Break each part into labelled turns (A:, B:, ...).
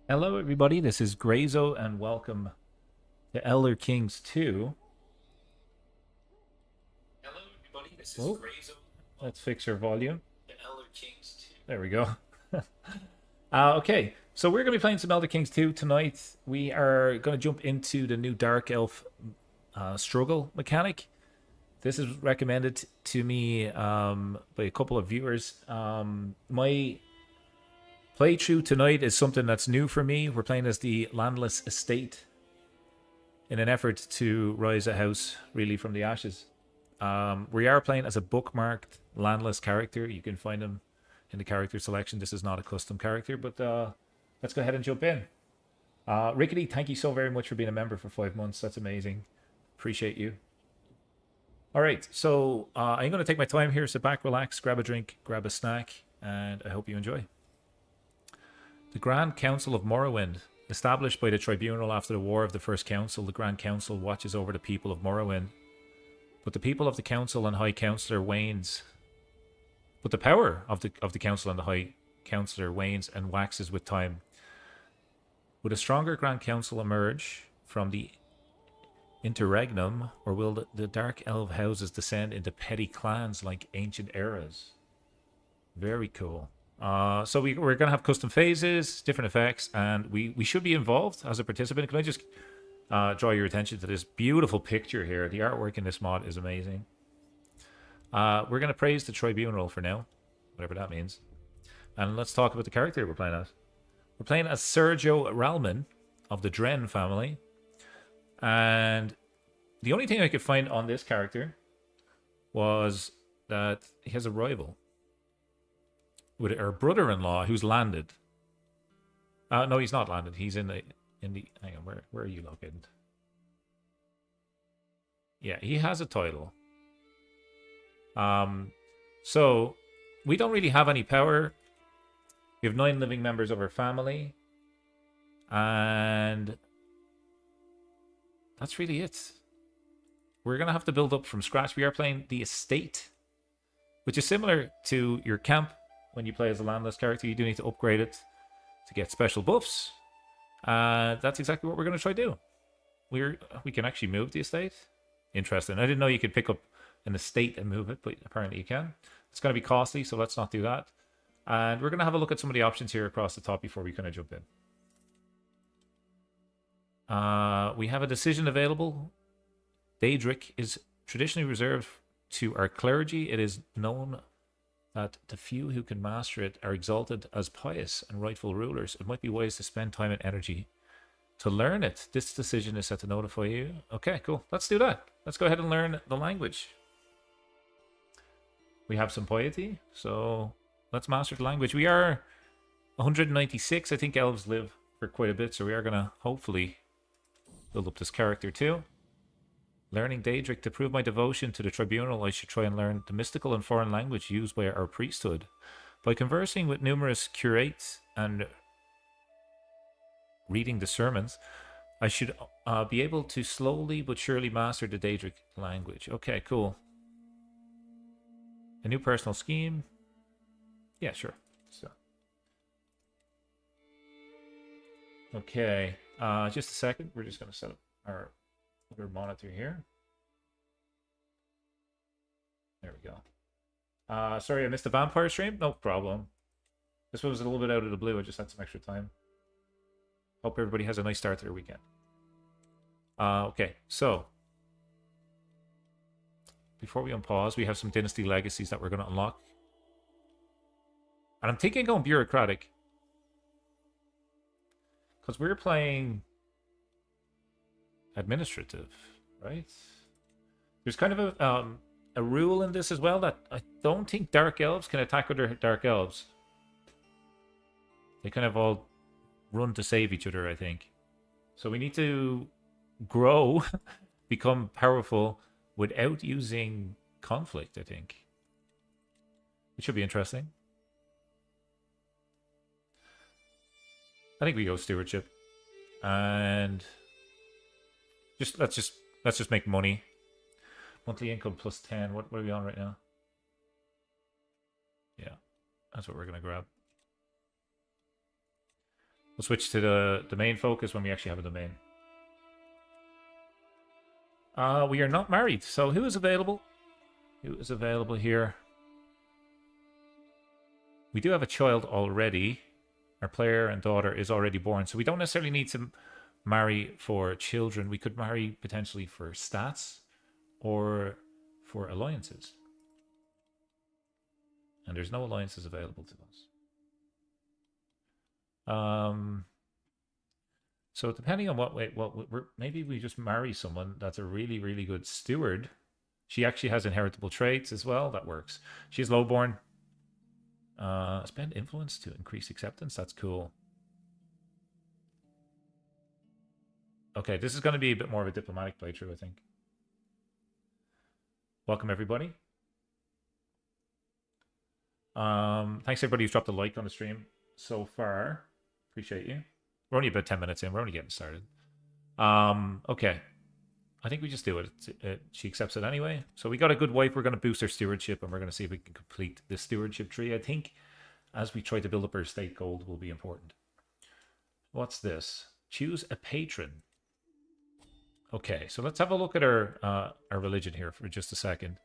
A: Hello, everybody. This is Grayzo, and welcome to Elder Kings 2. Hello, everybody. This is Grayzo. Let's fix our volume. The Elder Kings 2. There we go. Okay, so we're going to be playing some Elder Kings 2 tonight. We are going to jump into the new Dark Elf struggle mechanic. This is recommended to me by a couple of viewers. My playthrough tonight is something that's new for me. We're playing as the Landless estate in an effort to rise a house really from the ashes. We are playing as a bookmarked Landless character. You can find him in the character selection. This is not a custom character, but let's go ahead and jump in. Rickety, thank you so very much for being a member for 5 months. That's amazing. Appreciate you. All right, so I'm going to take my time here. Sit back, relax, grab a drink, grab a snack, and I hope you enjoy. The Grand Council of Morrowind. Established by the Tribunal after the War of the First Council, the Grand Council watches over the people of Morrowind. But the people of the Council and High Councillor wanes. But the power of the Council and the High Councillor wanes and waxes with time. Would a stronger Grand Council emerge from the interregnum, or will the Dark Elf houses descend into petty clans like ancient eras? Very cool. So we're going to have custom phases, different effects, and we should be involved as a participant. Can I just draw your attention to this beautiful picture here? The artwork in this mod is amazing. We're going to praise the Tribunal for now, whatever that means. And let's talk about the character we're playing as. We're playing as Sergio Ralman of the Dren family. And the only thing I could find on this character was that he has a rival with her brother-in-law who's landed. No, he's not landed. He's in the hang on, where are you located? Yeah, he has a title. So we don't really have any power. We have 9 living members of our family. And that's really it. We're gonna have to build up from scratch. We are playing the estate, which is similar to your camp. When you play as a Landless character, you do need to upgrade it to get special buffs. That's exactly what we're going to try to do. We can actually move the estate. Interesting. I didn't know you could pick up an estate and move it, but apparently you can. It's going to be costly, so let's not do that. And we're going to have a look at some of the options here across the top before we kind of jump in. We have a decision available. Daedric is traditionally reserved to our clergy. It is known that the few who can master it are exalted as pious and rightful rulers. It might be wise to spend time and energy to learn it. This decision is set to notify you. Okay, cool. Let's do that. Let's go ahead and learn the language. We have some piety, so let's master the language. We are 196. I think elves live for quite a bit, so we are going to hopefully build up this character too. Learning Daedric. To prove my devotion to the Tribunal, I should try and learn the mystical and foreign language used by our priesthood. By conversing with numerous curates and reading the sermons, I should be able to slowly but surely master the Daedric language. Okay, cool. A new personal scheme. Yeah, sure. So, okay, just a second. We're just going to set up our other monitor here. There we go. Sorry, I missed the vampire stream. No problem. This one was a little bit out of the blue. I just had some extra time. Hope everybody has a nice start to their weekend. Okay, so before we unpause, we have some dynasty legacies that we're going to unlock. And I'm thinking going bureaucratic, because we're playing administrative, right? There's kind of a rule in this as well that I don't think Dark Elves can attack other Dark Elves. They kind of all run to save each other, I think. So we need to grow, become powerful without using conflict, I think. It should be interesting. I think we go stewardship. And let's just make money. Monthly income plus 10. What are we on right now? Yeah, that's what we're gonna grab. We'll switch to the main focus when we actually have a domain. We are not married, so who is available? Who is available here? We do have a child already. Our player and daughter is already born, so we don't necessarily need to marry for children. We could marry potentially for stats or for alliances. And there's no alliances available to us. So depending on maybe we just marry someone that's a really, really good steward. She actually has inheritable traits as well. That works. She's lowborn. Spend influence to increase acceptance. That's cool. Okay, this is going to be a bit more of a diplomatic playthrough, I think. Welcome, everybody. Thanks, everybody who's dropped a like on the stream so far. Appreciate you. We're only about 10 minutes in. We're only getting started. Okay. I think we just do it. She accepts it anyway. So we got a good wife. We're going to boost her stewardship, and we're going to see if we can complete the stewardship tree. I think as we try to build up our estate, gold will be important. What's this? Choose a patron. Okay, so let's have a look at our religion here for just a second.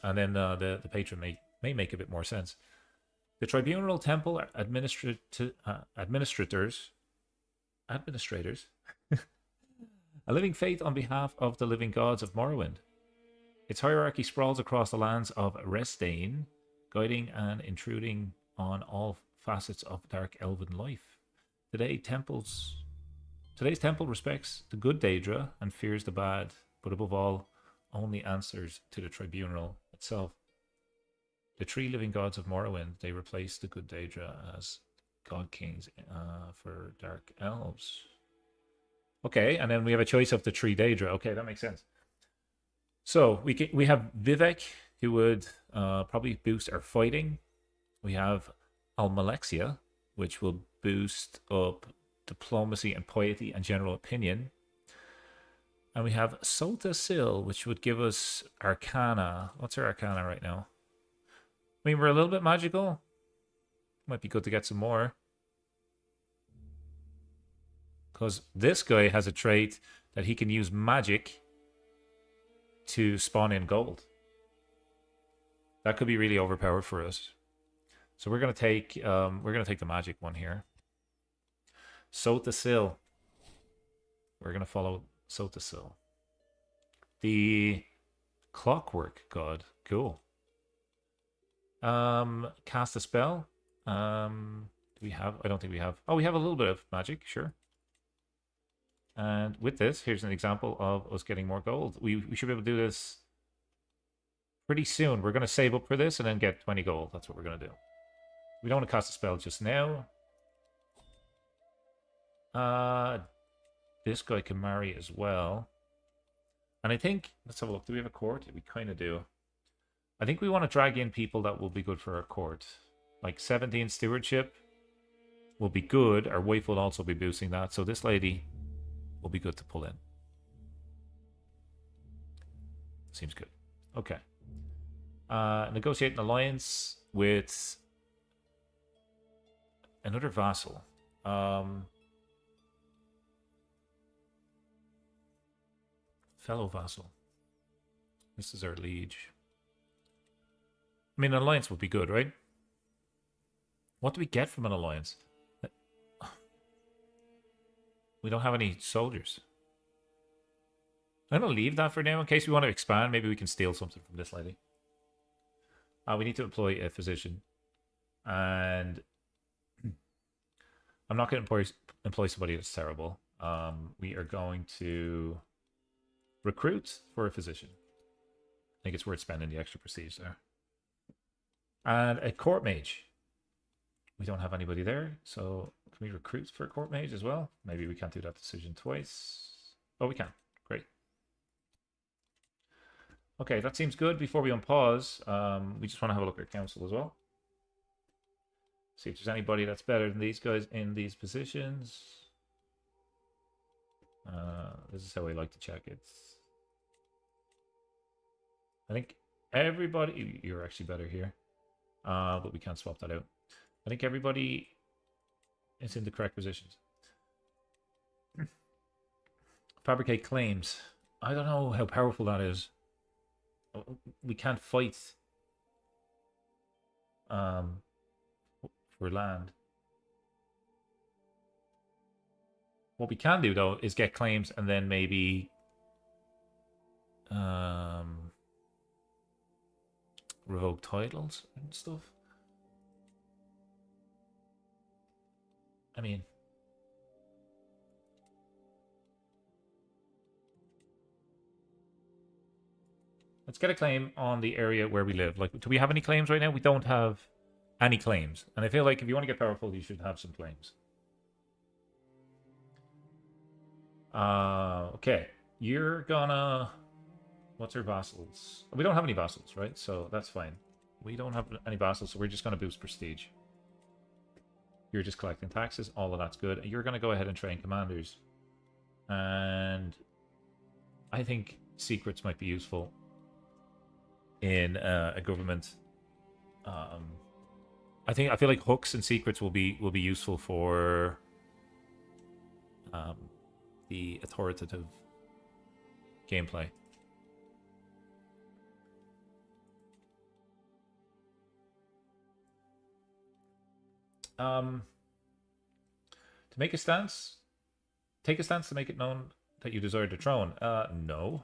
A: And then the patron may make a bit more sense. The tribunal temple administrators. A living faith on behalf of the living gods of Morrowind. Its hierarchy sprawls across the lands of Resdain, guiding and intruding on all facets of dark elven life. Today's temple respects the good Daedra and fears the bad, but above all, only answers to the tribunal itself. The three living gods of Morrowind, they replace the good Daedra as god kings for dark elves. Okay, and then we have a choice of the three Daedra. Okay, that makes sense. So we have Vivek, who would probably boost our fighting. We have Almalexia, which will boost up diplomacy and piety and general opinion. And we have Sota Sil, which would give us Arcana. What's our Arcana right now? I mean, we're a little bit magical. Might be good to get some more. Because this guy has a trait that he can use magic to spawn in gold. That could be really overpowered for us. So we're gonna take the magic one here. Sota Sil. We're gonna follow Sota Sil. The clockwork god. Cool. Cast a spell. Do we have? I don't think we have. Oh, we have a little bit of magic. Sure. And with this, here's an example of us getting more gold. We should be able to do this pretty soon. We're going to save up for this and then get 20 gold. That's what we're going to do. We don't want to cast a spell just now. This guy can marry as well. And I think, let's have a look. Do we have a court? We kind of do. I think we want to drag in people that will be good for our court. Like 17 stewardship will be good. Our wife will also be boosting that. So this lady will be good to pull in. Seems good. Okay. Negotiate an alliance with another vassal. Fellow vassal. This is our liege. I mean, an alliance would be good, right? What do we get from an alliance? We don't have any soldiers. I'm going to leave that for now in case we want to expand. Maybe we can steal something from this lady. We need to employ a physician. And I'm not going to employ somebody that's terrible. We are going to recruit for a physician. I think it's worth spending the extra prestige there. And a court mage. We don't have anybody there, so can we recruit for a court mage as well? Maybe we can't do that decision twice. Oh, we can. Great. Okay, that seems good. Before we unpause, we just want to have a look at council as well. See if there's anybody that's better than these guys in these positions. This is how I like to check it. I think everybody... You're actually better here. But we can't swap that out. I think everybody it's in the correct positions. Fabricate claims. I don't know how powerful that is. We can't fight for land. What we can do though is get claims and then maybe revoke titles and stuff. I mean, let's get a claim on the area where we live. Like, do we have any claims right now? We don't have any claims. And I feel like if you want to get powerful, you should have some claims. Okay. You're gonna... What's our vassals? We don't have any vassals, right? So that's fine. We don't have any vassals, so we're just gonna boost prestige. You're just collecting taxes. All of that's good. You're gonna go ahead and train commanders. And I think secrets might be useful in a government. I feel like hooks and secrets will be useful for the authoritative gameplay. To make a stance, take a stance to make it known that you desire the throne. No.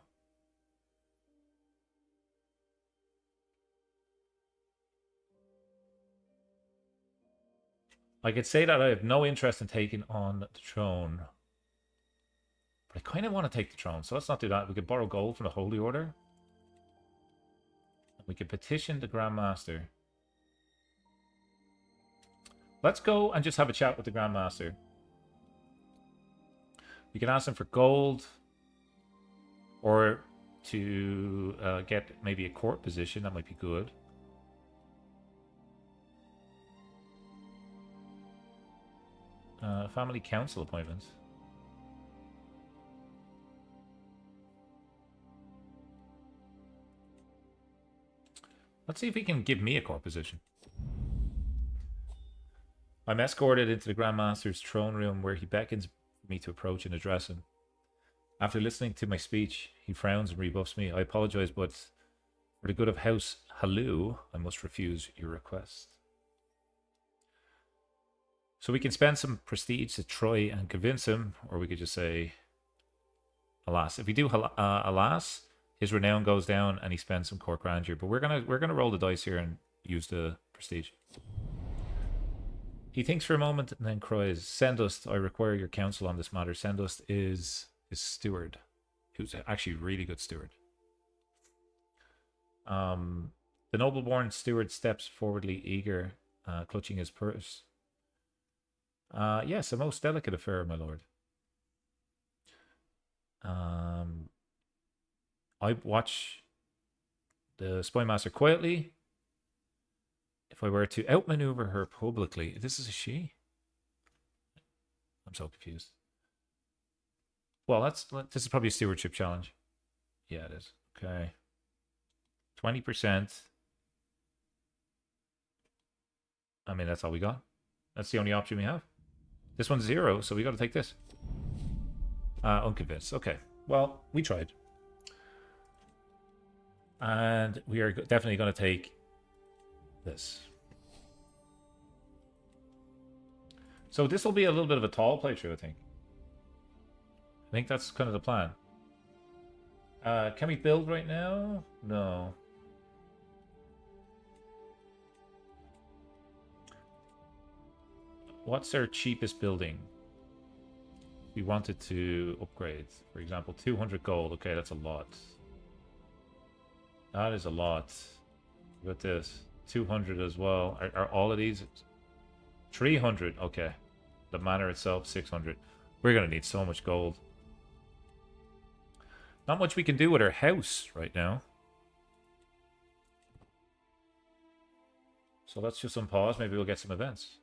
A: I could say that I have no interest in taking on the throne. But I kind of want to take the throne, so let's not do that. We could borrow gold from the Holy Order. We could petition the Grand Master. Let's go and just have a chat with the Grand Master. We can ask him for gold. Or to get maybe a court position. That might be good. Family council appointments. Let's see if he can give me a court position. I'm escorted into the Grand Master's throne room where he beckons me to approach and address him. After listening to my speech, he frowns and rebuffs me. I apologize, but for the good of House Halu, I must refuse your request. So we can spend some prestige to try and convince him, or we could just say, alas. If we do alas, his renown goes down and he spends some court grandeur. But we're gonna roll the dice here and use the prestige. He thinks for a moment and then cries, Sendust, I require your counsel on this matter. Sendust is his steward, who's actually a really good steward. The noble-born steward steps forwardly eager, clutching his purse. Yes, a most delicate affair, my lord. I watch the spy master quietly. If I were to outmaneuver her publicly, this is a she? I'm so confused. Well, this is probably a stewardship challenge. Yeah, it is. Okay. 20%. I mean, that's all we got. That's the only option we have. This one's 0, so we got to take this. Unconvinced. Okay. Well, we tried. And we are definitely going to take this. So this will be a little bit of a tall playthrough, I think. I think that's kind of the plan. Can we build right now? No. What's our cheapest building? We wanted to upgrade, for example, 200 gold. Okay, that's a lot. That is a lot. What this? 200 as well. Are all of these 300? Okay. The manor itself 600. We're gonna need so much gold. Not much we can do with our house right now. So let's just unpause. Maybe we'll get some events.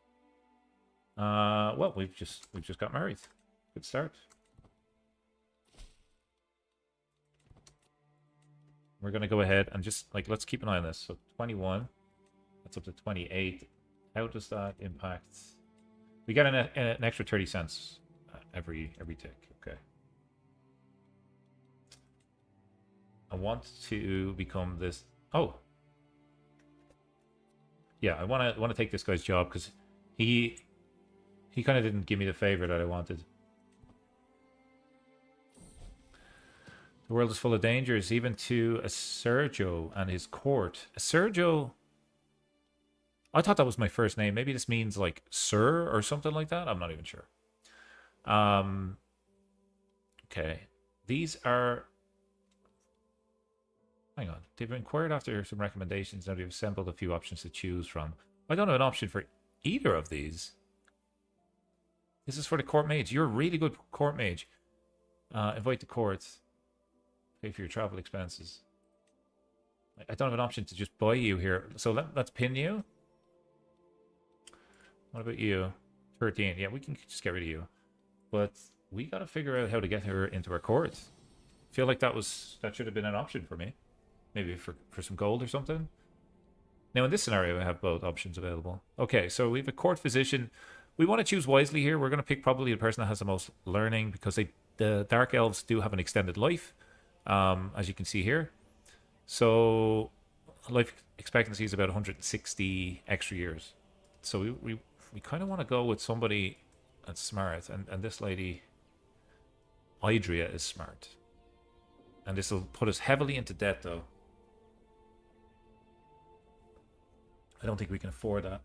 A: Well, we've just got married. Good start. We're gonna go ahead and just let's keep an eye on this. So 21, that's up to 28. How does that impact We get an extra 30 cents every tick. Okay. I want to become this. Oh. Yeah, I want to take this guy's job because he kind of didn't give me the favor that I wanted. The world is full of dangers, even to a Sergio and his court. A Sergio. I thought that was my first name. Maybe this means like sir or something like that. I'm not even sure. Okay. These are... Hang on. They've inquired after some recommendations. Now they've assembled a few options to choose from. I don't have an option for either of these. This is for the court mage. You're a really good court mage. Invite the courts. Pay for your travel expenses. I don't have an option to just buy you here. So let's pin you. What about you? 13. Yeah, we can just get rid of you. But we got to figure out how to get her into our court. Feel like that should have been an option for me. Maybe for some gold or something. Now in this scenario, I have both options available. Okay, so we have a court physician. We want to choose wisely here. We're going to pick probably the person that has the most learning because the Dark Elves do have an extended life. As you can see here. So life expectancy is about 160 extra years. So we kind of want to go with somebody that's smart. And this lady, Idria, is smart. And this will put us heavily into debt, though. I don't think we can afford that.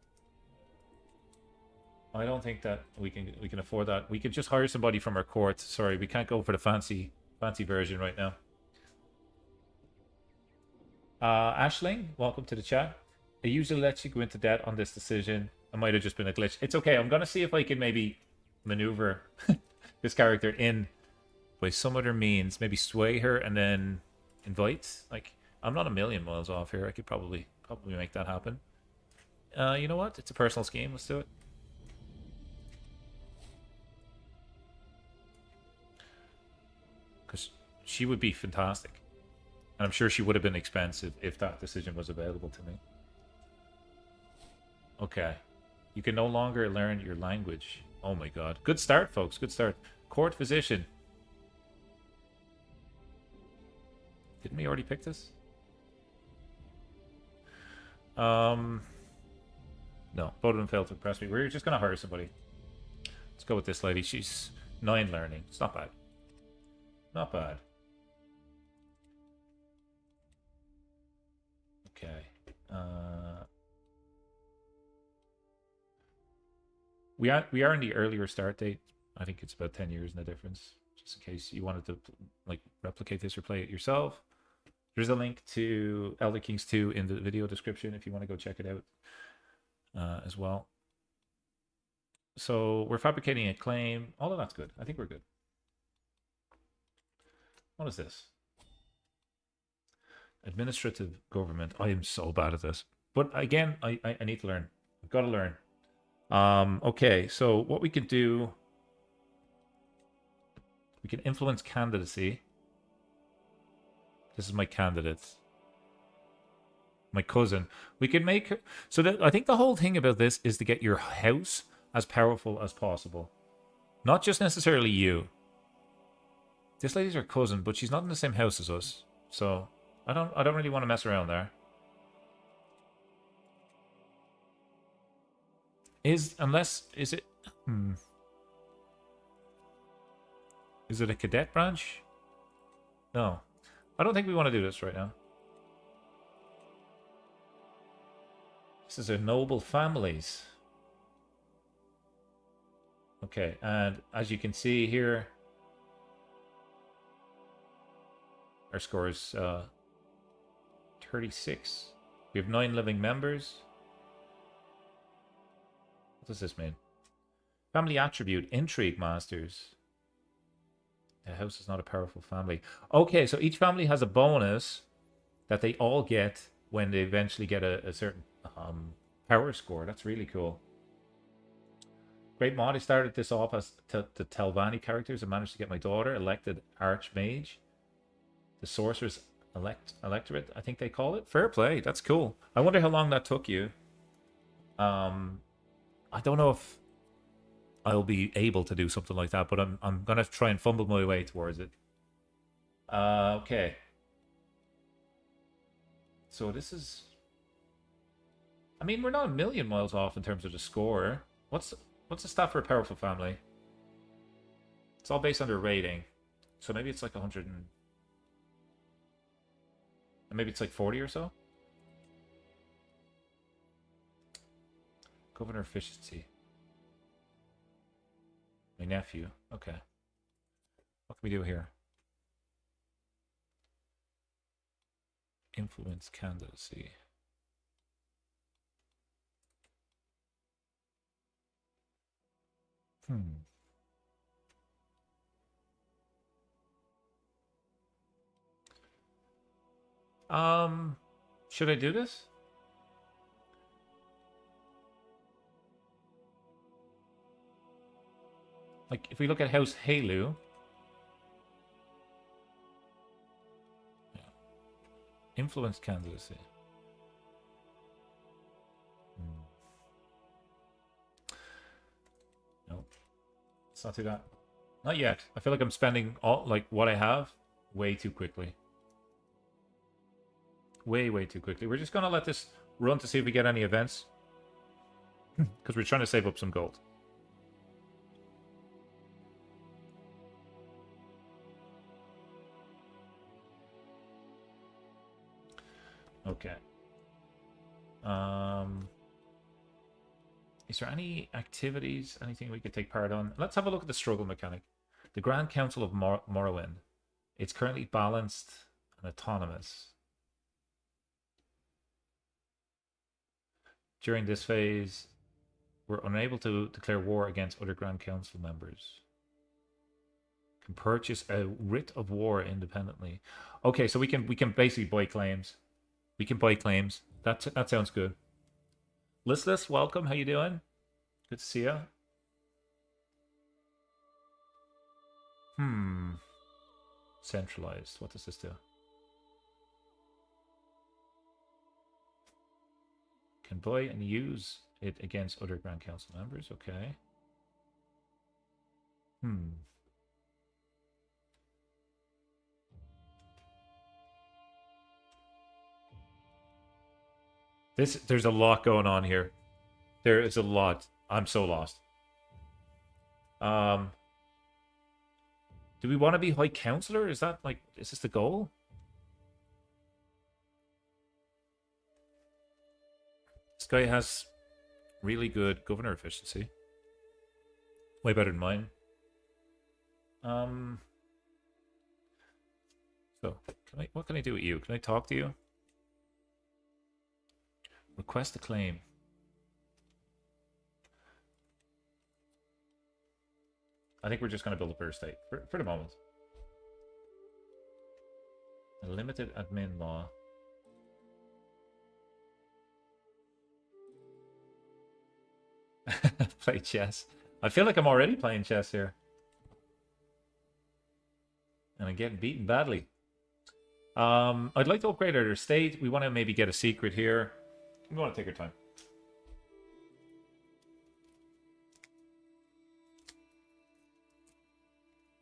A: I don't think that we can afford that. We could just hire somebody from our court. Sorry, we can't go for the fancy version right now. Ashling, welcome to the chat. It usually lets you go into debt on this decision. It might have just been a glitch. It's okay. I'm going to see if I can maybe maneuver this character in by some other means. Maybe sway her and then invite. Like, I'm not a million miles off here. I could probably make that happen. You know what? It's a personal scheme. Let's do it. Because she would be fantastic. And I'm sure she would have been expensive if that decision was available to me. Okay. You can no longer learn your language. Oh my god. Good start, folks. Good start. Court physician. Didn't we already pick this? No. Both of them failed to impress me. We're just going to hire somebody. Let's go with this lady. She's 9 learning. It's not bad. Not bad. Okay. We are in the earlier start date. I think it's about 10 years in the difference. Just in case you wanted to like replicate this or play it yourself. There's a link to Elder Kings 2 in the video description if you want to go check it out as well. So we're fabricating a claim. All of that's good. I think we're good. What is this? Administrative government. I am so bad at this. But again, I need to learn. I've got to learn. Okay, so what we can do... We can influence candidacy. This is my candidate. My cousin. We can make her... So I think the whole thing about this is to get your house as powerful as possible. Not just necessarily you. This lady's our cousin, but she's not in the same house as us. So I don't really want to mess around there. Is it Is it a cadet branch? No. I don't think we want to do this right now. This is a noble families. Okay, and as you can see here, our score is 36. We have 9 living members. What does this mean? Family attribute, intrigue masters. The house is not a powerful family. Okay, so each family has a bonus that they all get when they eventually get a certain power score. That's really cool. Great mod. I started this off as the Telvanni characters and managed to get my daughter elected Archmage. The Sorcerer's Electorate, I think they call it. Fair play. That's cool. I wonder how long that took you. I don't know if... I'll be able to do something like that, but I'm gonna try and fumble my way towards it. Okay. So this is... I mean, we're not a million miles off in terms of the score. What's the stat for a powerful family? It's all based on their rating. So maybe it's like 100 and maybe it's like 40 or so? Governor efficiency. My nephew. Okay. What can we do here? Influence candidacy. Should I do this? Like, if we look at House Halu... Yeah. Influence candidacy. Nope. Let's not do that. Not yet. I feel like I'm spending all, like, what I have way too quickly. Way too quickly. We're just gonna let this run to see if we get any events. Because we're trying to save up some gold. Okay. Is there any activities, anything we could take part on? Let's have a look at the struggle mechanic. The Grand Council of Morrowind. It's currently balanced and autonomous. During this phase, we're unable to declare war against other Grand Council members. Can purchase a writ of war independently. Okay, so we can basically buy claims. We can buy claims. That sounds good. Listless, welcome. How you doing? Good to see you. Centralized. What does this do? Can buy and use it against other Grand Council members. Okay. There's a lot going on here. There is a lot. I'm so lost. Do we want to be High Counselor? Is that like, is this the goal? This guy has really good governor efficiency. Way better than mine. So, what can I do with you? Can I talk to you? Request a claim. I think we're just going to build a burst state for the moment. A limited admin law. Play chess. I feel like I'm already playing chess here. And I'm getting beaten badly. I'd like to upgrade our estate. We want to maybe get a secret here. We want to take our time.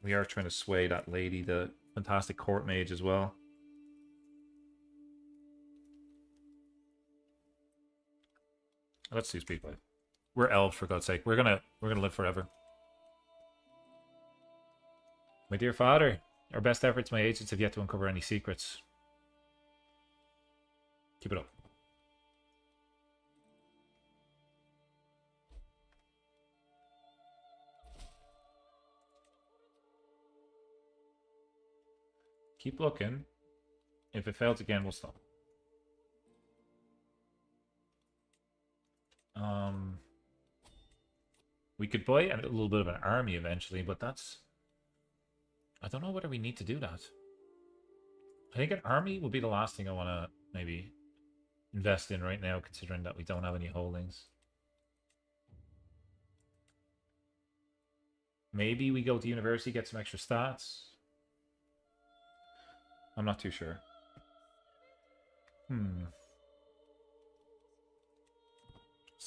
A: We are trying to sway that lady, the fantastic court mage, as well. Let's do speed 5. We're elves, for God's sake. We're gonna live forever. My dear father, our best efforts, my agents have yet to uncover any secrets. Keep it up. Keep looking. If it fails again, we'll stop. We could buy a little bit of an army eventually, but that's... I don't know whether we need to do that. I think an army will be the last thing I want to maybe invest in right now, considering that we don't have any holdings. Maybe we go to university, get some extra stats. I'm not too sure. Let's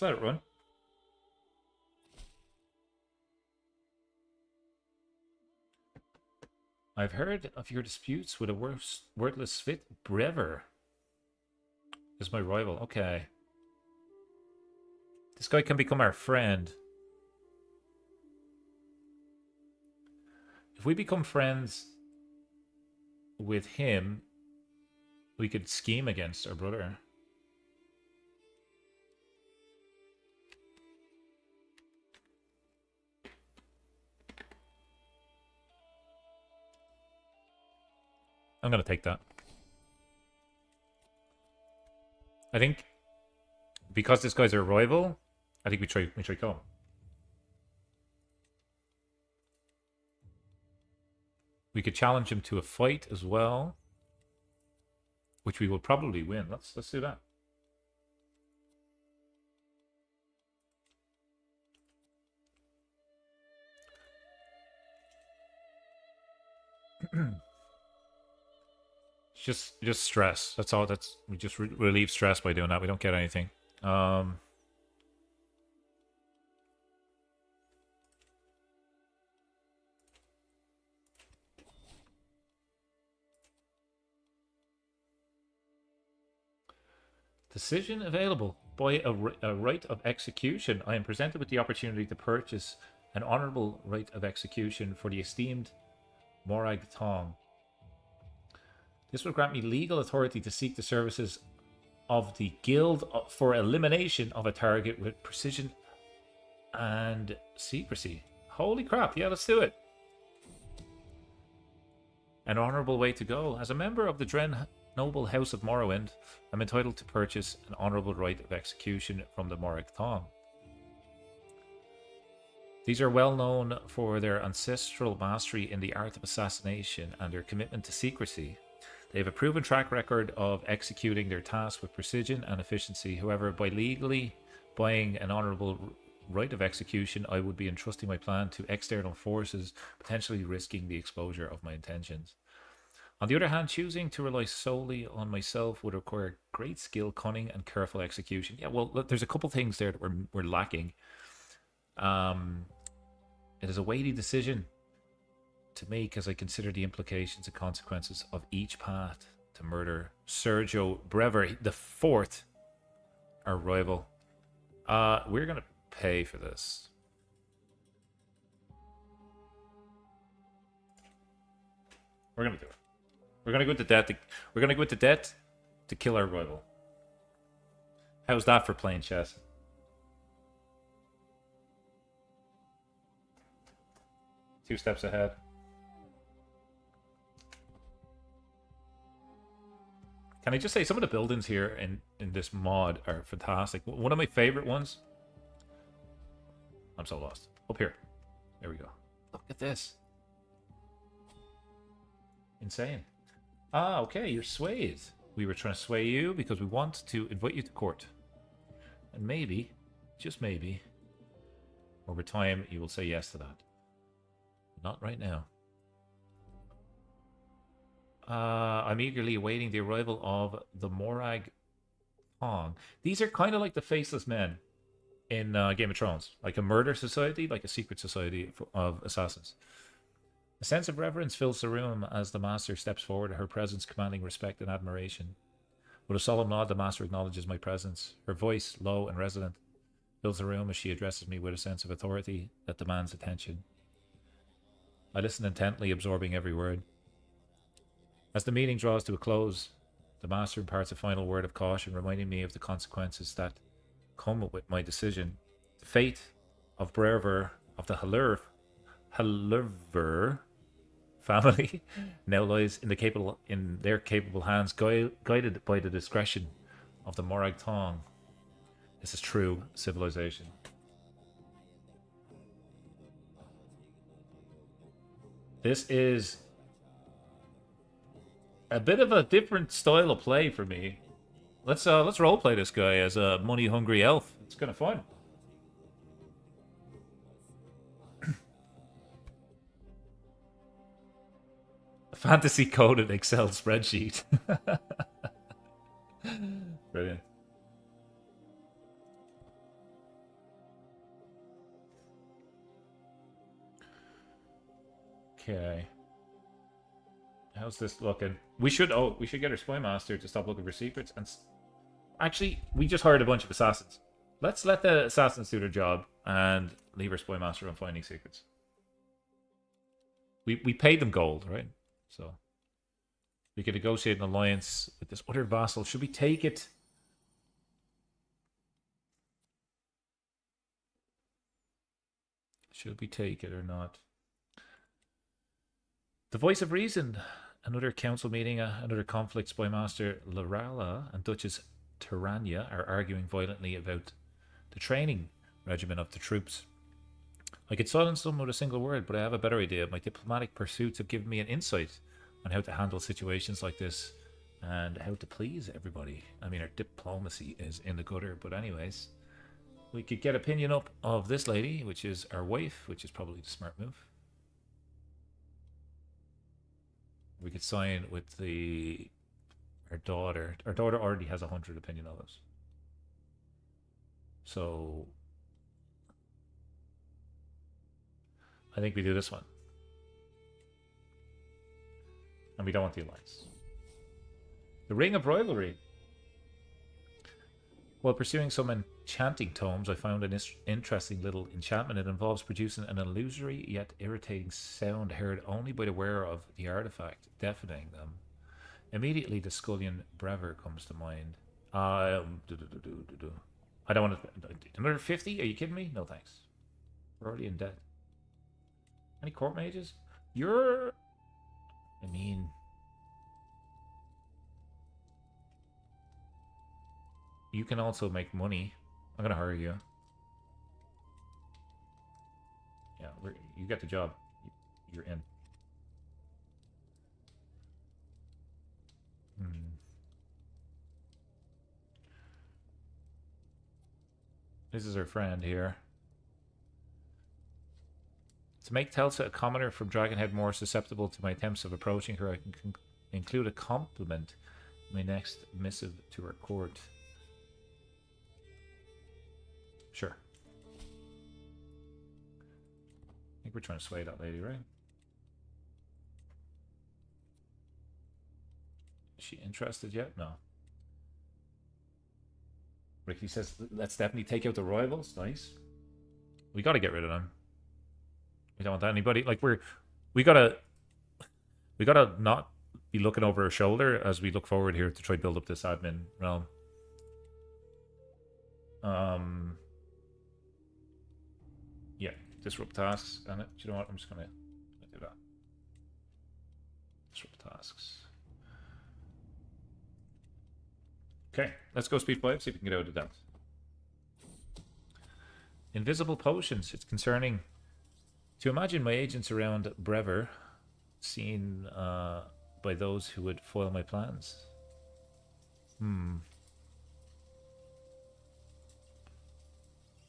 A: let it run. I've heard of your disputes with a wordless fit Brever. Is my rival. Okay. This guy can become our friend. If we become friends with him, we could scheme against our brother. I'm going to take that. I think because this guy's our rival, I think we try come. We could challenge him to a fight as well, which we will probably win. Let's do that. just stress. That's all. We just relieve stress by doing that. We don't get anything. Decision available. By a right of execution, I am presented with the opportunity to purchase an honorable right of execution for the esteemed Morag Tong. This will grant me legal authority to seek the services of the guild for elimination of a target with precision and secrecy. Holy crap, yeah, let's do it. An honorable way to go. As a member of the Dren Noble House of Morrowind, I'm entitled to purchase an honorable right of execution from the Morag Tong. These are well known for their ancestral mastery in the art of assassination and their commitment to secrecy. They have a proven track record of executing their tasks with precision and efficiency. However, by legally buying an honorable right of execution, I would be entrusting my plan to external forces, potentially risking the exposure of my intentions. On the other hand, choosing to rely solely on myself would require great skill, cunning, and careful execution. Yeah, well, there's a couple things there that we're lacking. It is a weighty decision to make as I consider the implications and consequences of each path to murder Sergio Brever, the fourth, our rival. We're going to pay for this. We're going to do it. We're going to go into debt. We're going to go into debt to kill our rival. How's that for playing chess? Two steps ahead. Can I just say some of the buildings here in this mod are fantastic. One of my favorite ones. I'm so lost. Up here. There we go. Look at this. Insane. Ah, okay, you're swayed. We were trying to sway you because we want to invite you to court. And maybe, just maybe, over time you will say yes to that. Not right now. I'm eagerly awaiting the arrival of the Morag Tong. These are kind of like the Faceless Men in Game of Thrones. Like a murder society, like a secret society of assassins. A sense of reverence fills the room as the Master steps forward, her presence commanding respect and admiration. With a solemn nod, the Master acknowledges my presence. Her voice, low and resonant, fills the room as she addresses me with a sense of authority that demands attention. I listen intently, absorbing every word. As the meeting draws to a close, the Master imparts a final word of caution, reminding me of the consequences that come with my decision. The fate of Brever of the Halurver family now lies in their capable hands, guided by the discretion of the Morag Tong. This is true civilization. This is a bit of a different style of play for me. Let's roleplay this guy as a money-hungry elf. It's kind of fun. A fantasy-coded Excel spreadsheet. Brilliant. Okay. How's this looking? We should get our spy master to stop looking for secrets. And actually, we just hired a bunch of assassins. Let's let the assassins do their job and leave our spy master on finding secrets. We paid them gold, right? So we could negotiate an alliance with this other vassal. Should we take it? Should we take it or not? The voice of reason. Another council meeting, another conflict. Spymaster Larala and Duchess Tirania are arguing violently about the training regimen of the troops. I could silence them with a single word, but I have a better idea. My diplomatic pursuits have given me an insight on how to handle situations like this and how to please everybody. I mean, our diplomacy is in the gutter, but anyways, we could get opinion up of this lady, which is our wife, which is probably the smart move. We could sign with our daughter. Our daughter already has 100 opinion of us. So I think we do this one. And we don't want the alliance. The Ring of Rivalry. While pursuing some enchanting tomes, I found an interesting little enchantment. It involves producing an illusory yet irritating sound heard only by the wearer of the artifact, deafening them. Immediately, the scullion brever comes to mind. I don't want to... Another 50? Are you kidding me? No thanks. We're already in debt. Any court mages? I mean... You can also make money. I'm gonna hire you. Yeah, you get the job. You're in. This is our friend here. To make Telsa a commoner from Dragonhead more susceptible to my attempts of approaching her, I can include a compliment in my next missive to her court. Sure. I think we're trying to sway that lady, right? Is she interested yet? No. Ricky says, let's definitely take out the rivals. Nice. We gotta get rid of them. We don't want anybody. Like, we gotta not be looking over our shoulder as we look forward here to try to build up this admin realm. Yeah, disrupt tasks. And do you know what? I'm just gonna do that. Disrupt tasks. Okay, let's go speed 5, see if we can get out of that. Invisible potions. It's concerning to imagine my agents around Brever seen by those who would foil my plans.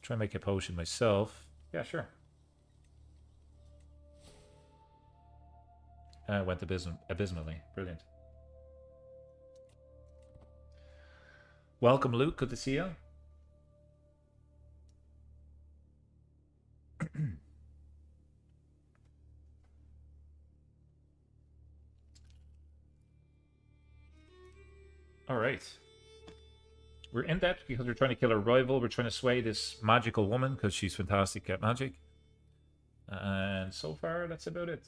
A: Try and make a potion myself. Yeah, sure. Went abysmally. Brilliant. Welcome, Luke. Good to see you. All right. We're in debt because we're trying to kill a rival. We're trying to sway this magical woman because she's fantastic at magic. And so far, that's about it.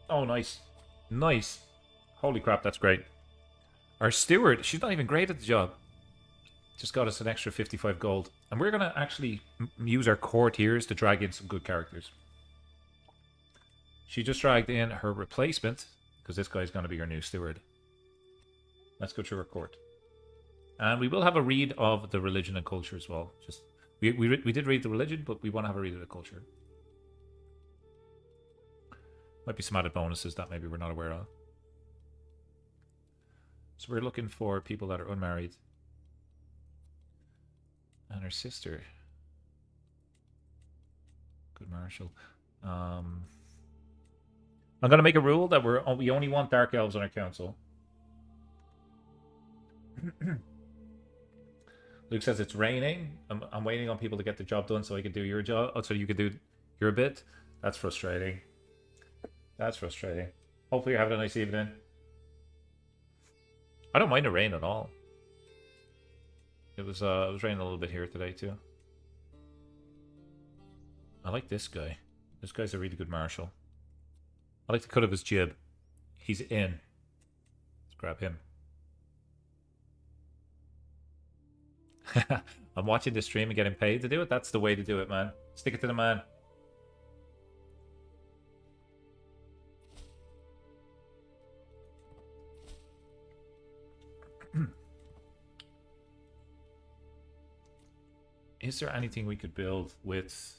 A: Oh, nice. Nice. Holy crap, that's great. Our steward, she's not even great at the job. Just got us an extra 55 gold. And we're going to actually use our courtiers to drag in some good characters. She just dragged in her replacement, because this guy's going to be our new steward. Let's go through her court. And we will have a read of the religion and culture as well. Just we did read the religion, but we want to have a read of the culture. Might be some added bonuses that maybe we're not aware of. So we're looking for people that are unmarried. And her sister. Good Marshal. I'm going to make a rule that we only want dark elves on our council. Luke says it's raining. I'm waiting on people to get the job done so I can do your job. Oh, so you can do your bit. That's frustrating. That's frustrating. Hopefully you're having a nice evening. I don't mind the rain at all. It was raining a little bit here today too. I like this guy. This guy's a really good marshal. I like the cut of his jib. He's in. Let's grab him. I'm watching this stream and getting paid to do it. That's the way to do it, man. Stick it to the man. Is there anything we could build with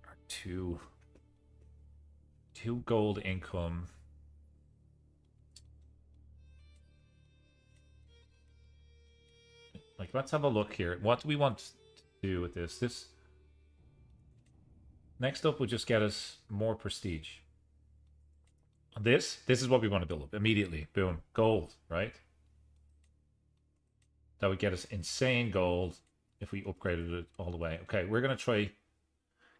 A: our two gold income? Like, let's have a look here. What do we want to do with this? This next up will just get us more prestige. This is what we want to build up immediately. Boom, gold, right? That would get us insane gold if we upgraded it all the way. Okay, we're gonna try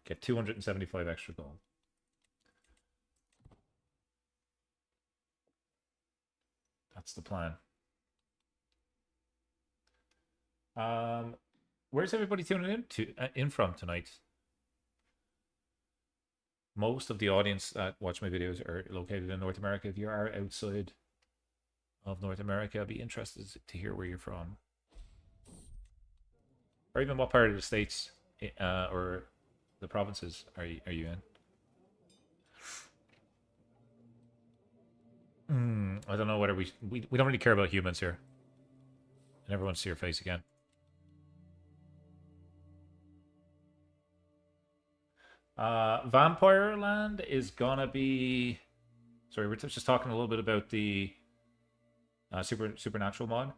A: get 275 extra gold. That's the plan. Where's everybody tuning in from tonight? Most of the audience that watch my videos are located in North America. If you are outside of North America, I'd be interested to hear where you're from, or even what part of the states or the provinces are you in? I don't know whether we don't really care about humans here. I never want to see your face again. Vampire Land is gonna be... Sorry, we're just talking a little bit about the supernatural mod.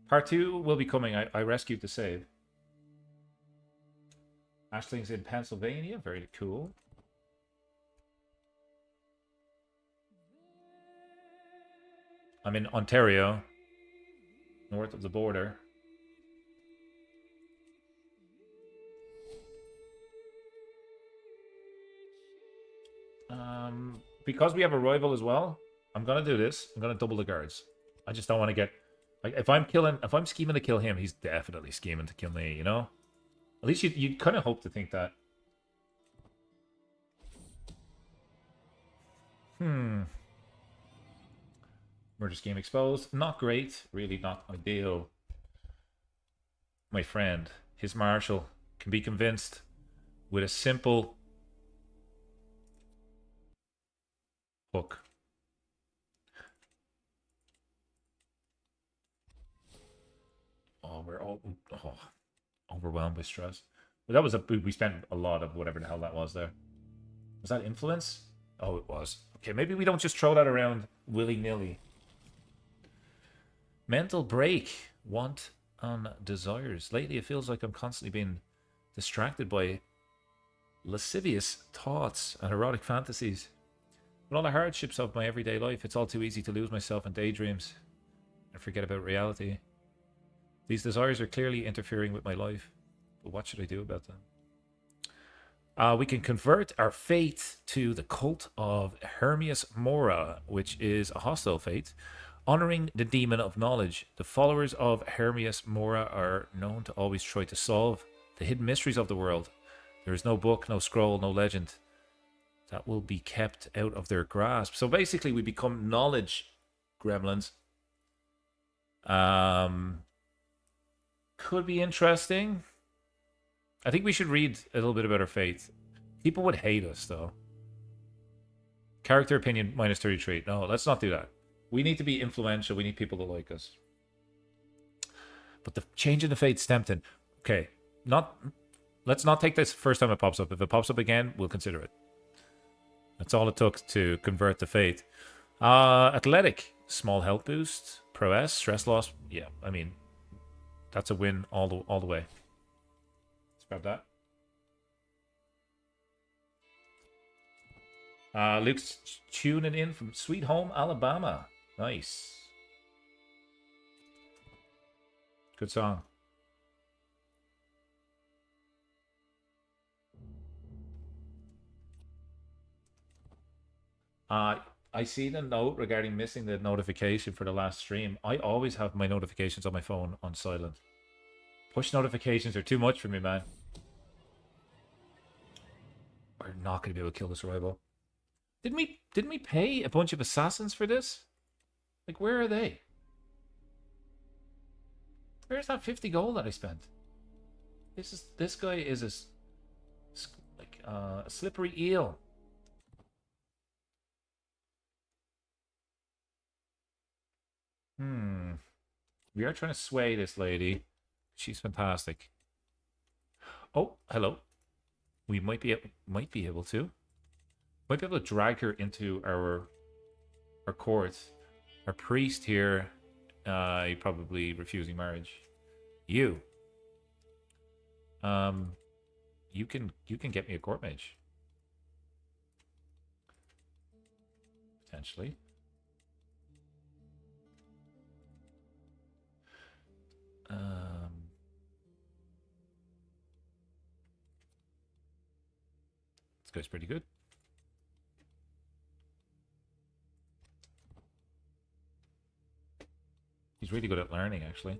A: Part 2 will be coming. I rescued the save. Ashling's in Pennsylvania. Very cool. I'm in Ontario, north of the border. Because we have a rival as well, I'm gonna do this. I'm gonna double the guards. I just don't want to get... Like, if I'm scheming to kill him, he's definitely scheming to kill me, you know? At least you'd kind of hope to think that. Murder scheme exposed. Not great. Really not ideal. My friend, his marshal, can be convinced with a simple hook. Oh, we're all overwhelmed with stress. But that was we spent a lot of whatever the hell that was there. Was that influence? Oh, it was. Okay, maybe we don't just throw that around willy-nilly. Mental break. Want on desires. Lately, it feels like I'm constantly being distracted by lascivious thoughts and erotic fantasies. With all the hardships of my everyday life, it's all too easy to lose myself in daydreams and forget about reality. These desires are clearly interfering with my life, but what should I do about them? We can convert our fate to the cult of Hermias Mora, which is a hostile fate, honoring the demon of knowledge. The followers of Hermias Mora are known to always try to solve the hidden mysteries of the world. There is no book, no scroll, no legend that will be kept out of their grasp. So basically, we become knowledge gremlins. Could be interesting. I think we should read a little bit about our fate. People would hate us, though. Character opinion minus 33. No, let's not do that. We need to be influential. We need people to like us. But the change in the fate's tempting. Okay, let's not take this first time it pops up. If it pops up again, we'll consider it. That's all it took to convert the fate. Athletic, small health boost, prowess, stress loss. Yeah, I mean, that's a win all the way. Let's grab that. Luke's tuning in from Sweet Home, Alabama. Nice. Good song. I see the note regarding missing the notification for the last stream. I always have my notifications on my phone on silent. Push notifications are too much for me, man. We're not going to be able to kill this rival. Didn't we pay a bunch of assassins for this? Like, where are they? Where's that 50 gold that I spent? This guy is a slippery eel. We are trying to sway this lady. She's fantastic. Oh, hello. We might be able to. Might be able to drag her into our court. Our priest here, probably refusing marriage. You can get me a court mage. Potentially. This guy's pretty good. He's really good at learning, actually.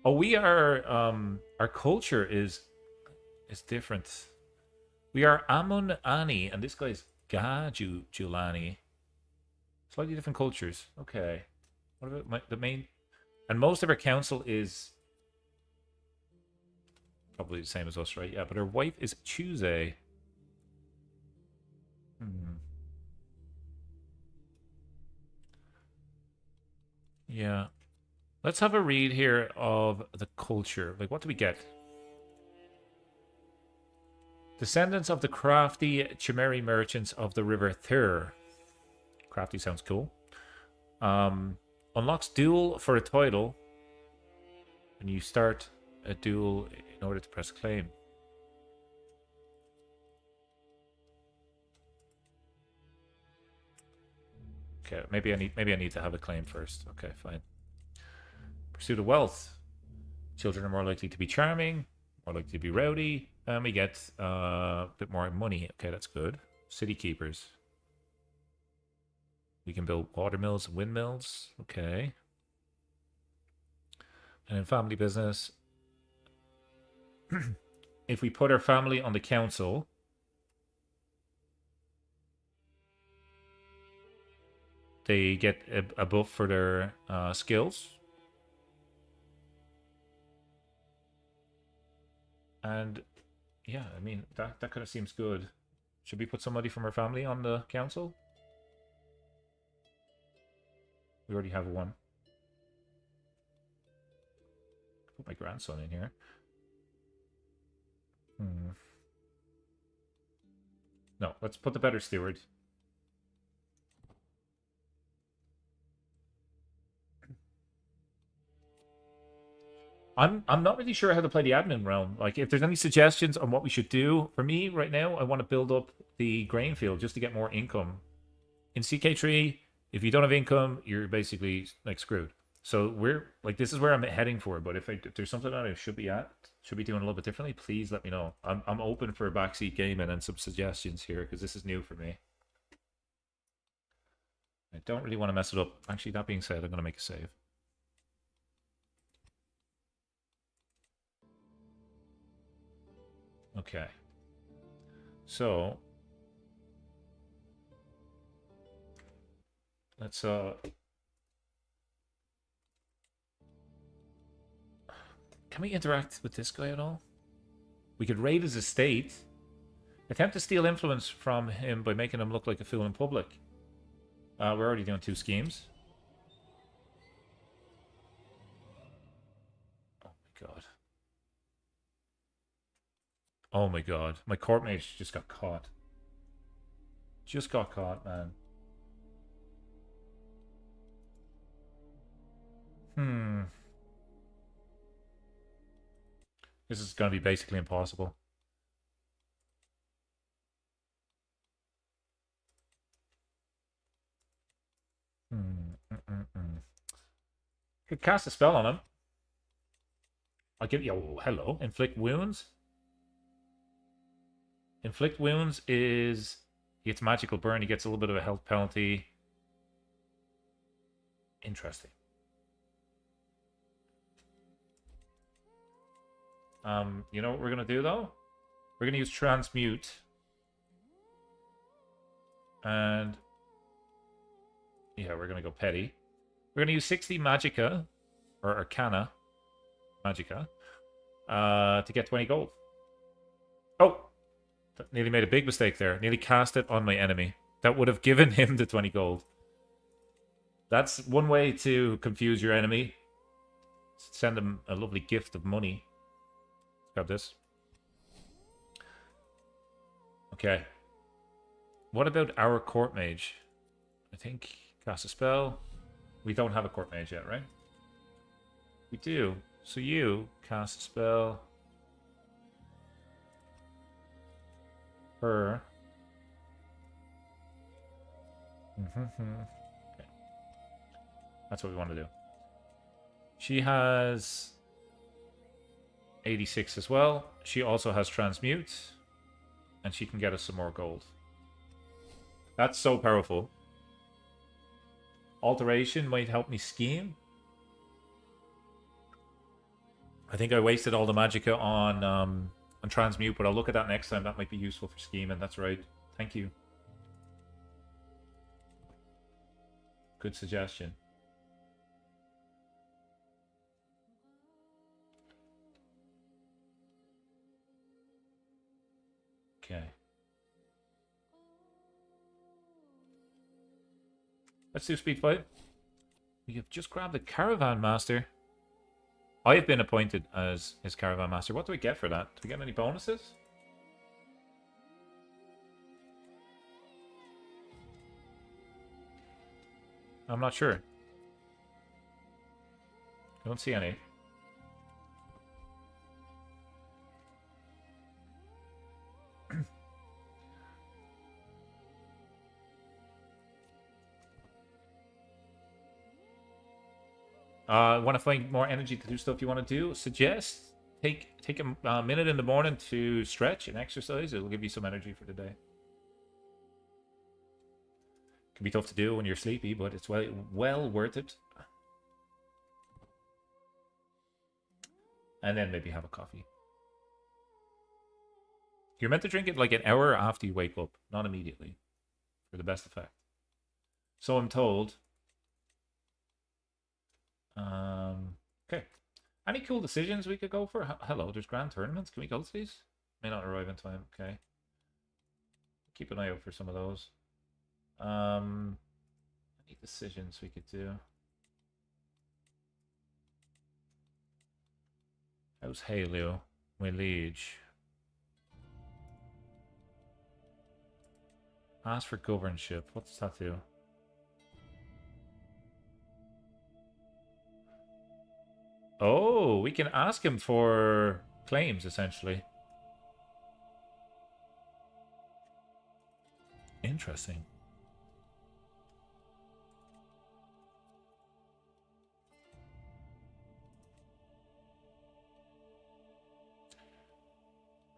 A: Oh, we are our culture is different. We are Amun Ani, and this guy's Julani. Slightly different cultures. Okay. What about the main? And most of our council is probably the same as us, right? Yeah, but her wife is Tuesday. Yeah. Let's have a read here of the culture. Like, what do we get? Descendants of the crafty Chimeri merchants of the river Thur. Crafty sounds cool. Unlocks duel for a title. And you start a duel in order to press claim. Okay, maybe I need to have a claim first. Okay, fine. Pursuit of wealth. Children are more likely to be charming, more likely to be rowdy, and we get a bit more money. Okay, that's good. City keepers. We can build water mills and windmills. Okay. And in family business, if we put our family on the council, they get a buff for their skills. And yeah, I mean, that kind of seems good. Should we put somebody from our family on the council? We already have one. Put my grandson in here. No, let's put the better steward. I'm not really sure how to play the admin realm. Like, if there's any suggestions on what we should do, for me right now, I want to build up the grain field just to get more income. In CK3, if you don't have income, you're basically like screwed. So we're like, this is where I'm heading for. But if there's something that I should be doing a little bit differently, please let me know. I'm open for backseat gaming and some suggestions here because this is new for me. I don't really want to mess it up. Actually, that being said, I'm going to make a save. Okay. So let's can we interact with this guy at all? We could raid his estate. Attempt to steal influence from him by making him look like a fool in public. We're already doing 2 schemes. Oh my god. Oh my god. My court mage just got caught. Just got caught, man. This is going to be basically impossible. Could cast a spell on him. I'll give you... Oh, hello. Inflict wounds. Inflict wounds is... He gets magical burn. He gets a little bit of a health penalty. Interesting. You know what we're going to do, though? We're going to use transmute. And... Yeah, we're going to go petty. We're going to use 60 magicka. Or arcana. Magicka. To get 20 gold. Oh! Nearly made a big mistake there. Nearly cast it on my enemy. That would have given him the 20 gold. That's one way to confuse your enemy. Send them a lovely gift of money. Grab this. Okay. What about our court mage? I think cast a spell. We don't have a court mage yet, right? We do. So you cast a spell. Her. Okay. That's what we want to do. She has 86 as well. She also has transmute. And she can get us some more gold. That's so powerful. Alteration might help me scheme. I think I wasted all the magicka on transmute, but I'll look at that next time. That might be useful for scheming. That's right. Thank you. Good suggestion. Okay. Let's do speed fight. We have just grabbed the caravan master. I have been appointed as his caravan master. What do we get for that? Do we get any bonuses? I'm not sure. I don't see any. Want to find more energy to do stuff you want to do? Suggest take a minute in the morning to stretch and exercise. It'll give you some energy for the day. Can be tough to do when you're sleepy, but it's well worth it. And then maybe have a coffee. You're meant to drink it like an hour after you wake up, not immediately, for the best effect. So I'm told. Okay. Any cool decisions we could go for? Hello, there's grand tournaments. Can we go to these? May not arrive in time. Okay. Keep an eye out for some of those. Any decisions we could do? How's Halo? My liege. Ask for governorship. What does that do? Oh, we can ask him for claims, essentially. Interesting.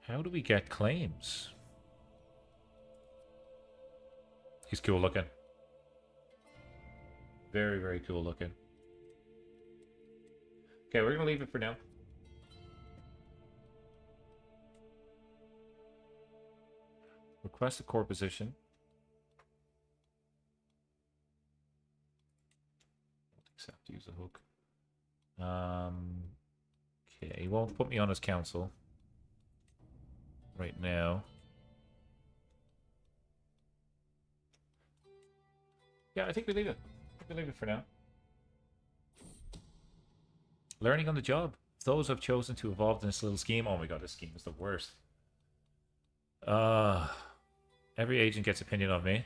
A: How do we get claims? He's cool looking. Very, very cool looking. Okay, we're going to leave it for now. Request a core position. Accept, use a hook. Okay, he won't put me on his council right now. Yeah, I think we leave it. I think we leave it for now. Learning on the job. Those have chosen to evolve in this little scheme. Oh my god, this scheme is the worst. Every agent gets opinion of me.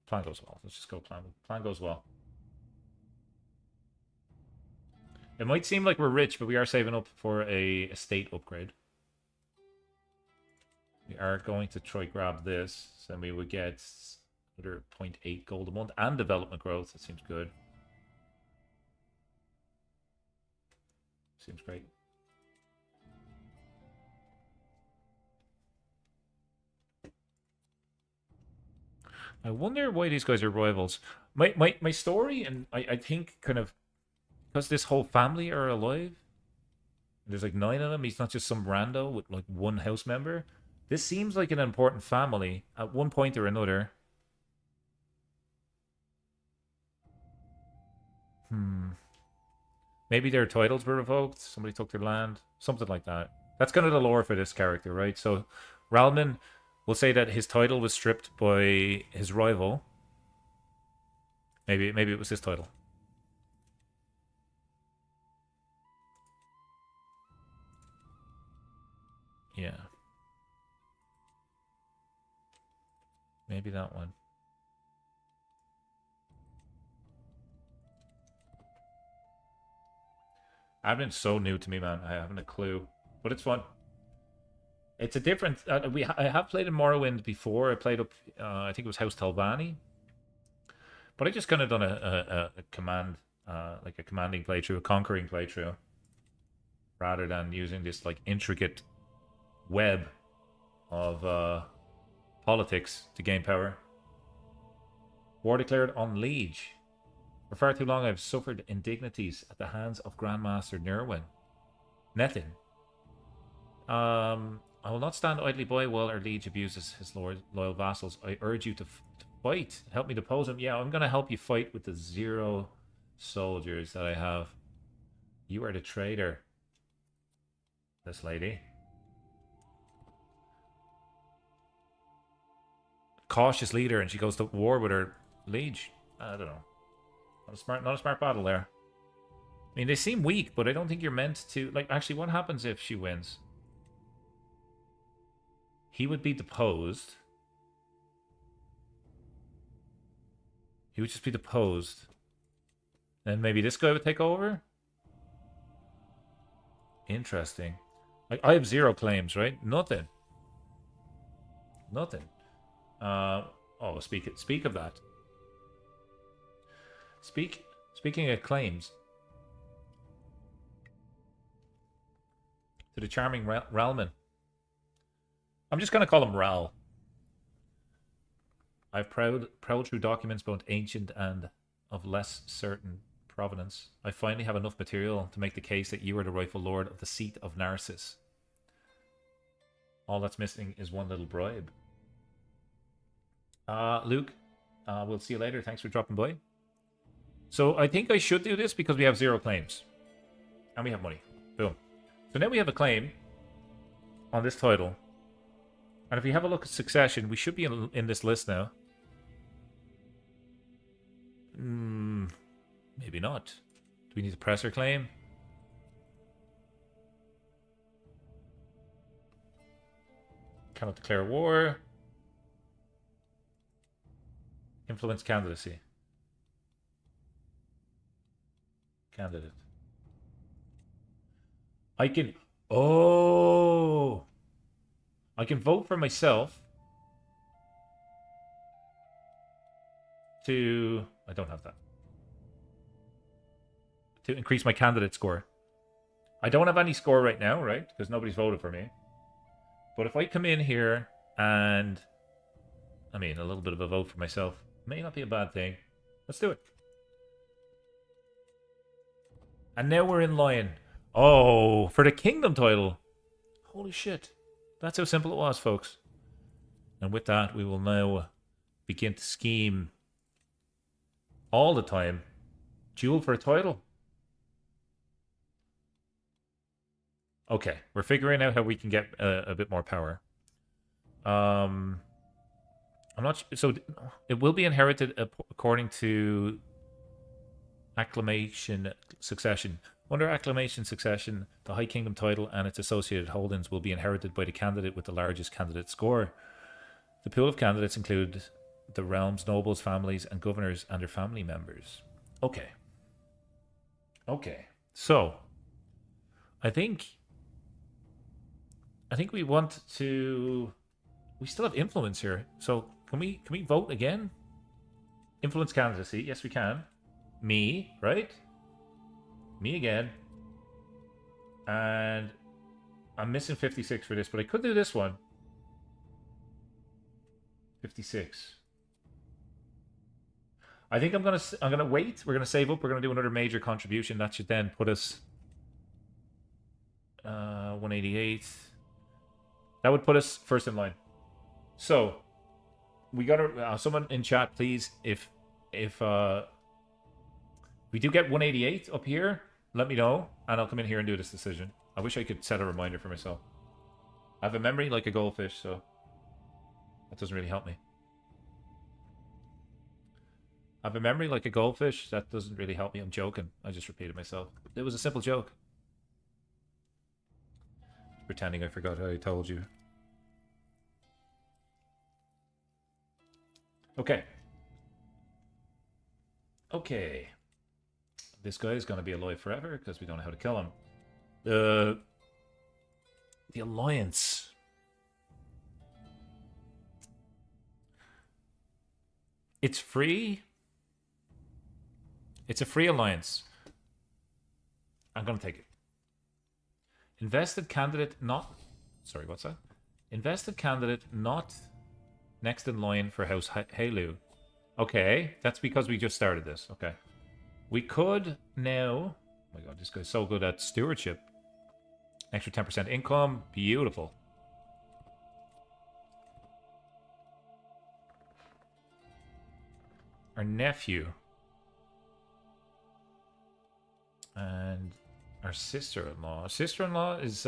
A: Plan goes well. Let's just go plan. Plan goes well. It might seem like we're rich, but we are saving up for a estate upgrade. We are going to try grab this, so then we would get Another 0.8 gold a month and development growth. That seems good. Seems great. I wonder why these guys are rivals. My story, and I think kind of because this whole family are alive. There's like 9 of them. He's not just some rando with like one house member. This seems like an important family at one point or another. Maybe their titles were revoked. Somebody took their land. Something like that. That's kind of the lore for this character, right? So Ralman will say that his title was stripped by his rival. Maybe it was his title. Yeah. Maybe that one. Admin's so new to me, man. I haven't a clue. But it's fun. It's a different... I have played in Morrowind before. I played up... I think it was House Talvani. But I just kind of done a command... like a commanding playthrough, a conquering playthrough. Rather than using this like intricate web of politics to gain power. War declared on Liege. For far too long I've suffered indignities at the hands of Grandmaster Nerwin. Nethin. I will not stand idly by while our liege abuses his loyal vassals. I urge you to fight. Help me depose him. Yeah, I'm going to help you fight with the 0 soldiers that I have. You are the traitor. This lady. Cautious leader, and she goes to war with her liege. I don't know. Not a smart battle there. I mean, they seem weak, but I don't think you're meant to... Like, actually, what happens if she wins? He would be deposed. He would just be deposed. Then maybe this guy would take over? Interesting. Like, I have 0 claims, right? Nothing. Nothing. Oh, speak of that. Speaking of claims. To the charming Ralman. I'm just going to call him Ral. I've prowled through documents both ancient and of less certain provenance. I finally have enough material to make the case that you are the rightful lord of the seat of Narcissus. All that's missing is one little bribe. Luke, we'll see you later. Thanks for dropping by. So I think I should do this because we have 0 claims. And we have money. Boom. So now we have a claim on this title. And if we have a look at succession, we should be in this list now. Maybe not. Do we need to press our claim? Cannot declare war. Influence candidacy. Candidate. I can... Oh! I can vote for myself to... I don't have that. To increase my candidate score. I don't have any score right now, right? Because nobody's voted for me. But if I come in here and... I mean, a little bit of a vote for myself may not be a bad thing. Let's do it. And now we're in line. Oh, for the kingdom title. Holy shit. That's how simple it was, folks. And with that, we will now begin to scheme all the time. Duel for a title. Okay, we're figuring out how we can get a bit more power. I'm not so it will be inherited according to acclamation succession. Under acclamation succession, the High Kingdom title and its associated holdings will be inherited by the candidate with the largest candidate score. The pool of candidates include the realm's nobles, families, and governors and their family members. Okay. Okay. So, I think we want to... We still have influence here. So, can we vote again? Influence candidacy. Yes, we can. Me, right? Me again. And I'm missing 56 for this, but I could do this one. 56. I think I'm gonna wait. We're gonna save up. We're gonna do another major contribution. That should then put us 188. That would put us first in line. So we gotta someone in chat, please. If we do get 188 up here, let me know, and I'll come in here and do this decision. I wish I could set a reminder for myself. I have a memory like a goldfish, so that doesn't really help me. I have a memory like a goldfish. That doesn't really help me. I'm joking. I just repeated myself. It was a simple joke. Pretending I forgot how I told you. Okay. Okay. This guy is going to be alive forever because we don't know how to kill him. The Alliance. It's free. It's a free alliance. I'm going to take it. Invested candidate not... Sorry, what's that? Invested candidate not next in line for House Halu. Okay, that's because we just started this. Okay. We could now... Oh my god, this guy's so good at stewardship. Extra 10% income. Beautiful. Our nephew. And our sister-in-law. Our sister-in-law is,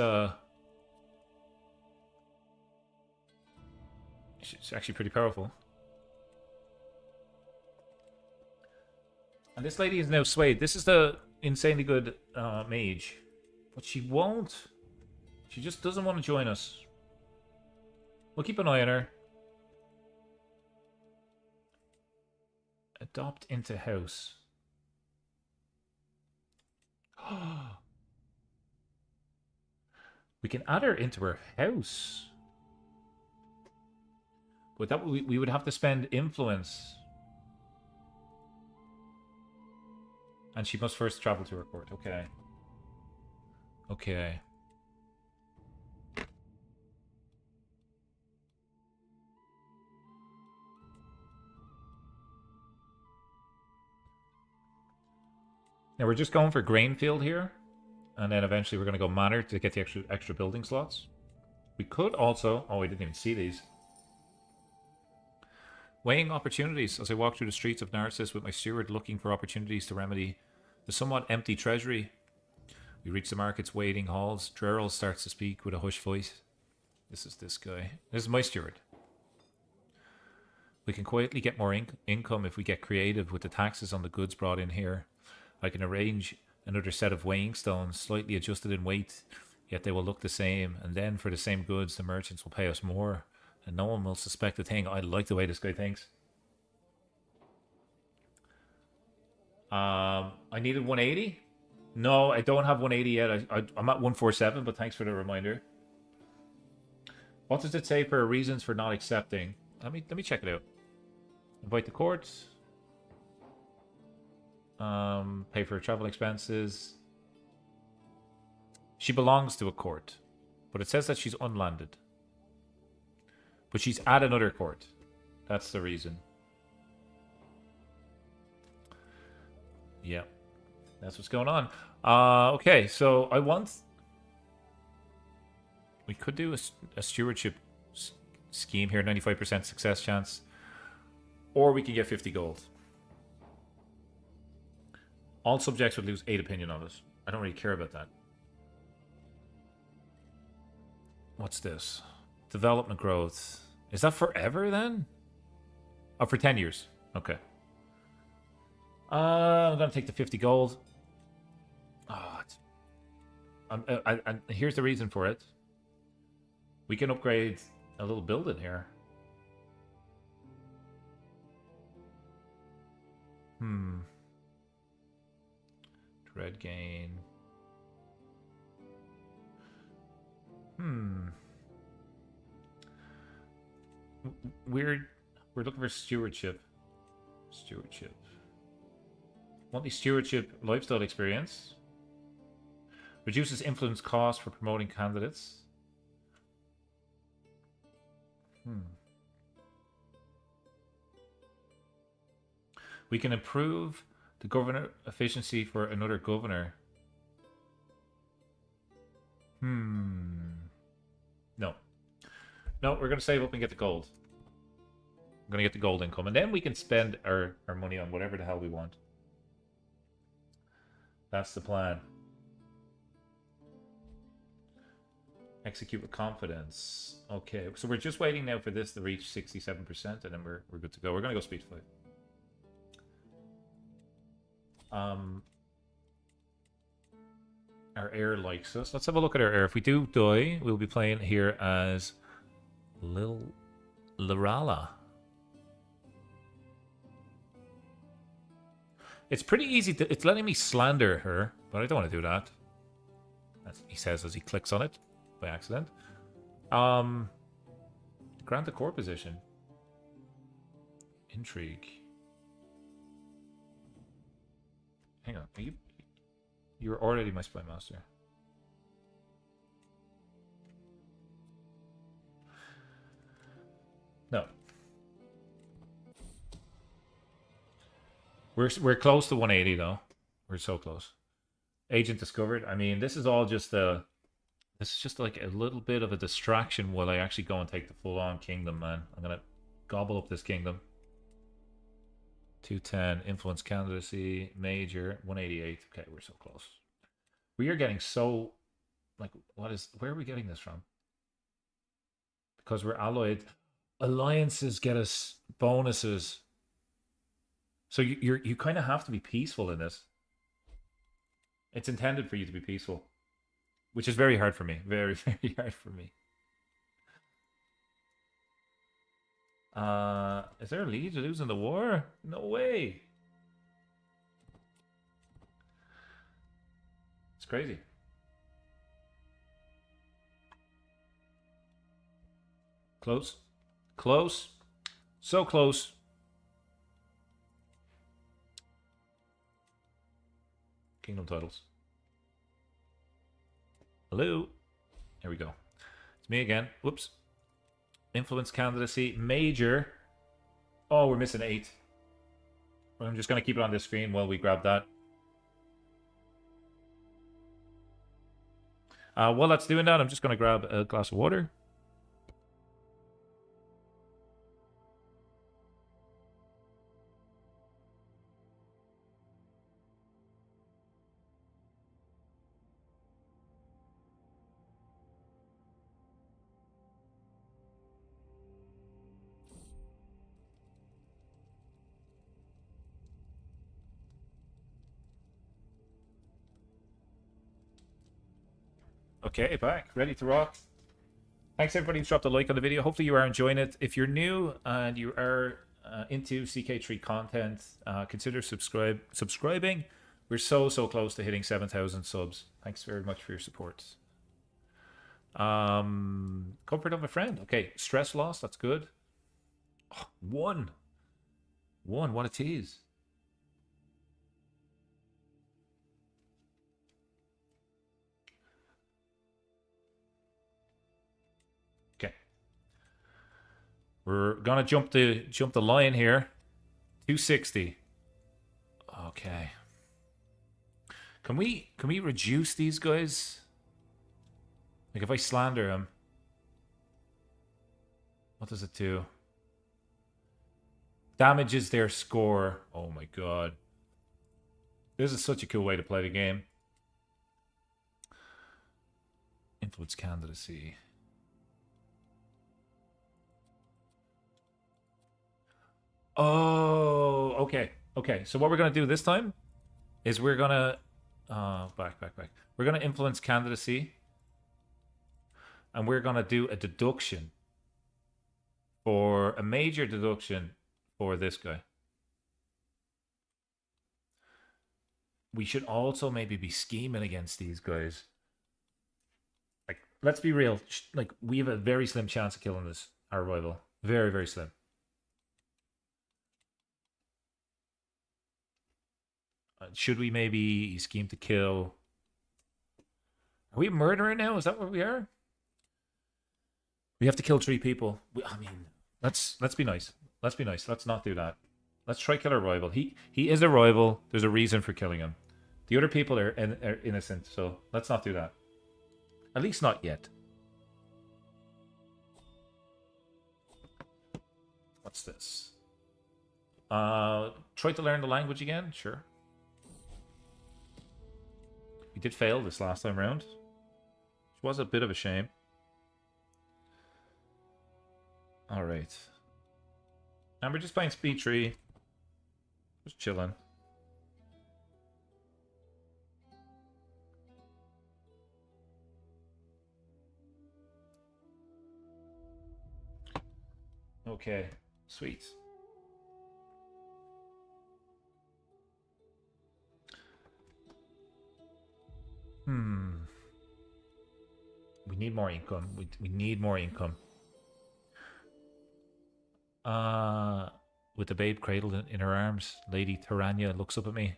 A: she's actually pretty powerful. And this lady is now swayed. This is the insanely good mage. But she won't. She just doesn't want to join us. We'll keep an eye on her. Adopt into house. We can add her into her house. But that we would have to spend influence. And she must first travel to her court. Okay. Okay. Now we're just going for Grainfield here. And then eventually we're going to go Manor to get the extra building slots. We could also... Oh, we didn't even see these. Weighing opportunities. As I walk through the streets of Narcissus with my steward looking for opportunities to remedy the somewhat empty treasury. We reach the market's waiting halls. Drerl starts to speak with a hushed voice. This is this guy. This is my steward. We can quietly get more income if we get creative with the taxes on the goods brought in here. I can arrange another set of weighing stones, slightly adjusted in weight, yet they will look the same. And then for the same goods, the merchants will pay us more, and no one will suspect a thing. I like the way this guy thinks. I needed 180. No, I don't have 180 yet. I'm at 147, but thanks for the reminder. What does it say for reasons for not accepting? Let me check it out. Invite the court. Pay for travel expenses. She belongs to a court, but it says that she's unlanded. But she's at another court. That's the reason. Yeah, that's what's going on. Okay, so I want... We could do a stewardship scheme here, 95% success chance. Or we could get 50 gold. All subjects would lose 8 opinion on us. I don't really care about that. What's this? Development growth. Is that forever then? Oh, for 10 years. Okay. I'm going to take the 50 gold. Oh, and here's the reason for it. We can upgrade a little building here. Dread gain. We're looking for stewardship. Stewardship. Monthly stewardship lifestyle experience. Reduces influence cost for promoting candidates. We can improve the governor efficiency for another governor. No. No, we're going to save up and get the gold. I'm going to get the gold income. And then we can spend our money on whatever the hell we want. That's the plan. Execute with confidence. Okay, so we're just waiting now for this to reach 67%, and then we're good to go. We're going to go speed 5. Our heir likes us. Let's have a look at our heir. If we do die, we'll be playing here as Lirala. It's pretty easy to... It's letting me slander her, but I don't want to do that. As he says as he clicks on it by accident. Grant a core position. Intrigue. Hang on. Are you're already my spy master. No. We're close to 180 though. We're so close. Agent discovered. I mean, this is all just this is just like a little bit of a distraction while I actually go and take the full-on kingdom, man. I'm gonna gobble up this kingdom. 210 influence candidacy major 188. Okay, we're so close. We are getting so like where are we getting this from? Because we're allied. Alliances get us bonuses. So you kind of have to be peaceful in this. It's intended for you to be peaceful, which is very hard for me. Very, very hard for me. Is there a lead losing the war? No way. It's crazy. Close. Close. So close. Kingdom titles. Hello. Here we go. It's me again. Whoops. Influence candidacy. Major. Oh, we're missing 8. I'm just going to keep it on this screen while we grab that. While that's doing that, I'm just going to grab a glass of water. Okay, back. Ready to rock. Thanks everybody who's dropped a like on the video. Hopefully you are enjoying it. If you're new and you are into CK3 content, consider subscribing. We're so close to hitting 7,000 subs. Thanks very much for your support. Comfort of a friend. Okay, stress loss. That's good. Oh, 1. What a tease. We're gonna jump the line here. 260. Okay. Can we reduce these guys? Like if I slander him, what does it do? Damages their score. Oh my god. This is such a cool way to play the game. Influence candidacy. Oh, okay. Okay, so what we're going to do this time is we're going to... back. We're going to influence candidacy. And we're going to do a deduction. For a major deduction for this guy. We should also maybe be scheming against these guys. Like, let's be real. Like, we have a very slim chance of killing our rival. Very, very slim. Should we maybe scheme to kill? Are we a murderer now? Is that what we are? We have to kill 3 people. I mean, let's be nice. Let's be nice. Let's not do that. Let's try kill our rival. He is a rival. There's a reason for killing him. The other people are innocent, so let's not do that. At least not yet. What's this? Try to learn the language again? Sure. We did fail this last time around. Which was a bit of a shame. Alright. And we're just playing speed 3. Just chilling. Okay, sweet. We need more income. We need more income. With the babe cradled in her arms, Lady Taranya looks up at me,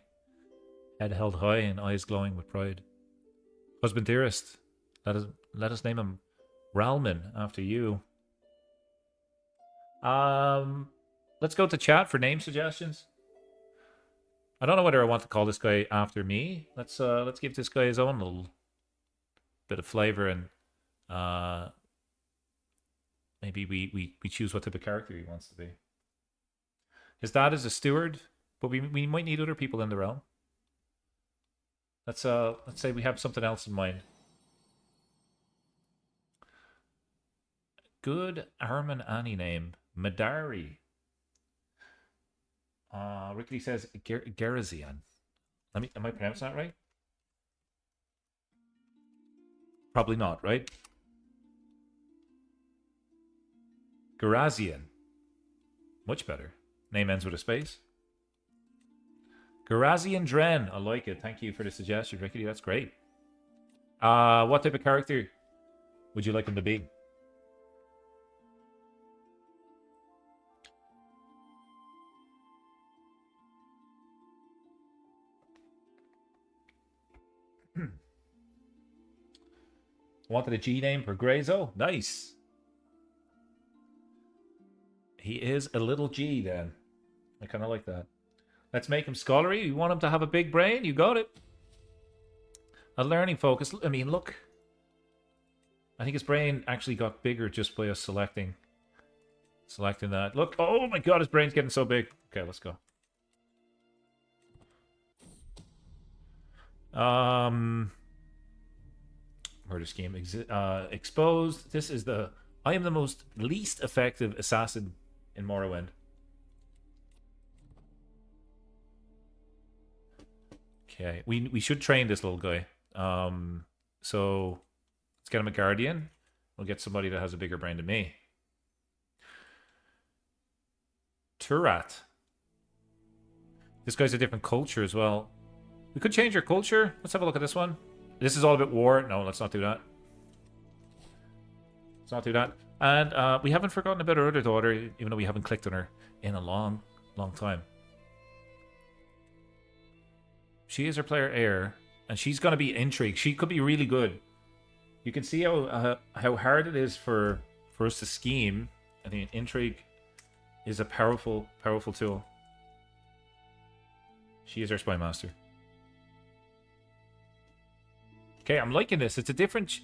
A: head held high and eyes glowing with pride. Husband dearest, let us name him Ralman after you. Let's go to chat for name suggestions. I don't know whether I want to call this guy after me. Let's give this guy his own little bit of flavor, and maybe we choose what type of character he wants to be. His dad is a steward, but we might need other people in the realm. Let's say we have something else in mind. Good Arman Annie name. Madari. Rickety says Garazian. Am I pronouncing that right? Probably not, right? Garazian. Much better. Name ends with a space. Garazian Dren. I like it. Thank you for the suggestion, Rickety. That's great. What type of character would you like him to be? Wanted a G name for Grayzo? Nice. He is a little G then. I kind of like that. Let's make him scholarly. You want him to have a big brain? You got it. A learning focus. I mean, look. I think his brain actually got bigger just by us selecting that. Look. Oh my god, his brain's getting so big. Okay, let's go. Murder scheme exposed. This is the... I am the most least effective assassin in Morrowind. Okay, we should train this little guy. So let's get him a guardian. We'll get somebody that has a bigger brain than me. Turat. This guy's a different culture as well. We could change your culture. Let's have a look at this one. This is all about war. No, let's not do that. Let's not do that. And we haven't forgotten about our other daughter, even though we haven't clicked on her in a long, long time. She is our player heir, and she's going to be intrigue. She could be really good. You can see how hard it is for us to scheme. I think intrigue is a powerful, powerful tool. She is our spy master. Okay, I'm liking this. It's a different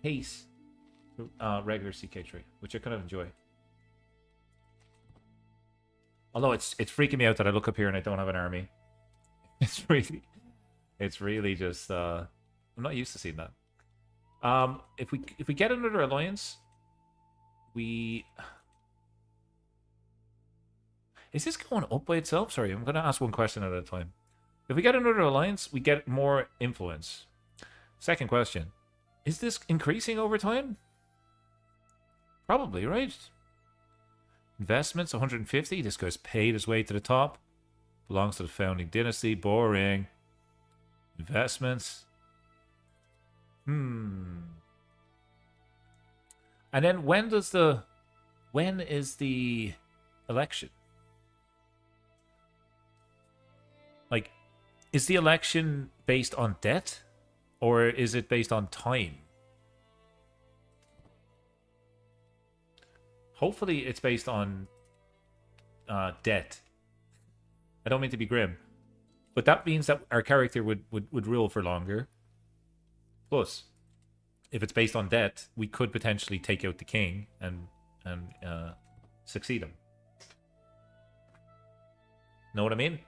A: pace to regular CK3, which I kind of enjoy. Although it's freaking me out that I look up here and I don't have an army. It's really just I'm not used to seeing that. If we get another alliance, is this going up by itself? Sorry, I'm gonna ask one question at a time. If we get another alliance, we get more influence. Second question, is this increasing over time? Probably, right? Investments, 150. This guy's paid his way to the top. Belongs to the founding dynasty. Boring. Investments. And then when is the election? Like, Is the election based on debt? Or is it based on time? Hopefully it's based on debt. I don't mean to be grim. But that means that our character would rule for longer. Plus, if it's based on debt, we could potentially take out the king and succeed him. Know what I mean?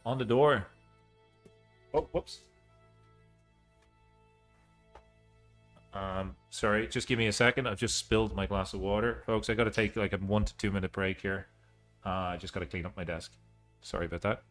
A: On the door. Oh, whoops. Sorry, just give me a second. I've just spilled my glass of water. Folks, I gotta take like a 1 to 2 minute break here. I just gotta clean up my desk. Sorry about that.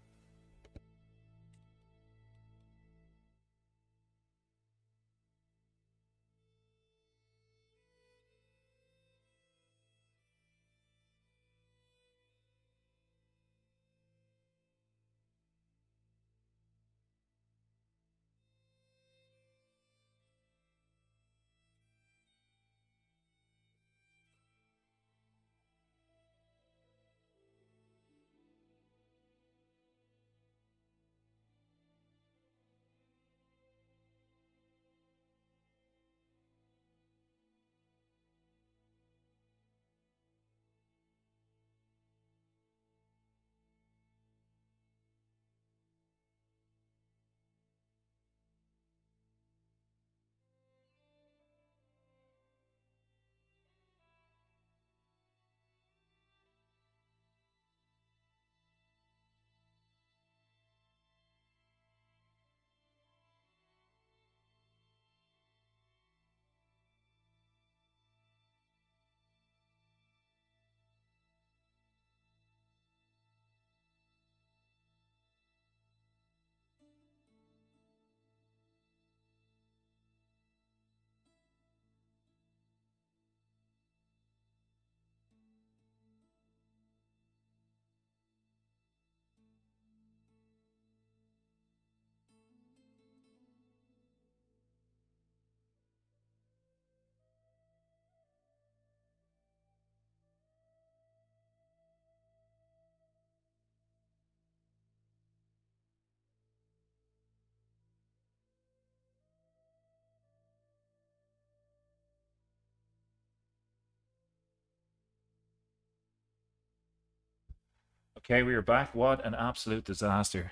A: Okay, we are back. What an absolute disaster.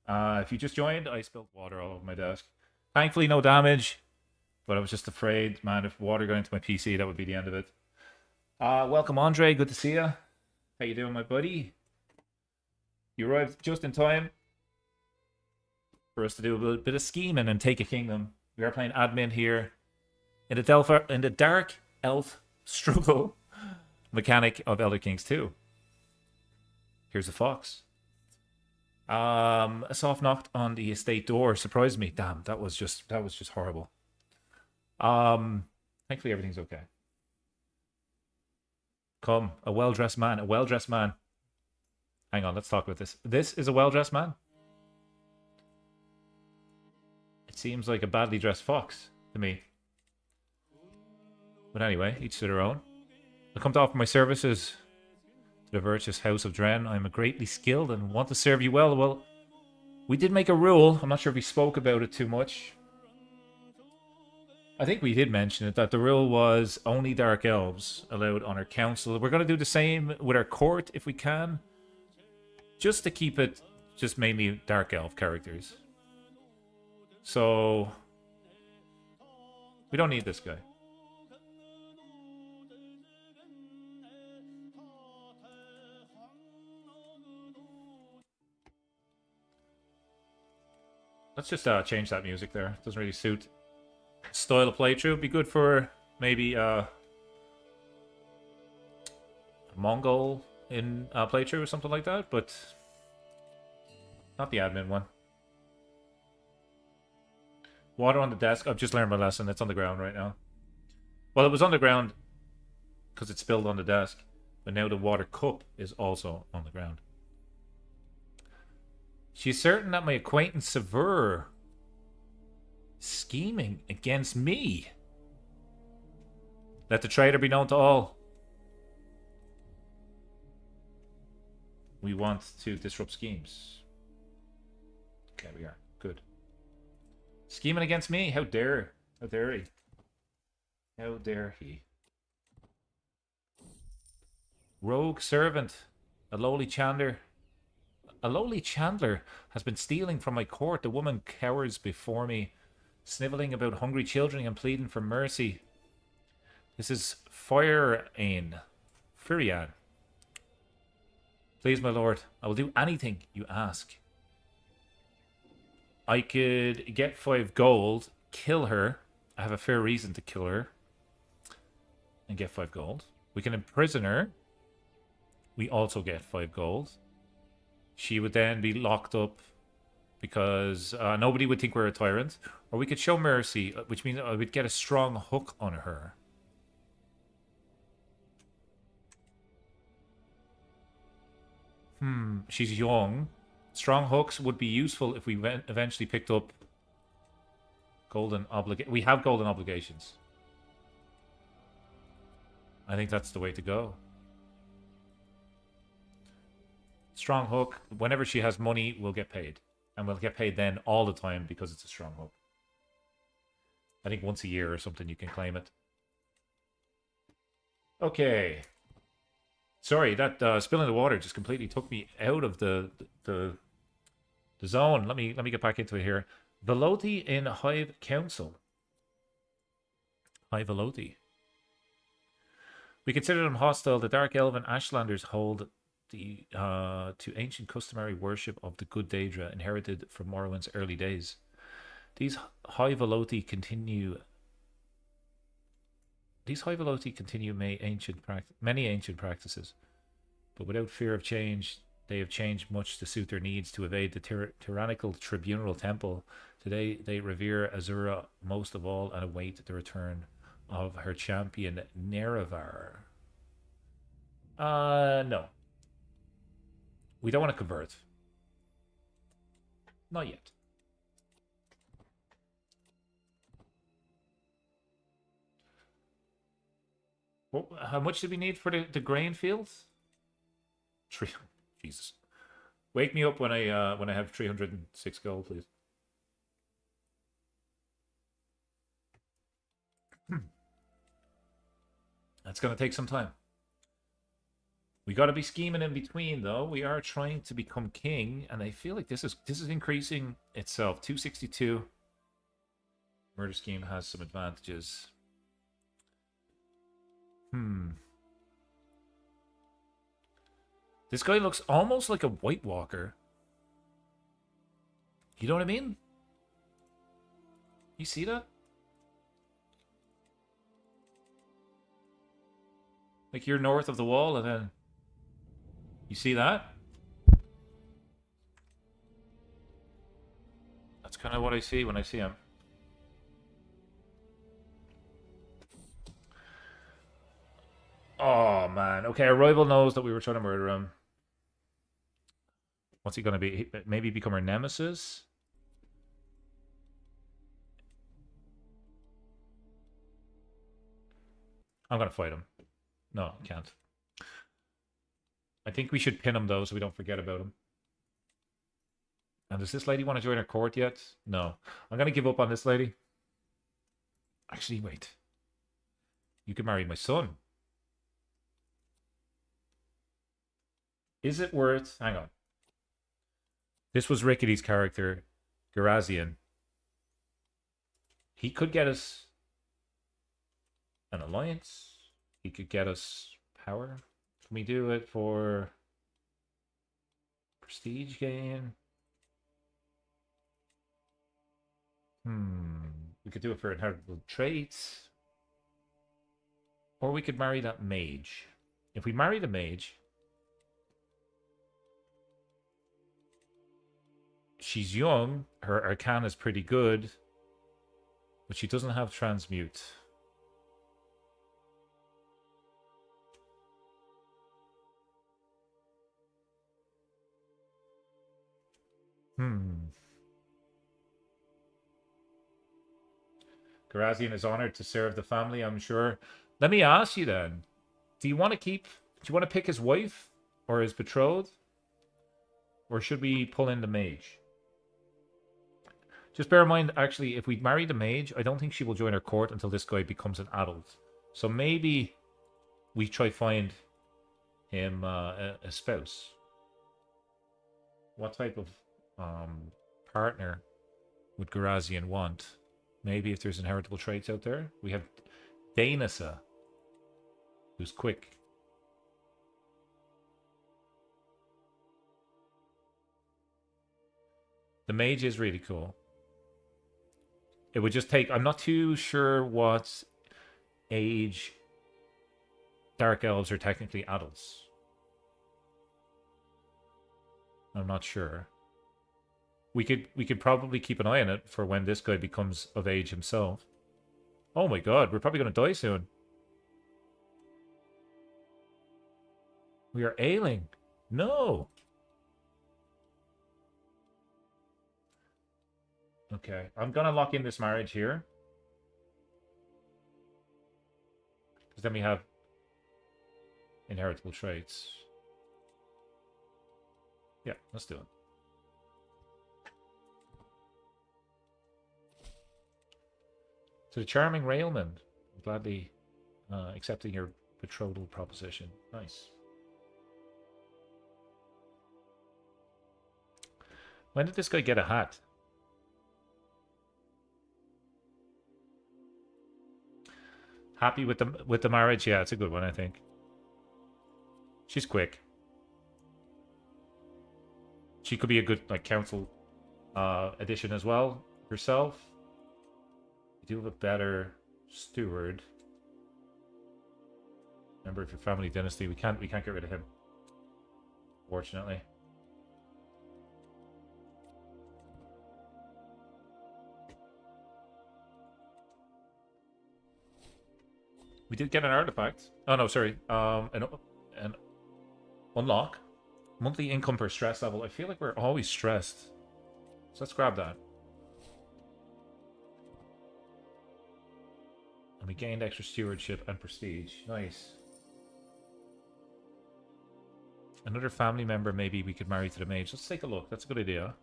A: If you just joined, I spilled water all over my desk. Thankfully, no damage, but I was just afraid, man, if water got into my PC, that would be the end of it. Welcome, Andre. Good to see you. How you doing, my buddy? You arrived just in time for us to do a bit of scheming and take a kingdom. We are playing admin here in the Dark Elf struggle mechanic of Elder Kings 2. Here's a fox. A soft knock on the estate door surprised me. Damn, that was just horrible. Thankfully everything's okay. Come, a well-dressed man, a well-dressed man. Hang on, let's talk about this. This is a well-dressed man. It seems like a badly dressed fox to me. But anyway, each to their own. I come to offer my services to the virtuous house of Dren. I am a greatly skilled and want to serve you well. Well, we did make a rule. I'm not sure if we spoke about it too much. I think we did mention it, that the rule was only dark elves allowed on our council. We're going to do the same with our court if we can. Just to keep it just mainly dark elf characters. So we don't need this guy. Let's just change that music there. Doesn't really suit style of playthrough. Be good for maybe a Mongol in playthrough or something like that, but not the admin one. Water on the desk. I've just learned my lesson. It's on the ground right now. Well, it was on the ground because it spilled on the desk, but now the water cup is also on the ground. She's certain that my acquaintance Sever scheming against me. Let the traitor be known to all. we want to disrupt schemes. Okay, we are. Good. Scheming against me? How dare? How dare he? How dare he? Rogue servant. A lowly chandler. A lowly chandler has been stealing from my court. The woman cowers before me, sniveling about hungry children and pleading for mercy. This is Firian. Please, my lord, I will do anything you ask. I could get 5 gold, kill her. I have a fair reason to kill her. And get 5 gold. We can imprison her. We also get 5 gold. She would then be locked up because nobody would think we're a tyrant. Or we could show mercy, which means I would get a strong hook on her. She's young. Strong hooks would be useful if we eventually picked up golden obligations. We have golden obligations. I think that's the way to go. Strong hook. Whenever she has money, we'll get paid. And we'll get paid then all the time because it's a strong hook. I think once a year or something you can claim it. Okay. Sorry, that spill in the water just completely took me out of the zone. Let me get back into it here. Veloti in Hive Council. Hive Veloti. We consider them hostile. The Dark Elven Ashlanders hold the to ancient customary worship of the good Daedra inherited from Morrowind's early days. These Hive Veloti continue many ancient practices, but without fear of change, they have changed much to suit their needs to evade the tyrannical tribunal temple. Today, they revere Azura most of all and await the return of her champion, Nerevar. No. We don't want to convert. Not yet. Well, how much did we need for the grain fields? Jesus. Wake me up when I have 306 gold, please. That's gonna take some time. We got to be scheming in between, though. We are trying to become king, and I feel like this is increasing itself. 262. Murder scheme has some advantages. This guy looks almost like a White Walker. You know what I mean? You see that? Like you're north of the wall, and then you see that? That's kind of what I see when I see him. Oh, man. Okay, our rival knows that we were trying to murder him. What's he going to be? Maybe become our nemesis? I'm going to fight him. No, I can't. I think we should pin him, though, so we don't forget about him. And does this lady want to join our court yet? No. I'm going to give up on this lady. Actually, wait. You can marry my son. Is it worth... Hang on. This was Rickety's character, Garazian. He could get us an alliance. He could get us power. Can we do it for prestige gain? We could do it for inheritable traits. Or we could marry that mage. If we marry the mage, she's young, her arcana is pretty good, but she doesn't have transmute. Garazian is honored to serve the family, I'm sure. Let me ask you then. Do you want to pick his wife or his betrothed? or should we pull in the mage? Just bear in mind, actually, if we marry the mage, I don't think she will join our court until this guy becomes an adult. So maybe we try find him a spouse. What type of partner would Garazian want? Maybe if there's inheritable traits out there. We have Danasa, who's quick. The mage is really cool. It would just take... I'm not too sure what age Dark Elves are technically adults. I'm not sure. We could probably keep an eye on it for when this guy becomes of age himself. Oh my god, we're probably going to die soon. We are ailing. No! Okay, I'm going to lock in this marriage here. Because then we have inheritable traits. Yeah, let's do it. To the charming Railman, I'm gladly accepting your betrothal proposition. Nice. When did this guy get a hat? Happy with the marriage? Yeah, it's a good one, I think. She's quick. She could be a good council addition as well herself. You do have a better steward. Remember, if your family dynasty, we can't get rid of him. Fortunately. We did get an artifact. Oh no, sorry. An unlock. Monthly income per stress level. I feel like we're always stressed. So let's grab that. And we gained extra stewardship and prestige. Nice. Another family member maybe we could marry to the mage. Let's take a look. That's a good idea.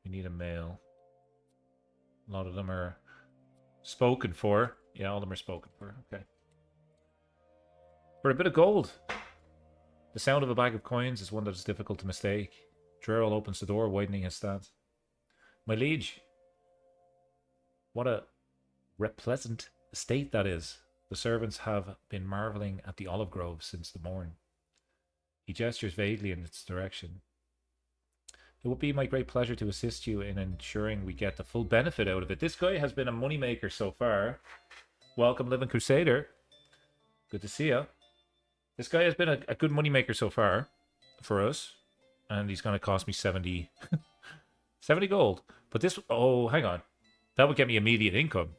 A: We need a male. A lot of them are spoken for. Yeah, all of them are spoken for. Okay. For a bit of gold. The sound of a bag of coins is one that is difficult to mistake. Drerel opens the door, widening his stance. My liege. What a repleasant estate that is. The servants have been marvelling at the olive grove since the morn. He gestures vaguely in its direction. It would be my great pleasure to assist you in ensuring we get the full benefit out of it. This guy has been a moneymaker so far. Welcome, Living Crusader. Good to see you. This guy has been a good moneymaker so far for us. And he's going to cost me 70... 70 gold. But this... Oh, hang on. That would get me immediate income.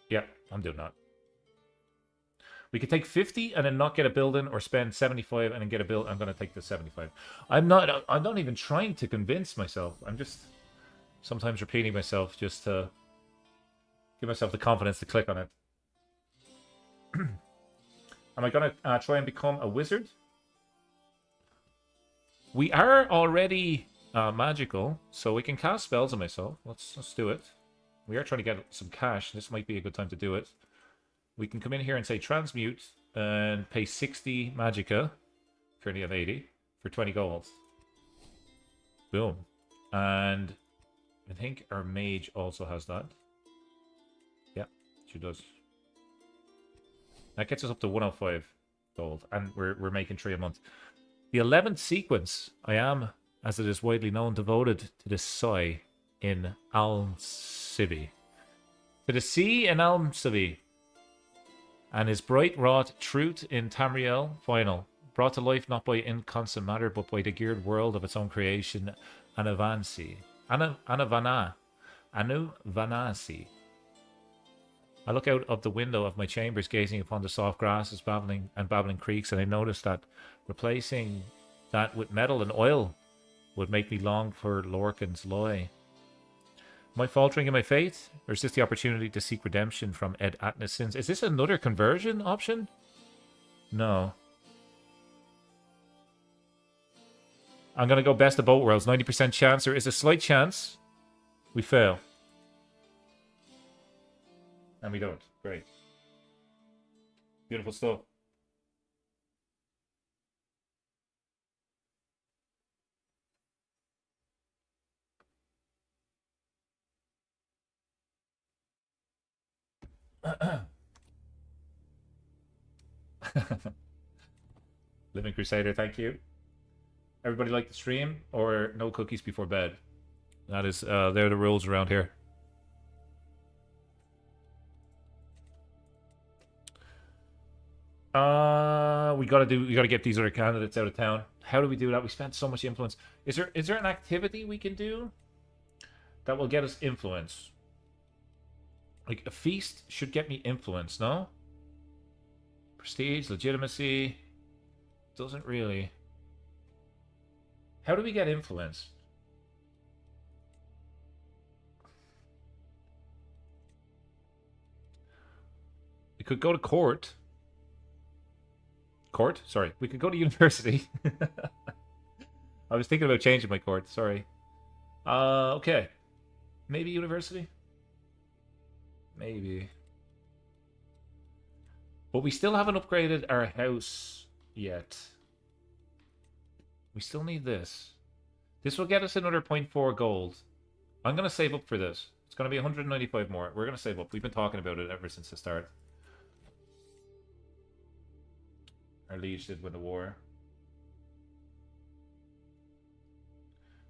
A: Yeah, I'm doing that. We could take 50 and then not get a building, or spend 75 and then get a build. I'm going to take the 75. I'm not even trying to convince myself. I'm just sometimes repeating myself just to give myself the confidence to click on it. Am I going to try and become a wizard? We are already magical, so we can cast spells on myself. Let's do it. We are trying to get some cash. This might be a good time to do it. We can come in here and say transmute and pay 60 magicka. Currently have 80 for 20 gold. Boom. And I think our mage also has that. Yeah, she does. That gets us up to 105 gold, and we're making 3 a month. The 11th sequence, I am, as it is widely known, devoted to the Sai in Almsivi. To the sea in Almsivi. And his bright wrought truth in Tamriel final, brought to life not by inconstant matter, but by the geared world of its own creation, Anavansi. Anuvanasi. I look out of the window of my chambers, gazing upon the soft grasses, babbling creeks, and I notice that replacing that with metal and oil would make me long for Lorcan's Loy. Am I faltering in my faith? Or is this the opportunity to seek redemption from Ed Atnas' sins? Is this another conversion option? No. I'm going to go best of both worlds. 90% chance. There is a slight chance we fail. And we don't. Great. Beautiful stuff. Living Crusader, thank you. Everybody like the stream or no cookies before bed? That is, they're the rules around here. We gotta get these other candidates out of town. How do we do that? We spent so much influence. Is there an activity we can do that will get us influence? Like a feast should get me influence, no? Prestige, legitimacy. Doesn't really. How do we get influence? We could go to court. Court? Sorry. We could go to university. I was thinking about changing my court. Sorry. Okay. Maybe university? Maybe. But we still haven't upgraded our house yet. We still need this. This will get us another 0.4 gold. I'm going to save up for this. It's going to be 195 more. We're going to save up. We've been talking about it ever since the start. Our liege did win the war.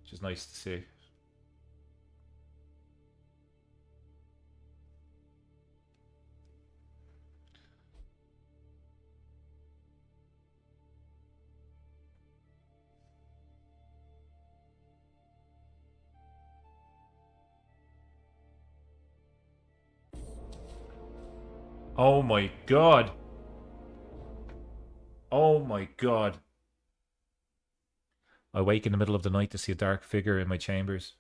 A: Which is nice to see. Oh my god. Oh my god. I wake in the middle of the night to see a dark figure in my chambers.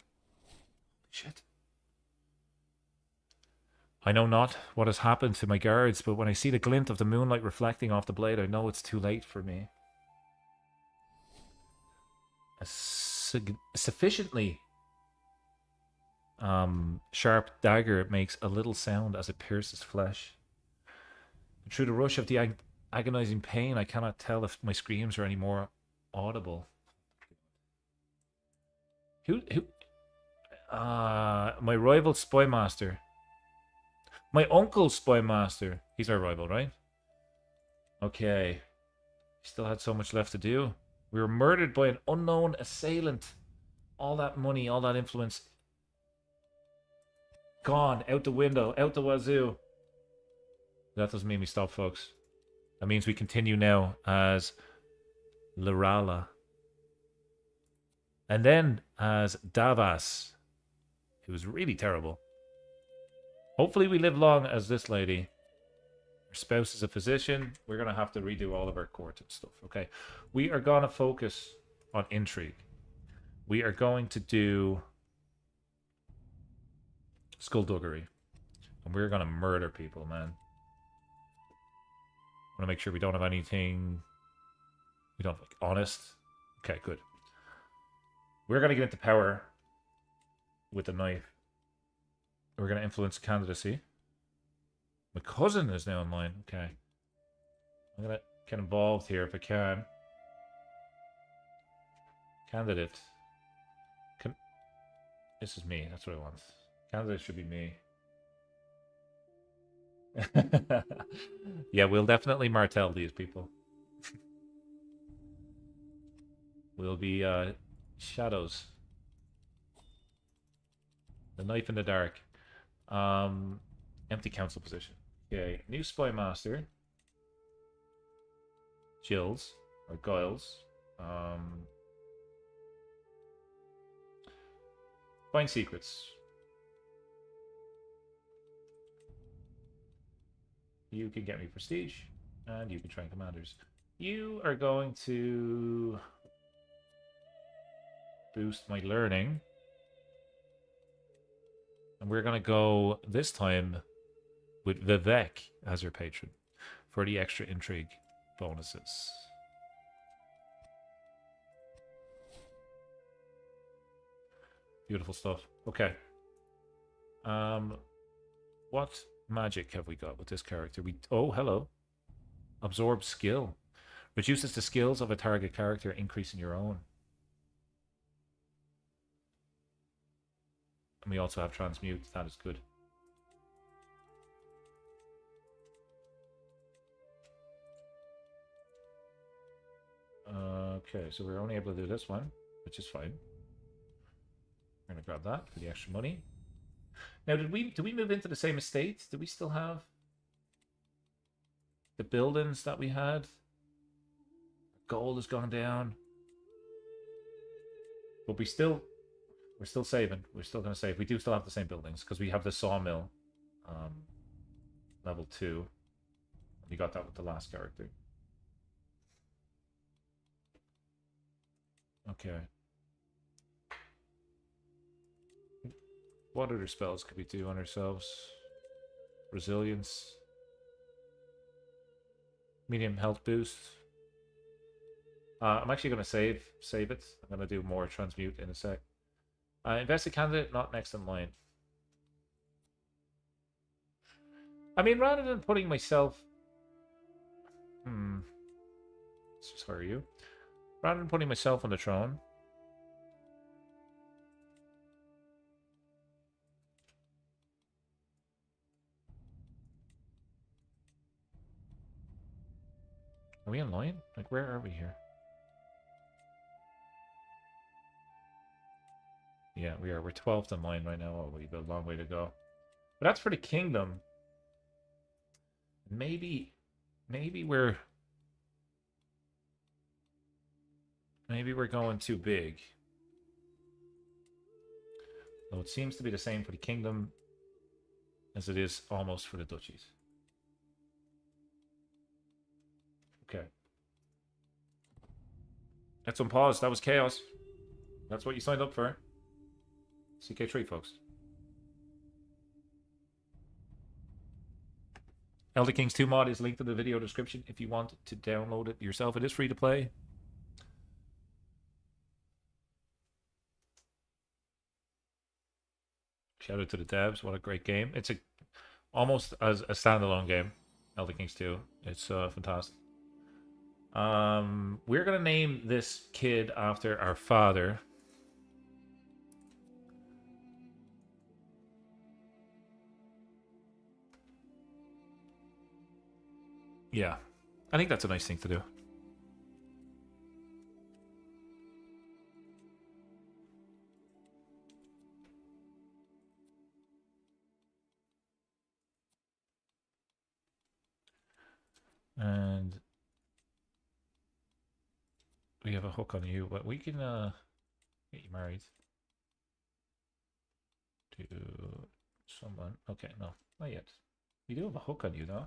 A: Shit. I know not what has happened to my guards, but when I see the glint of the moonlight reflecting off the blade, I know it's too late for me. A sufficiently sharp dagger makes a little sound as it pierces flesh. But through the rush of the agonizing pain, I cannot tell if my screams are any more audible. My rival spy master. My uncle's spy master. He's our rival, right? Okay. We still had so much left to do. We were murdered by an unknown assailant. All that money, all that influence. Gone. Out the window. Out the wazoo. That doesn't mean we stop, folks. That means we continue now as Lirala. And then as Davas. It was really terrible. Hopefully we live long as this lady. Her spouse is a physician. We're going to have to redo all of our court and stuff. Okay. We are going to focus on intrigue. We are going to do skullduggery. And we're going to murder people, man. I want to make sure we don't have anything... We don't have, like, honest. Okay, good. We're going to get into power with a knife. We're going to influence candidacy. My cousin is now online. Okay. I'm going to get involved here if I can. Candidate. This is me. That's what I want. Candidate should be me. Yeah, we'll definitely martell these people. We'll be shadows. The knife in the dark. Empty council position. Okay, new spy master. Gills or Giles. Find secrets. You can get me prestige, and you can train commanders. You are going to boost my learning. And we're going to go this time with Vivek as your patron for the extra intrigue bonuses. Beautiful stuff. Okay. What magic have we got with this character? Oh, hello. Absorb skill. Reduces the skills of a target character, increasing your own. And we also have transmute. That is good. Okay, so we're only able to do this one, which is fine. We're gonna grab that for the extra money. Now, did we move into the same estate? Do we still have the buildings that we had? Gold has gone down, but we're still saving. We're still gonna save. We do still have the same buildings because we have the sawmill, level 2. We got that with the last character. Okay. What other spells could we do on ourselves? Resilience. Medium health boost. I'm actually going to save it. I'm going to do more transmute in a sec. Invested candidate, not next in line. I mean, rather than putting myself... Let's just hire you. Rather than putting myself on the throne... Are we in line? Like, where are we here? Yeah, we are. We're 12th in line right now. Oh, we've got a long way to go. But that's for the kingdom. Maybe we're going too big. Though it seems to be the same for the kingdom as it is almost for the duchies. Okay. Let's unpause. That was chaos. That's what you signed up for. CK3, folks. Elder Kings 2 mod is linked in the video description if you want to download it yourself. It is free to play. Shout out to the devs. What a great game. It's almost as a standalone game. Elder Kings 2. It's fantastic. We're going to name this kid after our father. Yeah, I think that's a nice thing to do. And we have a hook on you, but we can get you married to someone. Okay, no, not yet. We do have a hook on you, though.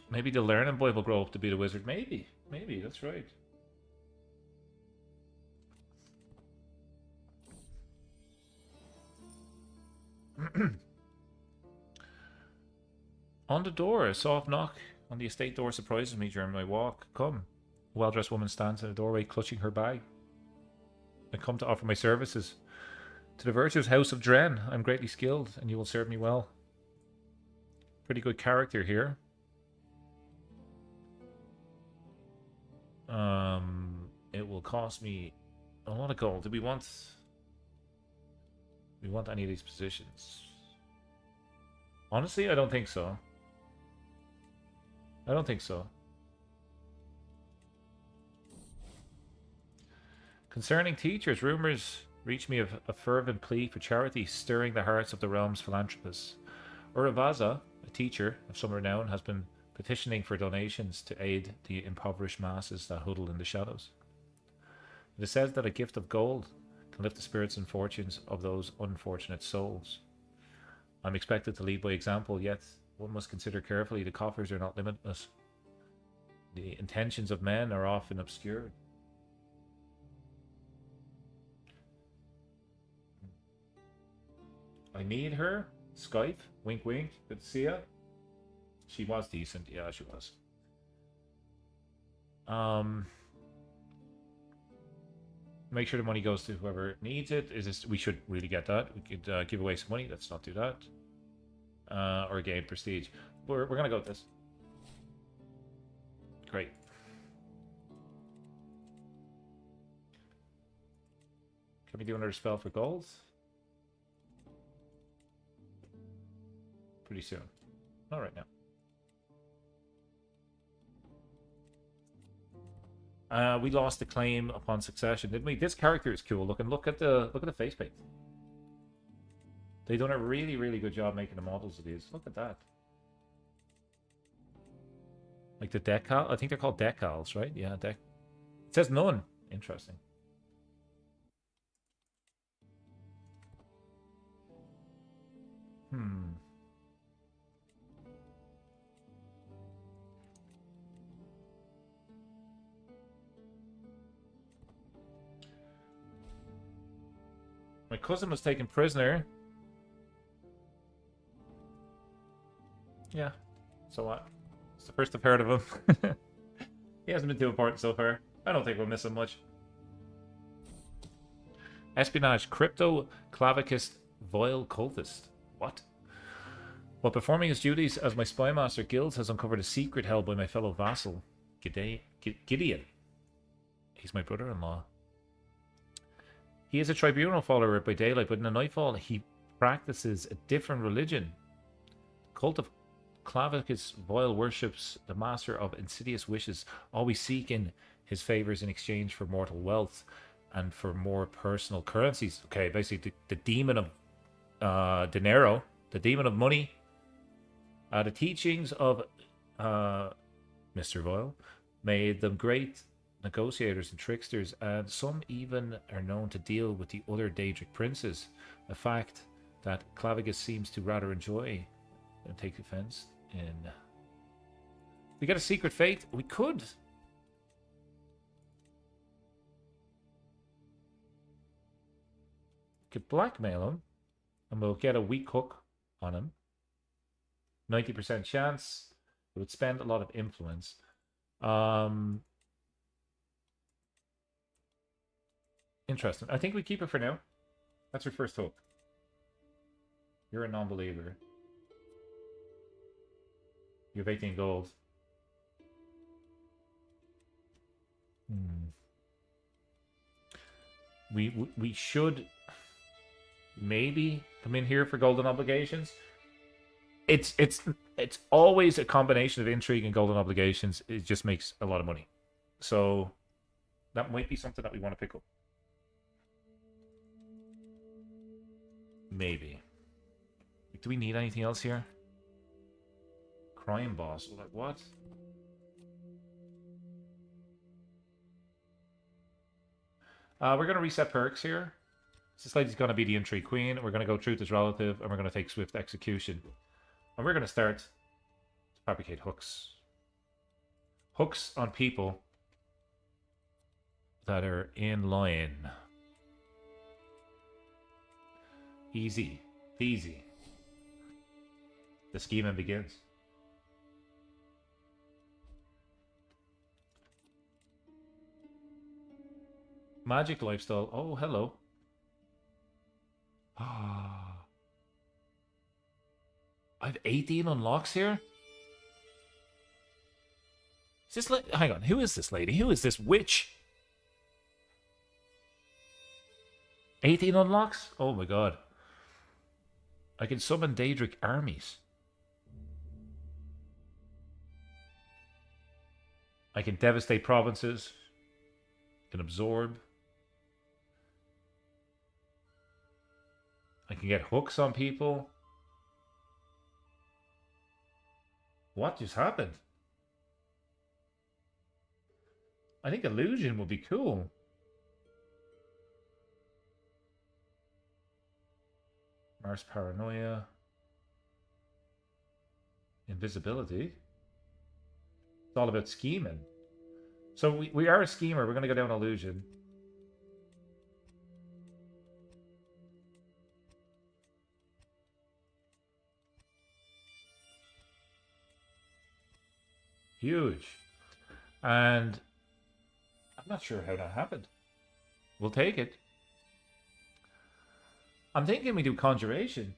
A: Maybe the learning boy will grow up to be the wizard. Maybe, that's right. On the door, a soft knock on the estate door surprises me during my walk. Come. A well-dressed woman stands in the doorway, clutching her bag. I come to offer my services. To the virtuous house of Dren, I'm greatly skilled, and you will serve me well. Pretty good character here. It will cost me a lot of gold. Do we want any of these positions? Honestly, I don't think so. I don't think so. Concerning teachers, rumors reach me of a fervent plea for charity stirring the hearts of the realm's philanthropists. Uravaza, a teacher of some renown, has been petitioning for donations to aid the impoverished masses that huddle in the shadows. It is said that a gift of gold can lift the spirits and fortunes of those unfortunate souls. I'm expected to lead by example, yet one must consider carefully the coffers are not limitless. The intentions of men are often obscured. I need her. Skype. Wink, wink. Good to see ya. She was decent. Yeah, she was. Make sure the money goes to whoever needs it. Is this? We should really get that. We could give away some money. Let's not do that. Or gain prestige. We're gonna go with this. Great. Can we do another spell for gold? Pretty soon. Not right now. We lost the claim upon succession, didn't we? This character is cool looking. Look at the face paint. They've done a really, really good job making the models of these. Look at that. Like the decal. I think they're called decals, right? Yeah, It says none. Interesting. My cousin was taken prisoner. Yeah. So what? It's the first I've heard of him. He hasn't been too important so far. I don't think we'll miss him much. Espionage. Crypto Clavicus Vile Cultist. What? While performing his duties as my spymaster, Guilds has uncovered a secret held by my fellow vassal, Gideon. He's my brother-in-law. He is a tribunal follower by daylight, but in the nightfall he practices a different religion. The cult of Clavicus Vile worships the master of insidious wishes, always seeking his favors in exchange for mortal wealth and for more personal currencies. Okay, basically the demon of dinero, the demon of money. The teachings of Mr. Vile made them great negotiators and tricksters, and some even are known to deal with the other Daedric princes, a fact that Clavicus seems to rather enjoy and take offense in. We get a secret fate? We could. Could blackmail him, and we'll get a weak hook on him. 90% chance. It would spend a lot of influence. Interesting. I think we keep it for now. That's your first hook. You're a non-believer. You have 18 gold. We should maybe come in here for golden obligations. It's always a combination of intrigue and golden obligations. It just makes a lot of money. So that might be something that we want to pick up. Maybe. Do we need anything else here? Crime boss. Like what? We're gonna reset perks here. This lady's gonna be the intrigue queen. We're gonna go truth as relative, and we're gonna take swift execution. And we're gonna start to fabricate hooks. Hooks on people that are in line. Easy peasy. The scheming begins. Magic lifestyle. Oh, hello. Ah. I have 18 unlocks here? Is this hang on, who is this lady? Who is this witch? 18 unlocks? Oh my god. I can summon Daedric armies. I can devastate provinces. I can absorb. I can get hooks on people. What just happened? I think illusion would be cool. Mars paranoia. Invisibility. It's all about scheming. So we are a schemer. We're going to go down illusion. Huge. And I'm not sure how that happened. We'll take it. I'm thinking we do conjuration.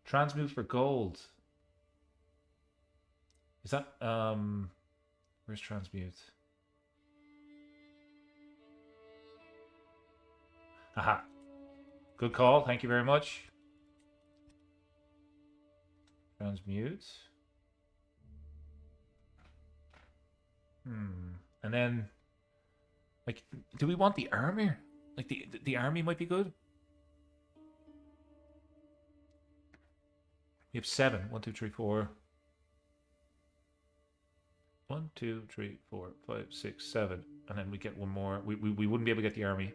A: Transmute for gold. Is that where's transmute? Aha. Good call, thank you very much. Transmute. And then, like, do we want the army? Like, the army might be good. We have 7. 1, 2, 3, 4. 1, 2, 3, 4, 5, 6, 7. And then we get one more. We wouldn't be able to get the army.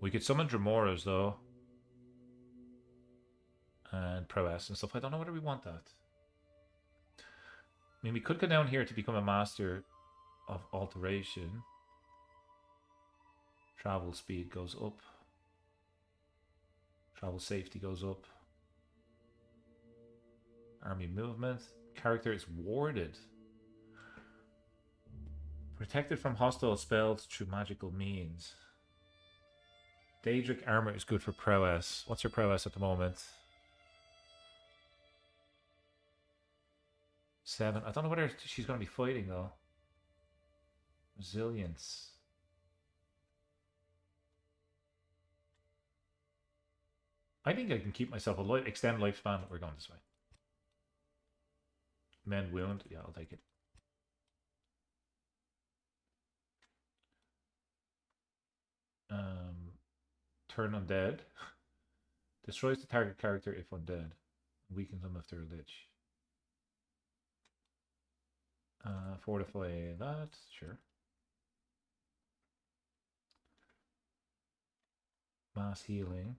A: We could summon Dramoras, though. And prowess and stuff. I don't know whether we want that. I mean, we could go down here to become a master of alteration. Travel speed goes up. Travel safety goes up. Army movement. Character is warded. Protected from hostile spells through magical means. Daedric armor is good for prowess. What's your prowess at the moment? 7. I don't know whether she's going to be fighting, though. Resilience. I think I can keep myself alive. Extend lifespan. We're going this way. Mend wound. Yeah, I'll take it. Turn undead. Destroys the target character if undead. Weakens them if they're a lich. Fortify that, sure. Mass healing.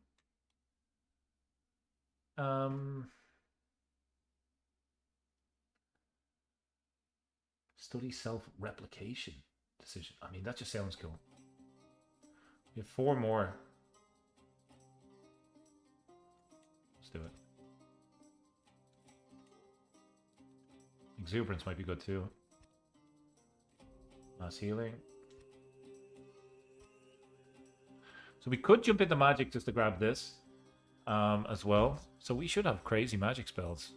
A: Study self-replication decision. I mean, that just sounds cool. We have 4 more. Let's do it. Exuberance might be good too. Mass healing. So we could jump into magic just to grab this as well. So we should have crazy magic spells.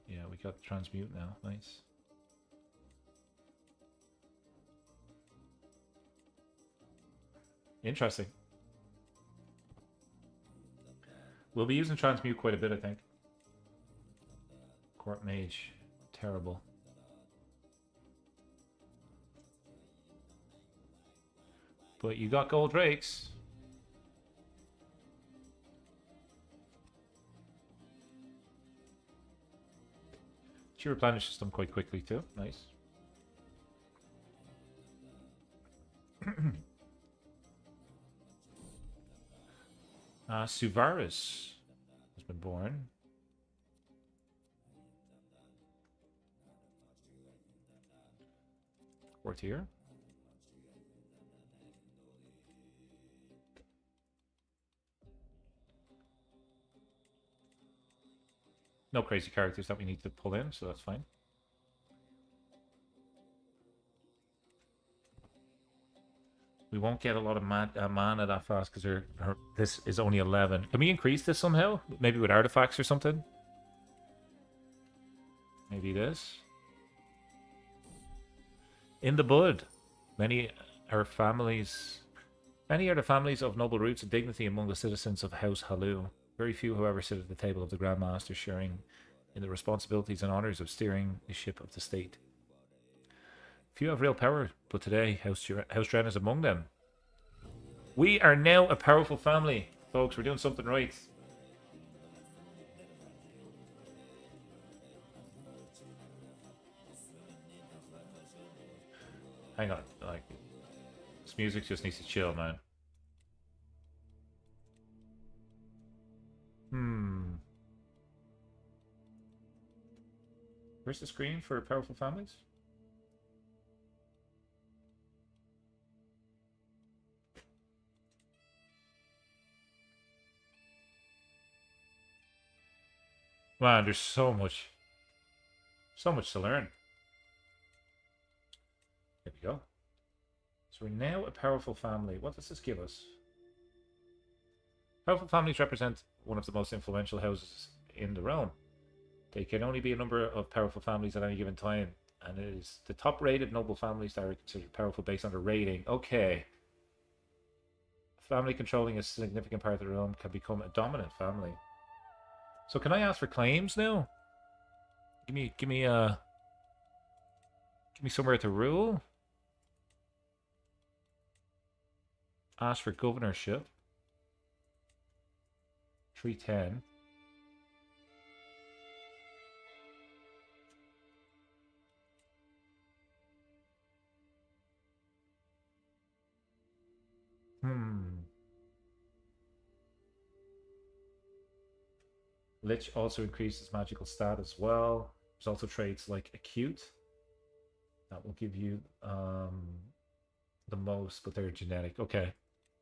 A: Yeah, we got transmute now. Nice. Interesting. We'll be using transmute quite a bit, I think. Court mage. Terrible. But you got gold rakes. She replenishes them quite quickly too. Nice. Suvaris has been born. Courtier. No crazy characters that we need to pull in, so that's fine. We won't get a lot of mana that fast because this is only 11. Can we increase this somehow? Maybe with artifacts or something? Maybe this? In the bud. Many are the families of noble roots and dignity among the citizens of House Halu. Very few, however, sit at the table of the Grand Master, sharing in the responsibilities and honors of steering the ship of the state. Few have real power, but today House Dren is among them. We are now a powerful family, folks. We're doing something right. Hang on, like, this music just needs to chill, man. Where's the screen for powerful families? Man, there's so much to learn. There we go. So we're now a powerful family. What does this give us? Powerful families represent one of the most influential houses in the realm. There can only be a number of powerful families at any given time, and it is the top-rated noble families that are considered powerful based on their rating. Okay. A family controlling a significant part of the realm can become a dominant family. So can I ask for claims now? Give me somewhere to rule. Ask for governorship. 310. Lich also increases magical stat as well. There's also traits like acute. That will give you the most, but they're genetic. Okay.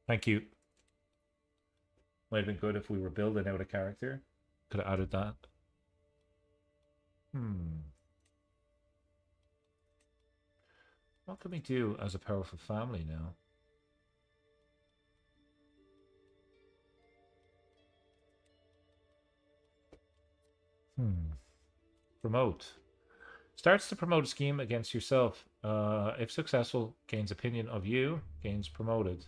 A: Thank you. Might have been good if we were building out a character. Could have added that. What can we do as a powerful family now? Promote. Starts to promote a scheme against yourself. If successful, gains opinion of you, gains promoted.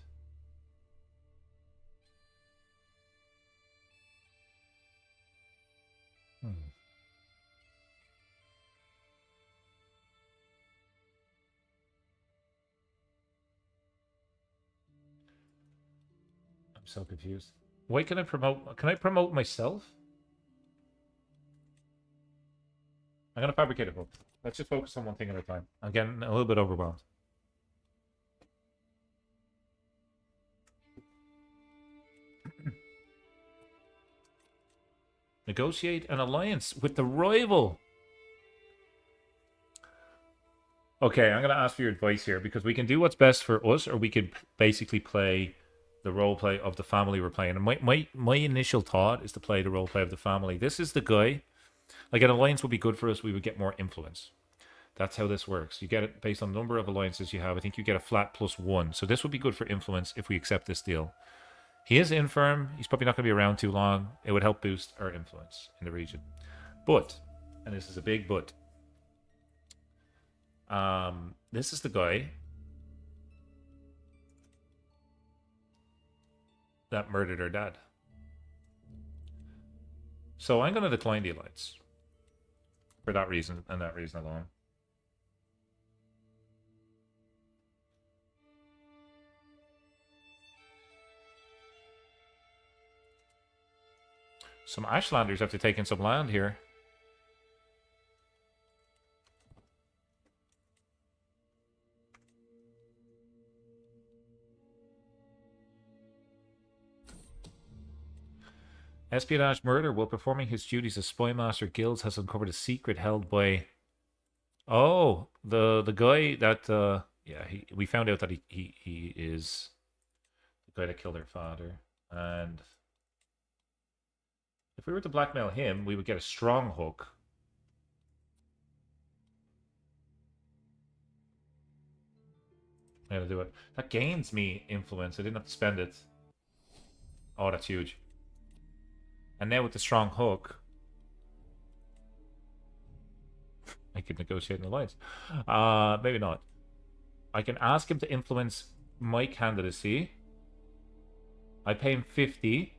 A: I'm so confused. Why can I promote? Can I promote myself? I'm gonna fabricate a book. Let's just focus on one thing at a time. I'm getting a little bit overwhelmed. Negotiate an alliance with the rival. Okay, I'm going to ask for your advice here because we can do what's best for us, or we could basically play the role play of the family we're playing. And my initial thought is to play the role play of the family. This is the guy. Like, an alliance would be good for us. We would get more influence. That's how this works. You get it based on the number of alliances you have. I think you get a flat +1. So this would be good for influence if we accept this deal. He is infirm. He's probably not going to be around too long. It would help boost our influence in the region. But, and this is a big but, this is the guy that murdered our dad. So I'm going to decline the alliance. For that reason, and that reason alone. Some Ashlanders have to take in some land here. Espionage murder. While performing his duties as spy master, Guilds has uncovered a secret held by... Oh, the guy that... yeah, we found out that he is the guy that killed their father. And if we were to blackmail him, we would get a strong hook. I'm gonna do it. That gains me influence. I didn't have to spend it. Oh, that's huge. And now with the strong hook, I could negotiate an alliance. Maybe not. I can ask him to influence my candidacy. I pay him 50.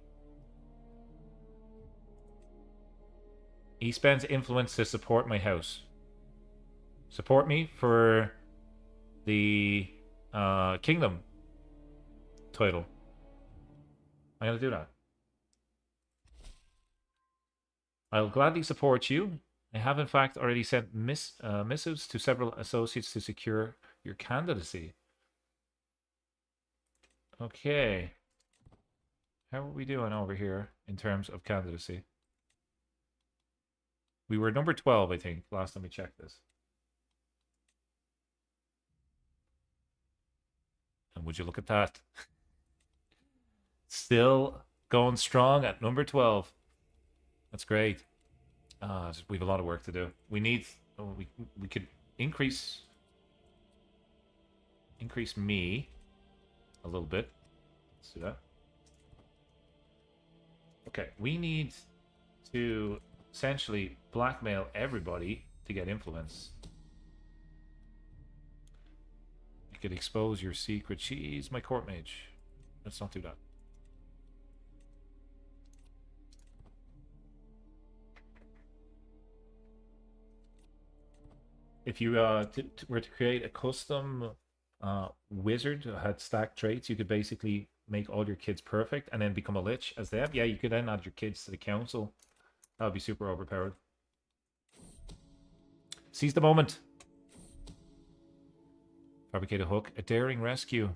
A: He spends influence to support my house. Support me for the kingdom title. I'm going to do that. I'll gladly support you. I have in fact already sent missives to several associates to secure your candidacy. Okay. How are we doing over here in terms of candidacy? We were number 12, I think, last time we checked this. And would you look at that? Still going strong at number 12. That's great. We have a lot of work to do. We need... Oh, we could increase me a little bit. Let's do that. Okay, we need to essentially blackmail everybody to get influence. You could expose your secret. She's my court mage. Let's not do that. If you were to create a custom wizard that had stacked traits, you could basically make all your kids perfect and then become a lich as them. Yeah, you could then add your kids to the council. That would be super overpowered. Seize the moment. Fabricate a hook. A daring rescue.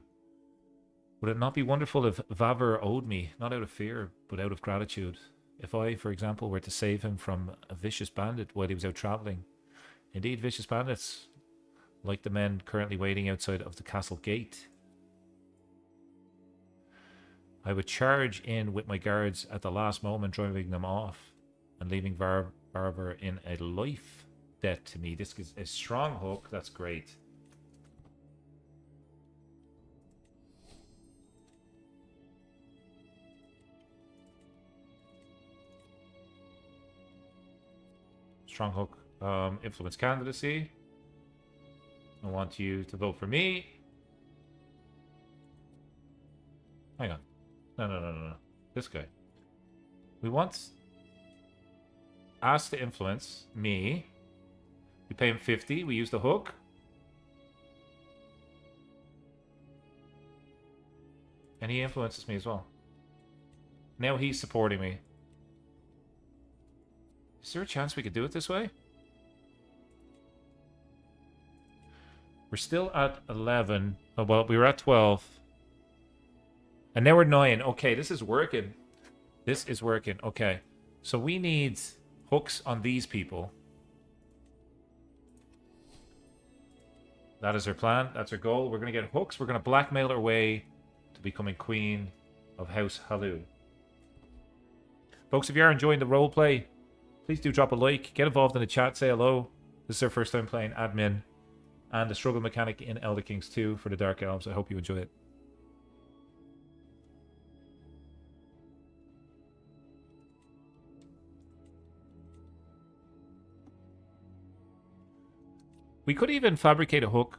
A: Would it not be wonderful if Vavar owed me, not out of fear, but out of gratitude? If I, for example, were to save him from a vicious bandit while he was out travelling. Indeed, vicious bandits, like the men currently waiting outside of the castle gate. I would charge in with my guards at the last moment, driving them off and leaving Vavar in a life debt to me. This is a strong hook. That's great. Strong hook. Influence candidacy. I want you to vote for me. Hang on. No. This guy. We want us to influence me. We pay him 50. We use the hook. And he influences me as well. Now he's supporting me. Is there a chance we could do it this way? We're still at 11. Oh, well, we were at 12. And now we're 9. Okay, this is working. This is working. Okay. So we need hooks on these people. That is our plan. That's our goal. We're going to get hooks. We're going to blackmail our way to becoming Queen of House Halu. Folks, if you are enjoying the roleplay, please do drop a like. Get involved in the chat. Say hello. This is our first time playing admin. And the struggle mechanic in Elder Kings 2 for the Dark Elves. I hope you enjoy it. We could even fabricate a hook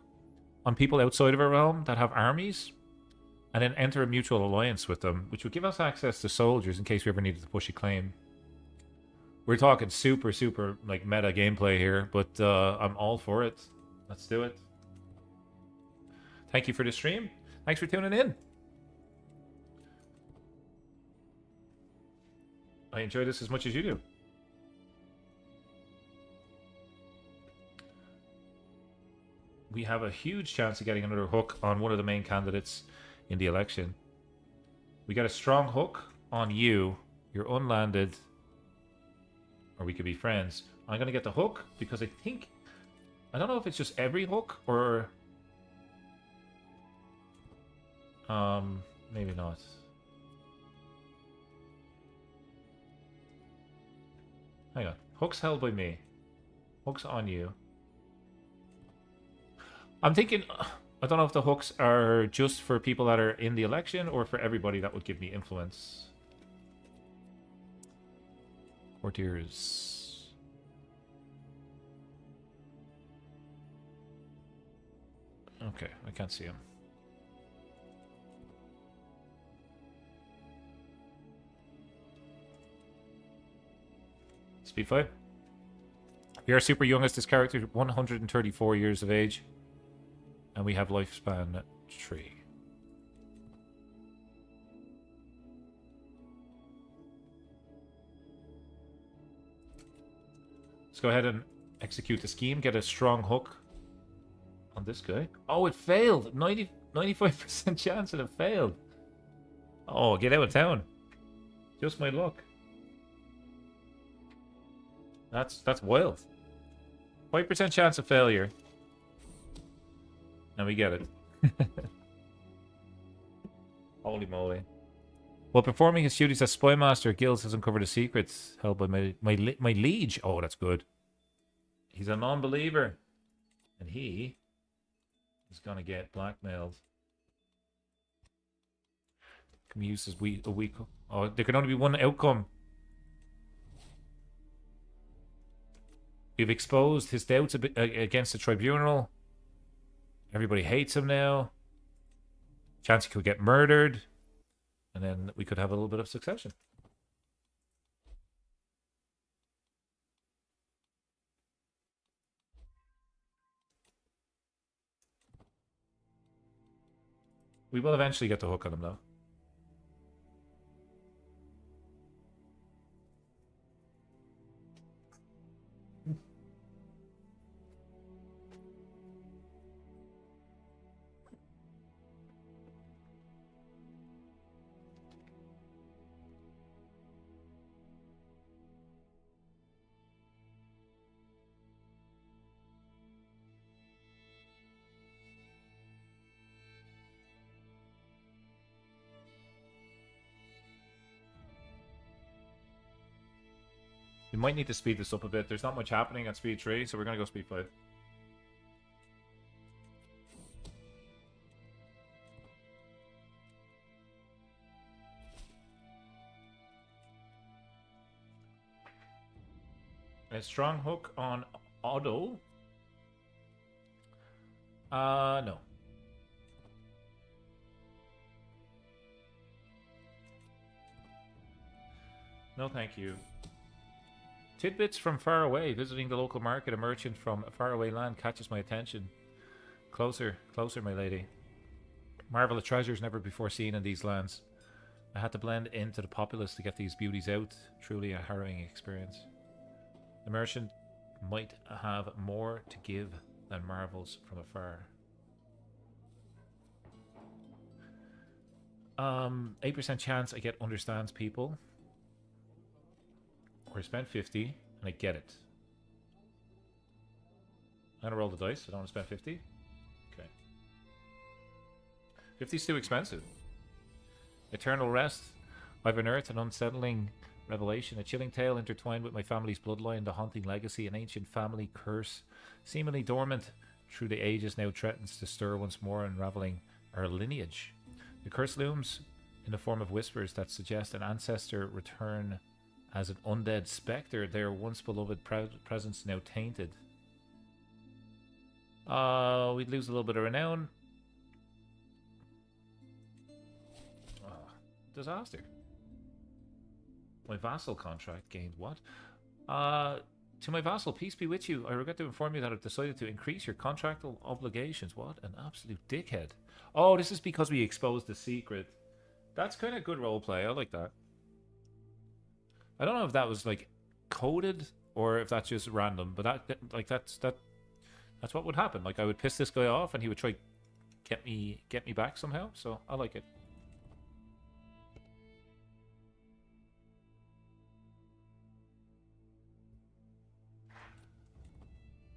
A: on people outside of our realm that have armies and then enter a mutual alliance with them, which would give us access to soldiers in case we ever needed to push a claim. We're talking super like meta gameplay here, but I'm all for it. Let's do it. Thank you for the stream. Thanks for tuning in. I enjoy this as much as you do. We have a huge chance of getting another hook on one of the main candidates in the election. We got a strong hook on you. You're unlanded. Or we could be friends. I'm going to get the hook because I think... I don't know if it's just every hook or... maybe not. Hang on. Hook's held by me. Hook's on you. I'm thinking... I don't know if the hooks are just for people that are in the election or for everybody that would give me influence. Courtiers. Okay, I can't see him. Speed 5. We are super young as this character, 134 years of age. And we have lifespan 3. Let's go ahead and execute the scheme. Get a strong hook on this guy. Oh, it failed. 95% chance that it failed. Oh, get out of town. Just my luck. That's wild. 5% chance of failure. And we get it. Holy moly. While performing his duties as spy master, Gills has uncovered the secrets held by my liege. Oh, that's good. He's a non-believer. And he is going to get blackmailed. Can we use this a week? Oh, there can only be one outcome. We've exposed his doubts against the tribunal. Everybody hates him now. Chance he could get murdered. And then we could have a little bit of succession. We will eventually get the hook on him, though. We might need to speed this up a bit. There's not much happening at speed 3, so we're going to go speed 5. A strong hook on Otto. No. No, thank you. Tidbits from far away. Visiting the local market, a merchant from a faraway land catches my attention. Closer, closer, my lady. Marvel of treasures never before seen in these lands. I had to blend into the populace to get these beauties out. Truly a harrowing experience. The merchant might have more to give than marvels from afar. 8% chance I get understands people. Or I spend 50 and I get it. I'm gonna roll the dice. I don't want to spend 50. Okay. 50 is too expensive. Eternal rest. I've unearthed an unsettling revelation, a chilling tale intertwined with my family's bloodline, the haunting legacy, an ancient family curse, seemingly dormant through the ages, now threatens to stir once more, unraveling our lineage. The curse looms in the form of whispers that suggest an ancestor return as an undead spectre, their once beloved presence now tainted. We'd lose a little bit of renown. Disaster. My vassal contract gained what? To my vassal, peace be with you. I regret to inform you that I've decided to increase your contractual obligations. What an absolute dickhead. Oh, this is because we exposed the secret. That's kind of good roleplay. I like that. I don't know if that was like coded or if that's just random, but that's what would happen. Like I would piss this guy off and he would try get me back somehow. So I like it.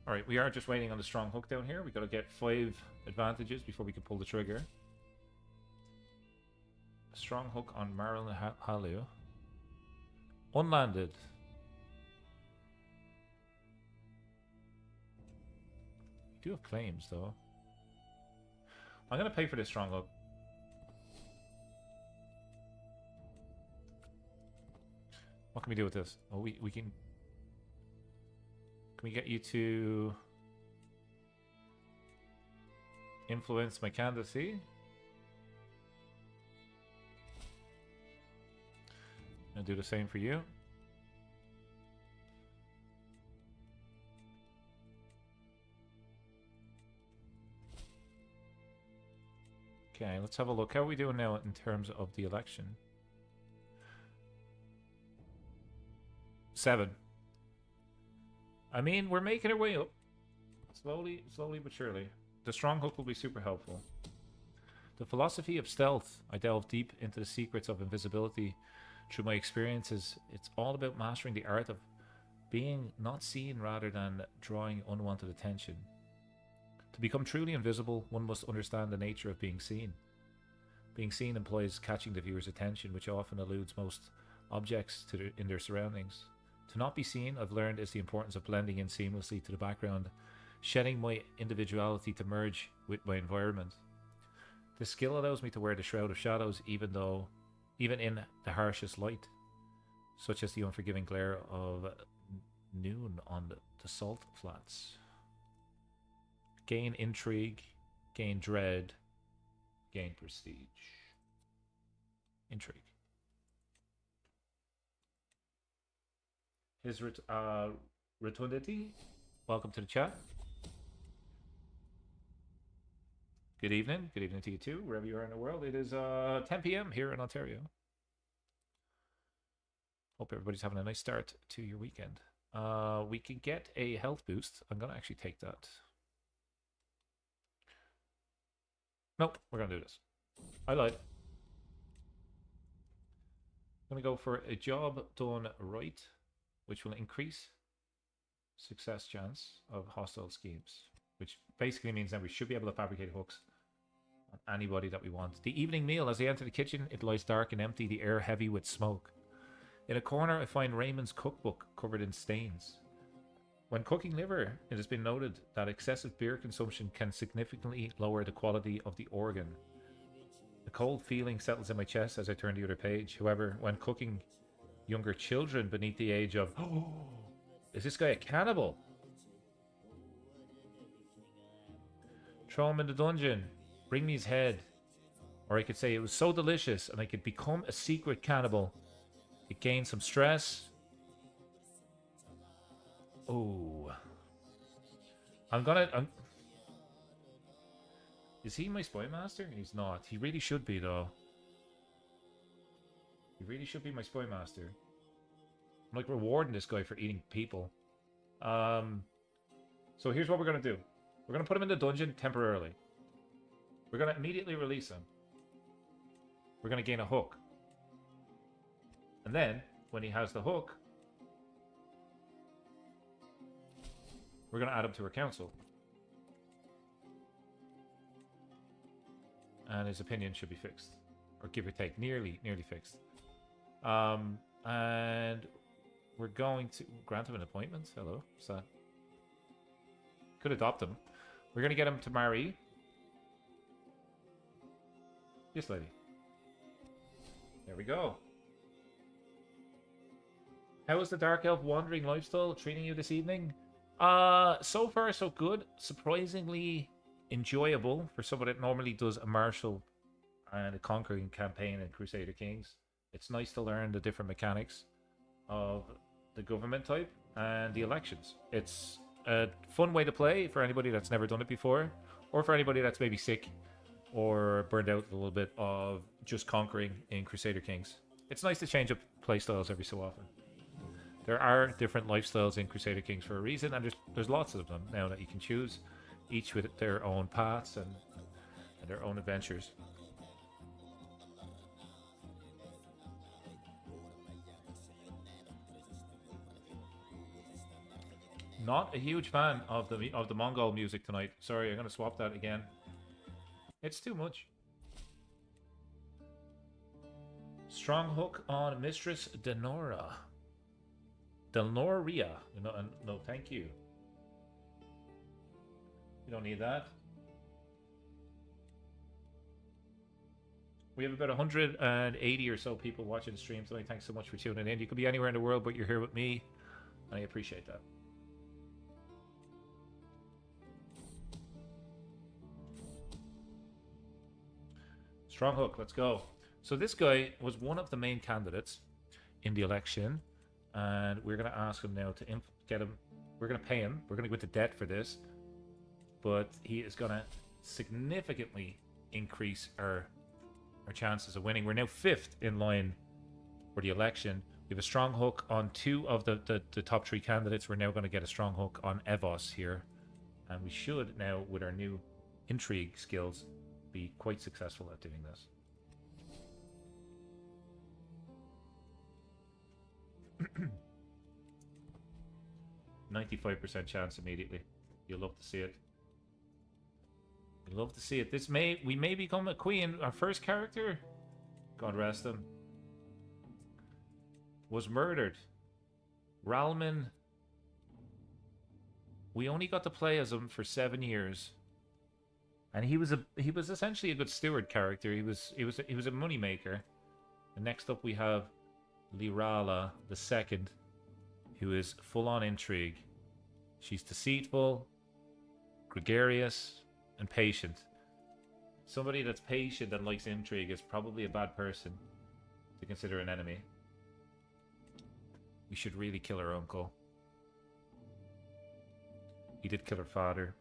A: Alright, we are just waiting on the strong hook down here. We gotta get 5 advantages before we can pull the trigger. Strong hook on Maril Halio. Unlanded. We do have claims though. I'm gonna pay for this strong hook. What can we do with this? Oh, we can... Can we get you to influence my candidacy? I'll do the same for you. Okay, let's have a look. How are we doing now in terms of the election? 7. I mean, we're making our way up. Slowly but surely. The strong hook will be super helpful. The philosophy of stealth. I delve deep into the secrets of invisibility, through my experiences, it's all about mastering the art of being not seen rather than drawing unwanted attention. To become truly invisible, one must understand the nature of being seen. Being seen implies catching the viewer's attention, which often eludes most objects in their surroundings. To not be seen, I've learned, is the importance of blending in seamlessly to the background, shedding my individuality to merge with my environment. This skill allows me to wear the shroud of shadows even in the harshest light, such as the unforgiving glare of noon on the salt flats. Gain intrigue, gain dread, gain prestige. Intrigue. His rotundity, welcome to the chat. Good evening to you too, wherever you are in the world. It is 10 p.m. here in Ontario. Hope everybody's having a nice start to your weekend. We can get a health boost. I'm going to actually take that. Nope, we're going to do this. I lied. I'm going to go for a job done right, which will increase success chance of hostile schemes, which basically means that we should be able to fabricate hooks on anybody that we want. The evening meal. As I enter the kitchen, it lies dark and empty, the air heavy with smoke. In a corner, I find Raymond's cookbook covered in stains. When cooking liver, it has been noted that excessive beer consumption can significantly lower the quality of the organ. A cold feeling settles in my chest as I turn the other page. However, when cooking younger children beneath the age of... Oh, is this guy a cannibal? Throw him in the dungeon. Bring me his head. Or I could say it was so delicious and I could become a secret cannibal. It gained some stress. Oh. Is he my spy master? He's not. He really should be, though. He really should be my spy master. I'm like rewarding this guy for eating people. So here's what we're going to do. We're going to put him in the dungeon temporarily. We're going to immediately release him. We're going to gain a hook. And then, when he has the hook, we're going to add him to our council. And his opinion should be fixed. Or give or take, nearly fixed. And we're going to grant him an appointment. Hello. So could adopt him. We're going to get him to marry. Yes, lady. There we go. How is the Dark Elf wandering lifestyle treating you this evening? So far so good. Surprisingly enjoyable for someone that normally does a martial and a conquering campaign in Crusader Kings. It's nice to learn the different mechanics of the government type and the elections. It's a fun way to play for anybody that's never done it before, or for anybody that's maybe sick or burned out a little bit of just conquering in Crusader Kings. It's nice to change up playstyles every so often. There are different lifestyles in Crusader Kings for a reason, and there's lots of them now that you can choose, each with their own paths and their own adventures. Not a huge fan of the Mongol music tonight. Sorry, I'm going to swap that again. It's too much. Strong hook on Mistress Denora. Delnoria. No, thank you. You don't need that. We have about 180 or so people watching the stream tonight. Thanks so much for tuning in. You could be anywhere in the world, but you're here with me, and I appreciate that. Strong hook, let's go. So this guy was one of the main candidates in the election, and we're going to ask him now to get him. We're going to pay him. We're going to go into debt for this, but he is going to significantly increase our chances of winning. We're now 5th in line for the election. We have a strong hook on 2 of the top 3 candidates. We're now going to get a strong hook on Evos here, and we should now, with our new intrigue skills, be quite successful at doing this. 95% chance immediately. You'll love to see it. You'll love to see it. We may become a queen. Our first character, God rest him, was murdered. Ralman. We only got to play as him for 7 years. And he was essentially a good steward character. He was a money maker. And next up we have Lirala the second, who is full on intrigue. She's deceitful, gregarious, and patient. Somebody that's patient and likes intrigue is probably a bad person to consider an enemy. We should really kill her uncle. He did kill her father.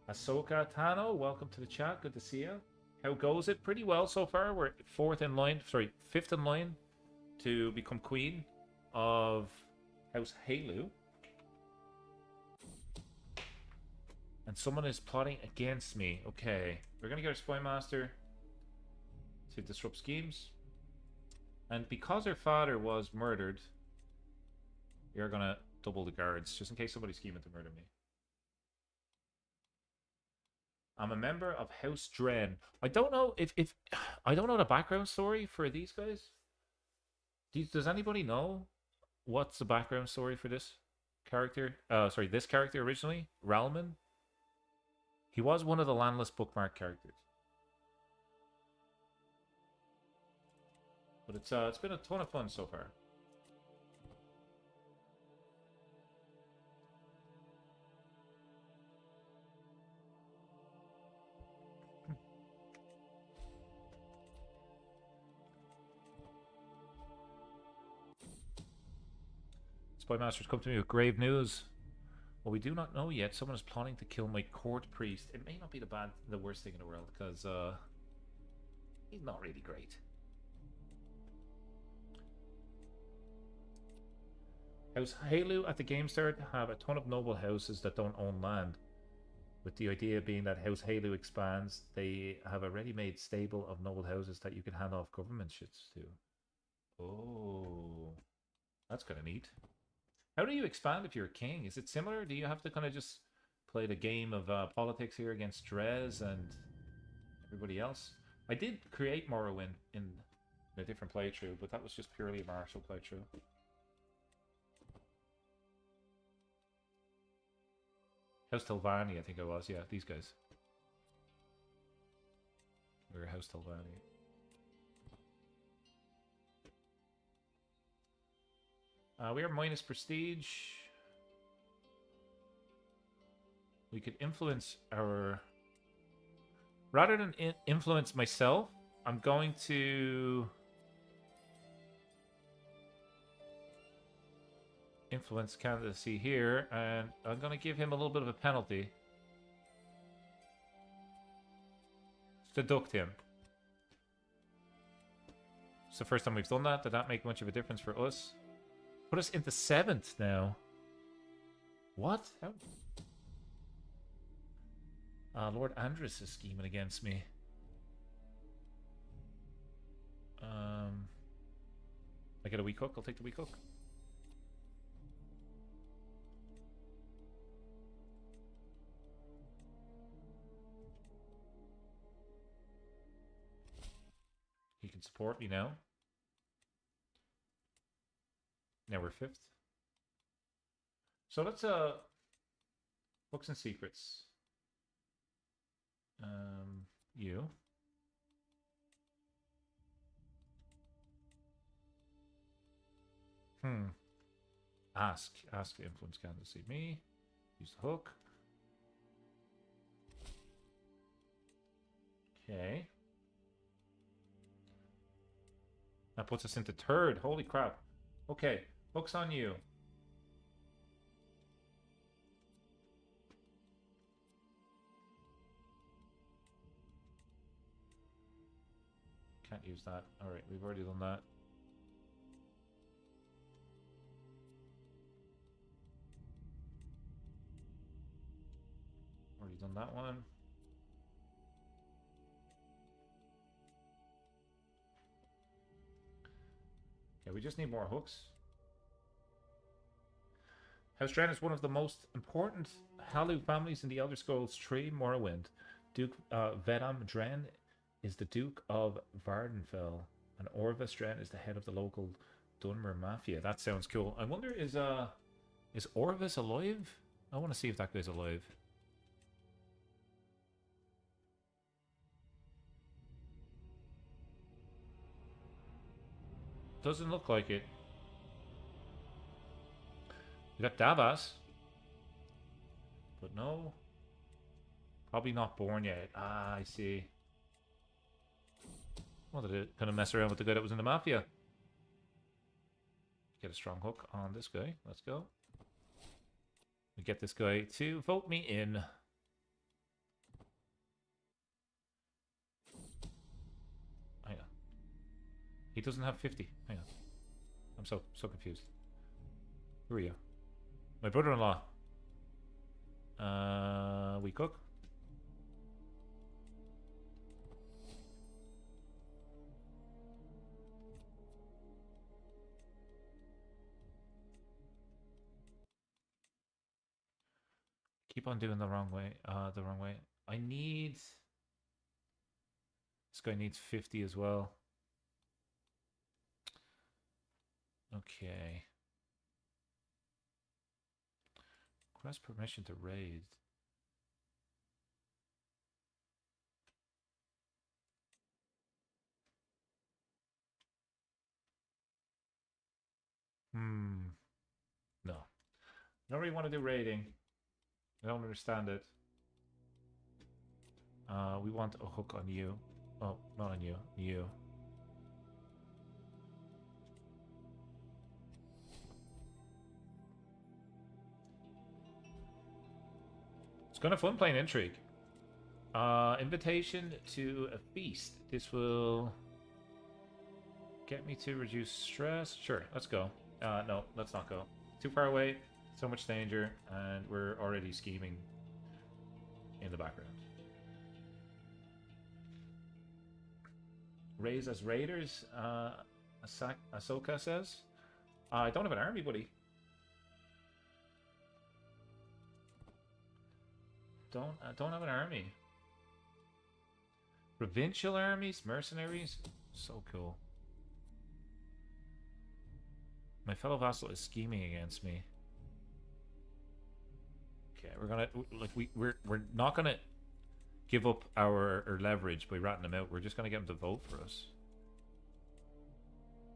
A: Ahsoka Tano, welcome to the chat. Good to see you. How goes it? Pretty well so far. We're fifth in line to become queen of House Halu. And someone is plotting against me. Okay. We're going to get our spy master to disrupt schemes. And because her father was murdered, we are going to double the guards, just in case somebody's scheming to murder me. I'm a member of House Dren. I don't know if I don't know the background story for these guys. Does anybody know what's the background story for this character? Sorry, this character originally, Ralman. He was one of the Landless bookmark characters. But it's been a ton of fun so far. Spymasters come to me with grave news. Well, we do not know yet. Someone is plotting to kill my court priest. It may not be the worst thing in the world, because he's not really great. House Halu at the game start have a ton of noble houses that don't own land. With the idea being that House Halu expands, they have a ready-made stable of noble houses that you can hand off government shits to. Oh, that's kind of neat. How do you expand if you're a king? Is it similar? Do you have to kind of just play the game of politics here against Drez and everybody else? I did create Morrowind in a different playthrough, but that was just purely a martial playthrough. House Telvanni, I think I was. Yeah, these guys. We're House Telvanni. We are minus prestige. We could influence our... Rather than influence myself, I'm going to... influence candidacy here, and I'm going to give him a little bit of a penalty. Seduct him. It's the first time we've done that. Did that make much of a difference for us? Put us into 7th now. What? How? Lord Andrus is scheming against me. I get a weak hook. I'll take the weak hook. He can support me now. Now we're 5th. So let's books and secrets. You. Ask to influence candidacy. Me. Use the hook. Okay. That puts us into 3rd. Holy crap. Okay. Hook's on you. Can't use that. Alright, we've already done that. Already done that one. Yeah, we just need more hooks. House Dren is one of the most important Halu families in the Elder Scrolls 3 Morrowind. Duke Vedam Dren is the Duke of Vardenfell, and Orvis Dren is the head of the local Dunmer Mafia. That sounds cool. I wonder, is Orvis alive? I want to see if that guy's alive. Doesn't look like it. We got Davas. But no. Probably not born yet. Ah, I see. Wanted to kind of mess around with the guy that was in the Mafia. Get a strong hook on this guy. Let's go. We get this guy to vote me in. Hang on. He doesn't have 50. Hang on. I'm so confused. Who are you? My brother-in-law. We cook. Keep on doing the wrong way. I need... This guy needs 50 as well. Okay. Request permission to raid. No. I don't really want to do raiding. I don't understand it. We want a hook on you. Oh, not on you. You. It's kind of fun playing Intrigue. Invitation to a feast. This will get me to reduce stress. Sure, let's go. No, let's not go. Too far away, so much danger, and we're already scheming in the background. Raise as raiders, Ahsoka says. I don't have an army, buddy. Don't have an army. Provincial armies, mercenaries, so cool. My fellow vassal is scheming against me. Okay, we're gonna we're not gonna give up our leverage by ratting them out. We're just gonna get them to vote for us.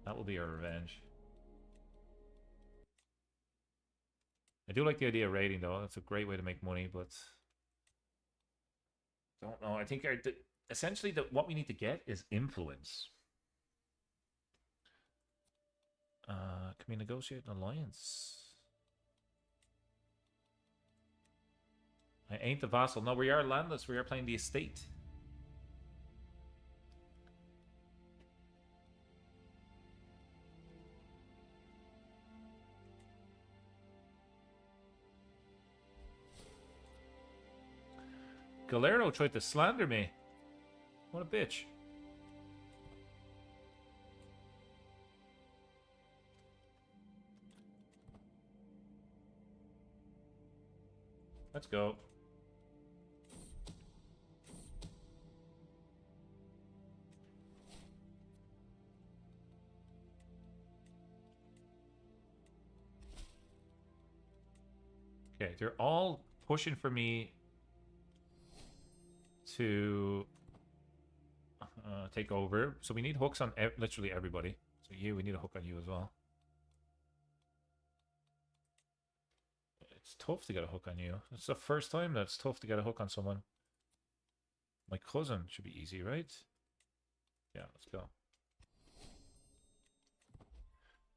A: That will be our revenge. I do like the idea of raiding, though. That's a great way to make money, but don't know. I think essentially what we need to get is influence. Can we negotiate an alliance? I ain't the vassal. No, we are landless. We are playing the estate. Galero tried to slander me. What a bitch. Let's go. Okay, they're all pushing for me to take over. So we need hooks on literally everybody. So we need a hook on you as well. It's tough to get a hook on you. It's the first time that's tough to get a hook on someone. My cousin should be easy, right? Yeah, let's go.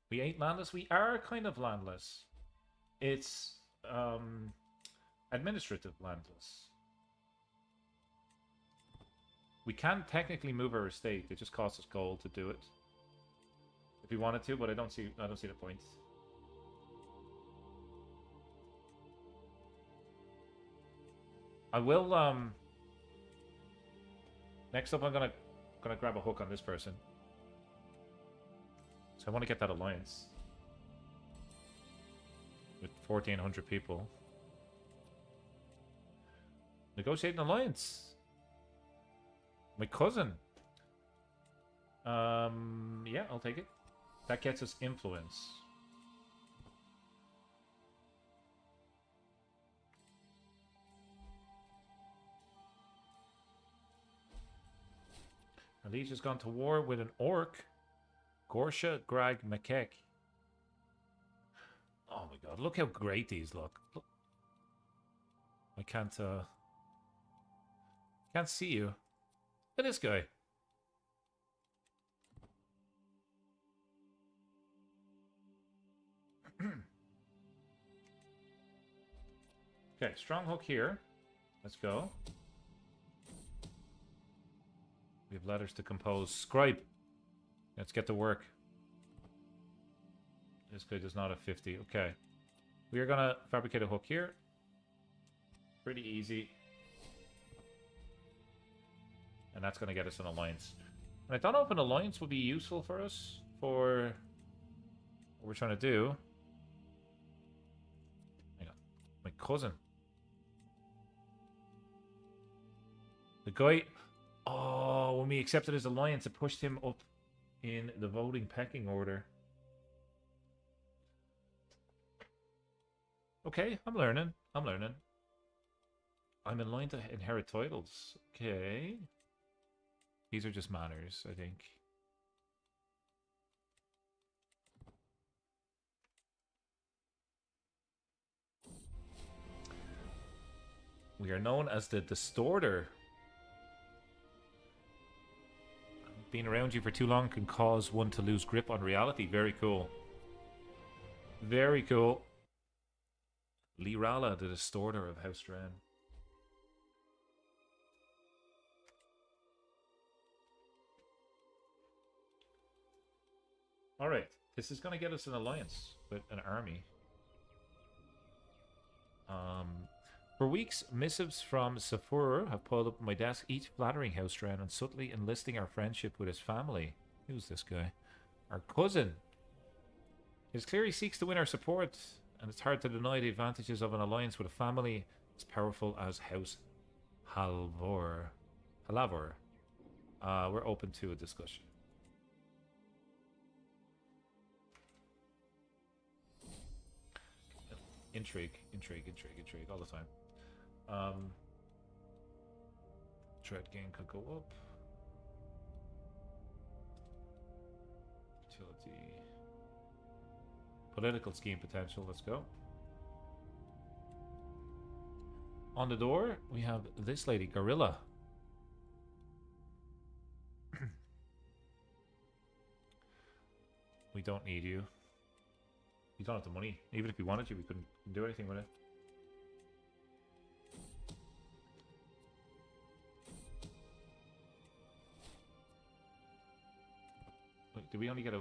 A: We ain't landless. We are kind of landless. It's administrative landless. We can technically move our estate. It just costs us gold to do it. If we wanted to, but I don't see the point. I will next up I'm gonna grab a hook on this person. So I want to get that alliance. With 1,400 people. Negotiate an alliance. My cousin. Yeah, I'll take it. That gets us influence. Our liege has gone to war with an orc. Gorsha Grag Makek. Oh my god, look how great these look. Look. I can't see you. Look at this guy. Okay, strong hook here. Let's go. We have letters to compose. Scribe. Let's get to work. This guy does not have 50. Okay. We are gonna fabricate a hook here. Pretty easy. And that's gonna get us an alliance. And I don't know if an alliance would be useful for us for what we're trying to do. Hang on. My cousin. The guy... Oh, when we accepted his alliance, it pushed him up in the voting pecking order. Okay, I'm learning. I'm learning. I'm in line to inherit titles. Okay. These are just manners, I think. We are known as the Distorter. Being around you for too long can cause one to lose grip on reality. Very cool. Very cool. Lirala, the Distorter of House Dren. Alright, this is going to get us an alliance with an army. For weeks, missives from Safur have piled up on my desk, each flattering House Dren and subtly enlisting our friendship with his family. Who's this guy? Our cousin. It is clear he seeks to win our support, and it's hard to deny the advantages of an alliance with a family as powerful as House Halvor. We're open to a discussion. Intrigue all the time. Trade gain could go up. Utility. Political scheme potential, let's go. On the door, we have this lady, Gorilla. We don't need you. You don't have the money. Even if we wanted you, we couldn't do anything with it. Look, do we only get a...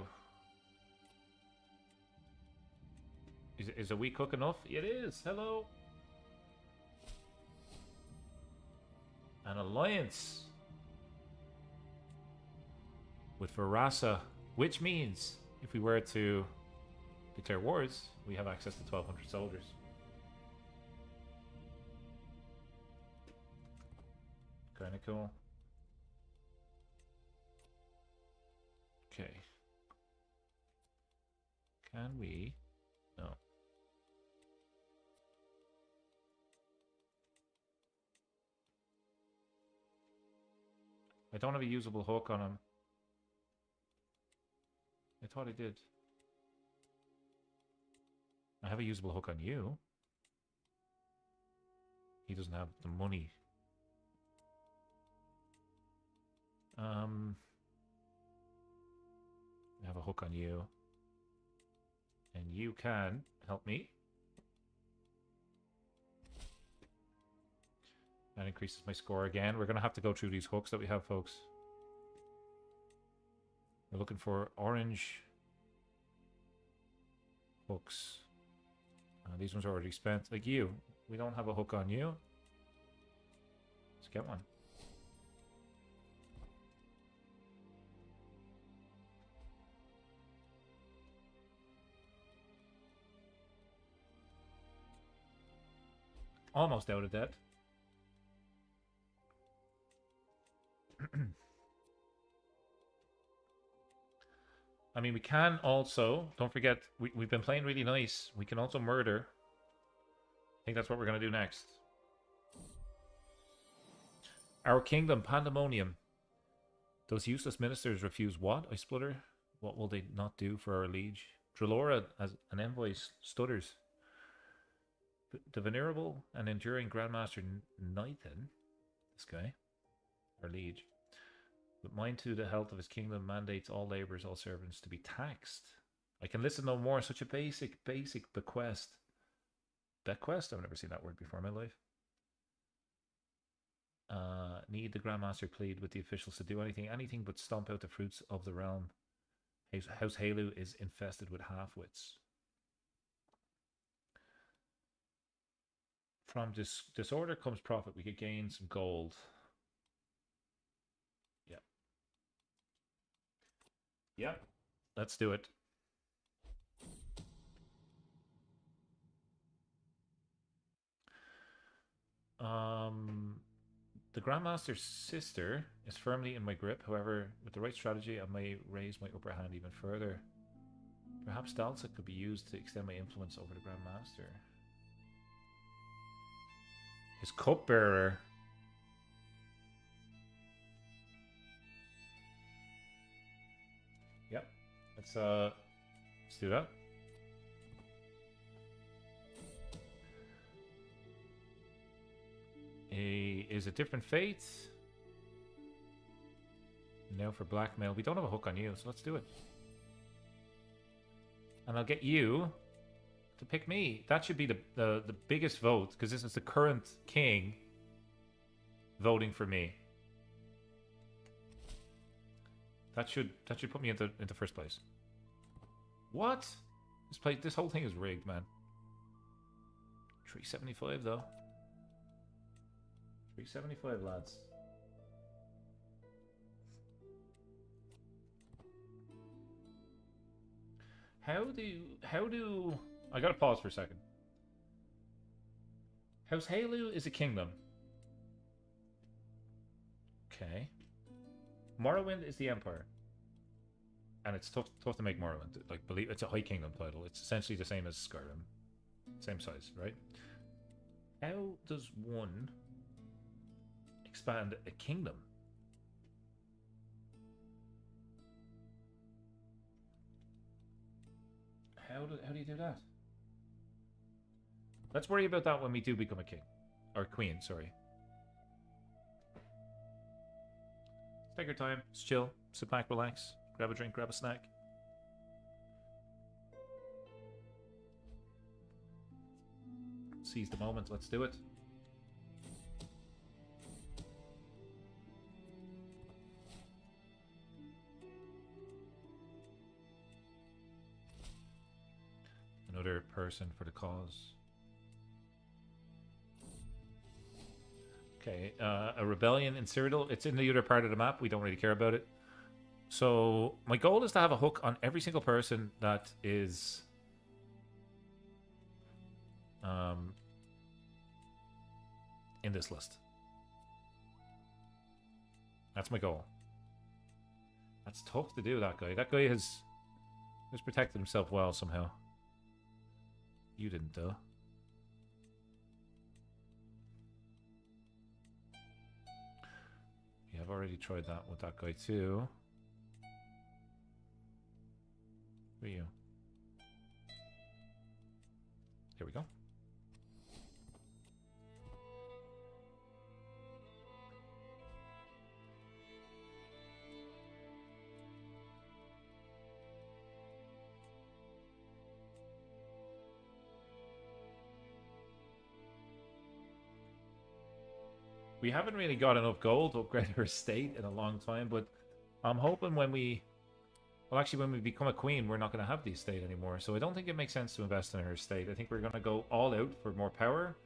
A: Is a weak hook enough? It is! Hello! An alliance! With Varasa. Which means, if we were to declare wars, we have access to 1,200 soldiers. Kinda cool. Okay. Can we? No. I don't have a usable hook on him. I thought I did. I have a usable hook on you. He doesn't have the money. I have a hook on you. And you can help me. That increases my score again. We're going to have to go through these hooks that we have, folks. We're looking for orange hooks. These ones are already spent. Like you. We don't have a hook on you. Let's get one. almost out of debt. I mean, we can also, don't forget, we've been playing really nice. We can also murder. I think that's what we're going to do next. Our kingdom, pandemonium. Those useless ministers refuse what? I splutter. What will they not do for our liege? Drelora, as an envoy, stutters. The venerable and enduring Grandmaster Nathan, this guy, our liege, but mind to the health of his kingdom, mandates all labourers, all servants to be taxed. I can listen no more. Such a basic bequest. Bequest? I've never seen that word before in my life. Need the Grandmaster plead with the officials to do anything but stomp out the fruits of the realm. House Halu is infested with half-wits. From disorder comes profit. We could gain some gold. Yep. Yep. Let's do it. The Grandmaster's sister is firmly in my grip. However, with the right strategy, I may raise my upper hand even further. Perhaps Dalsa could be used to extend my influence over the Grandmaster. His cupbearer. Yep. Let's do that. Is a different fate. Now for blackmail. We don't have a hook on you, so let's do it. And I'll get you to pick me. That should be the biggest vote, because this is the current king voting for me. That should put me into first place. What? This whole thing is rigged, man. 375 though. 375, lads. How do I gotta pause for a second. House Halu is a kingdom. Okay. Morrowind is the empire. And it's tough to make Morrowind. Like, believe it's a high kingdom title. It's essentially the same as Skyrim. Same size, right? How does one expand a kingdom? How do you do that? Let's worry about that when we do become a king. Or queen, sorry. Let's take our time. Let's chill. Sit back, relax. Grab a drink, grab a snack. Seize the moment. Let's do it. Another person for the cause. Okay, a rebellion in Cyrodiil. It's in the other part of the map. We don't really care about it. So my goal is to have a hook on every single person that is in this list. That's my goal. That's tough to do, that guy. That guy has protected himself well somehow. You didn't, though. Yeah, I've already tried that with that guy, too. Who are you? Here we go. We haven't really got enough gold to upgrade our estate in a long time, but I'm hoping when we... Well, actually, when we become a queen, we're not going to have the estate anymore, so I don't think it makes sense to invest in our estate. I think we're going to go all out for more power.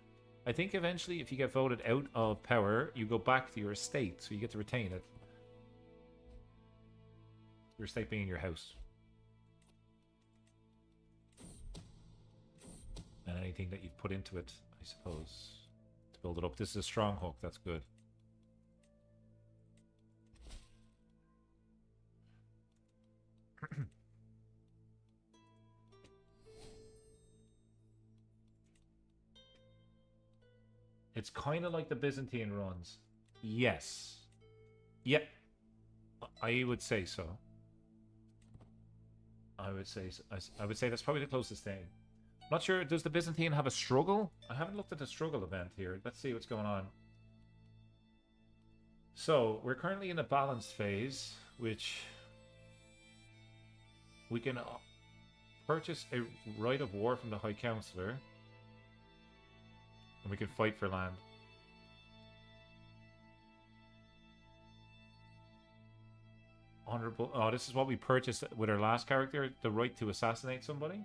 A: I think eventually, if you get voted out of power, you go back to your estate, so you get to retain it. Your estate being in your house. And anything that you've put into it, I suppose. to build it up. This is a strong hook. That's good. It's kind of like the Byzantine runs. Yes. Yep. I would say so. I would say that's probably the closest thing. Not sure. Does the Byzantine have a struggle? I haven't looked at the struggle event here. Let's see what's going on. So we're currently in a balanced phase, which we can purchase a right of war from the High Counselor, and we can fight for land. Honorable. Oh, this is what we purchased with our last character, the right to assassinate somebody.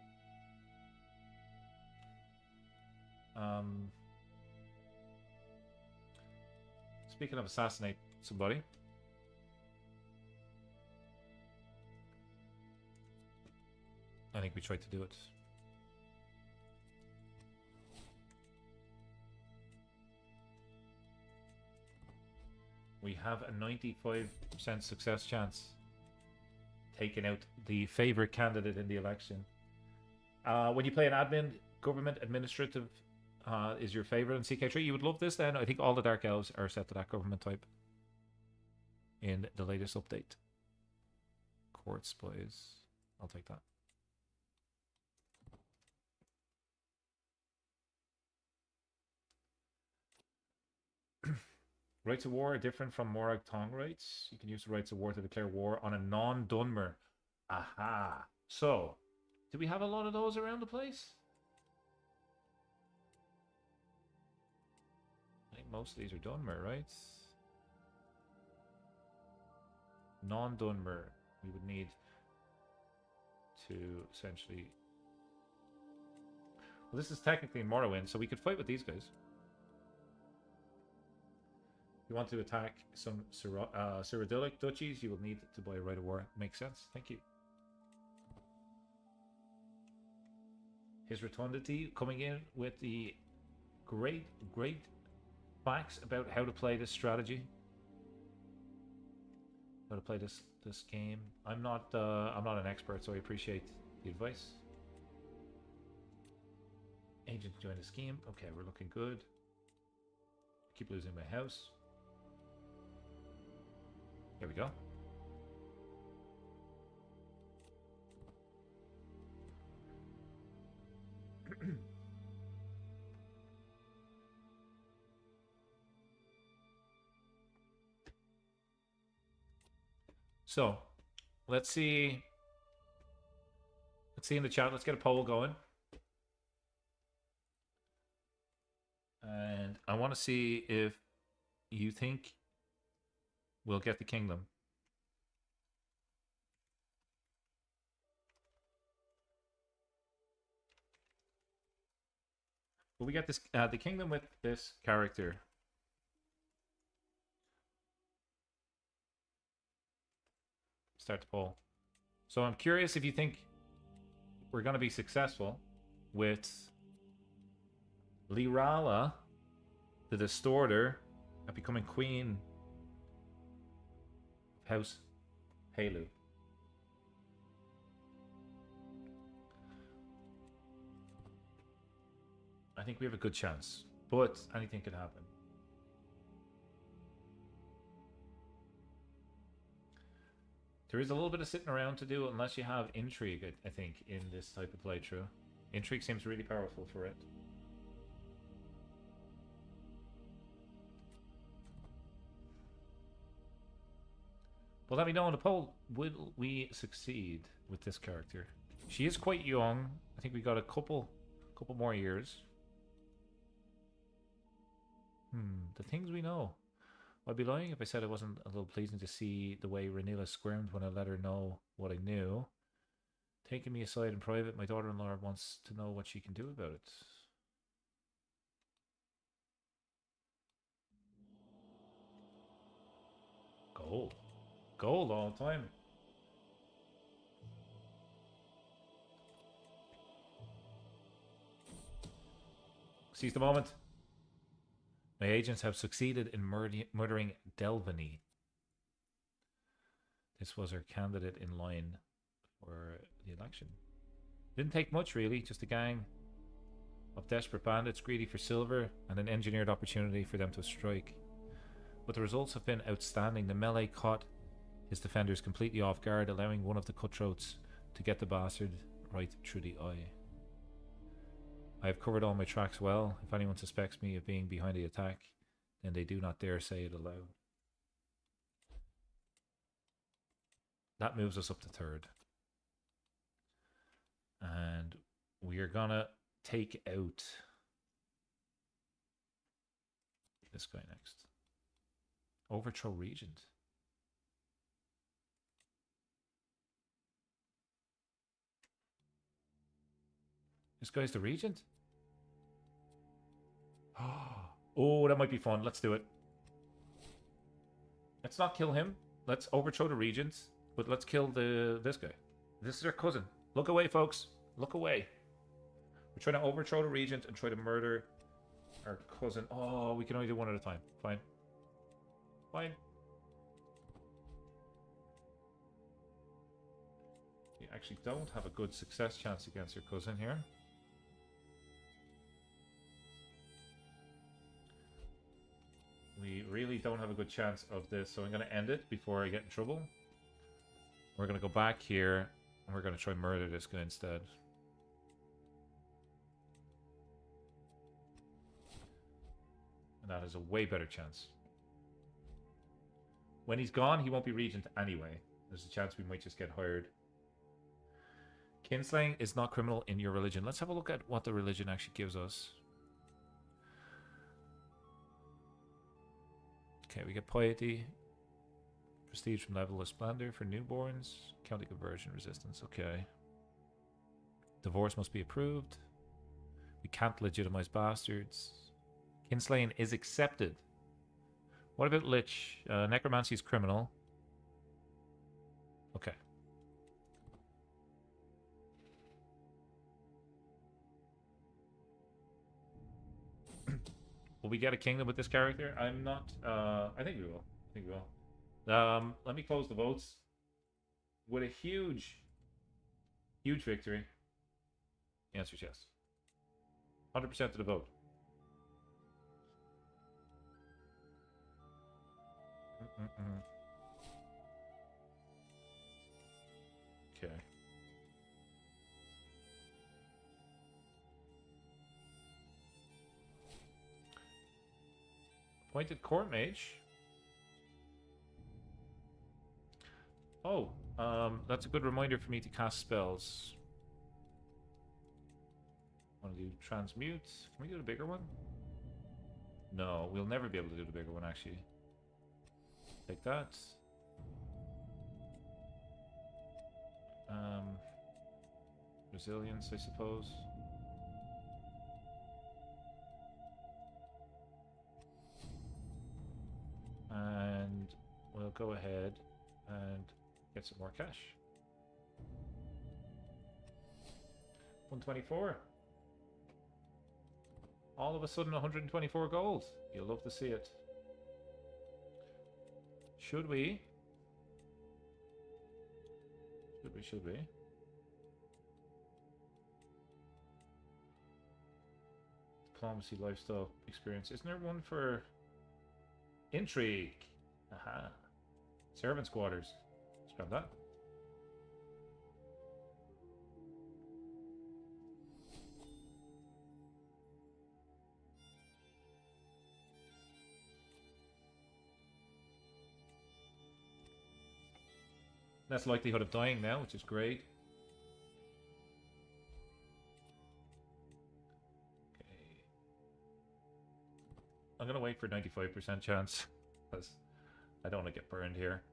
A: Speaking of assassinate somebody, I think we tried to do it. We have a 95% success chance taking out the favorite candidate in the election. When you play an admin, government administrative is your favorite in CK3. You would love this then. I think all the Dark Elves are set to that government type in the latest update. Court spies. I'll take that. Rights of war are different from Morag Tong rights. You can use the rights of war to declare war on a non-Dunmer. Aha. So, do we have a lot of those around the place? I think most of these are Dunmer, right? Non-Dunmer. We would need to essentially... Well, this is technically Morrowind, so we could fight with these guys. If you want to attack some Cyrodiilic duchies, you will need to buy a right of war. Makes sense. Thank you. His Rotundity coming in with the great facts about how to play this strategy, how to play this game. I'm not an expert, so I appreciate the advice. Agent join the scheme. Okay, we're looking good. Keep losing my house. There we go. So, let's see. Let's see in the chat. Let's get a poll going. And I want to see if you think we'll get the kingdom. Well, we got this the kingdom with this character. Start the poll. So I'm curious if you think we're going to be successful with Lirala, the Distorter, at becoming queen of House Halu. I think we have a good chance, but anything could happen. There is a little bit of sitting around to do unless you have intrigue, I think, in this type of playthrough. Intrigue seems really powerful for it. Well, let me know in the poll, will we succeed with this character? She is quite young. I think we got a couple more years. The things we know. I'd be lying if I said it wasn't a little pleasing to see the way Ranila squirmed when I let her know what I knew. Taking me aside in private, my daughter-in-law wants to know what she can do about it. Gold. Gold all the time. Seize the moment. My agents have succeeded in murdering Delvany. This was our candidate in line for the election. Didn't take much, really. Just a gang of desperate bandits greedy for silver and an engineered opportunity for them to strike. But the results have been outstanding. The melee caught his defenders completely off guard, allowing one of the cutthroats to get the bastard right through the eye. I have covered all my tracks well. If anyone suspects me of being behind the attack, then they do not dare say it aloud. That moves us up to 3rd. And we are gonna take out this guy next. Overthrow Regent. This guy's the Regent? Oh, that might be fun. Let's do it. Let's not kill him. Let's overthrow the Regent, but let's kill this guy. This is our cousin. Look away, folks. Look away. We're trying to overthrow the Regent and try to murder our cousin. Oh, we can only do one at a time. Fine. Fine. You actually don't have a good success chance against your cousin here. We really don't have a good chance of this, so I'm going to end it before I get in trouble. We're going to go back here, and we're going to try and murder this guy instead. And that is a way better chance. When he's gone, he won't be regent anyway. There's a chance we might just get hired. Kinslaying is not criminal in your religion. Let's have a look at what the religion actually gives us. Okay, we get piety, prestige from level splendor for newborns, county conversion resistance. Okay. Divorce must be approved. We can't legitimize bastards. Kinslaying is accepted. What about Lich? Necromancy is criminal. Okay. Will we get a kingdom with this character? I'm not... I think we will. I think we will. Let me close the votes. With a huge victory. The answer is yes. 100% of the vote. Okay. Appointed court mage. Oh, that's a good reminder for me to cast spells. Want to do transmute? Can we do the bigger one? No, we'll never be able to do the bigger one actually. Take that. Resilience, I suppose. And we'll go ahead and get some more cash. 124. All of a sudden 124 gold. You'll love to see it. Should we? Should we? Diplomacy, lifestyle, experience. Isn't there one for intrigue? Aha. Servants' quarters. Let's grab that. Less likelihood of dying now, which is great. Okay. I'm gonna wait for 95% chance, because I don't want to get burned here.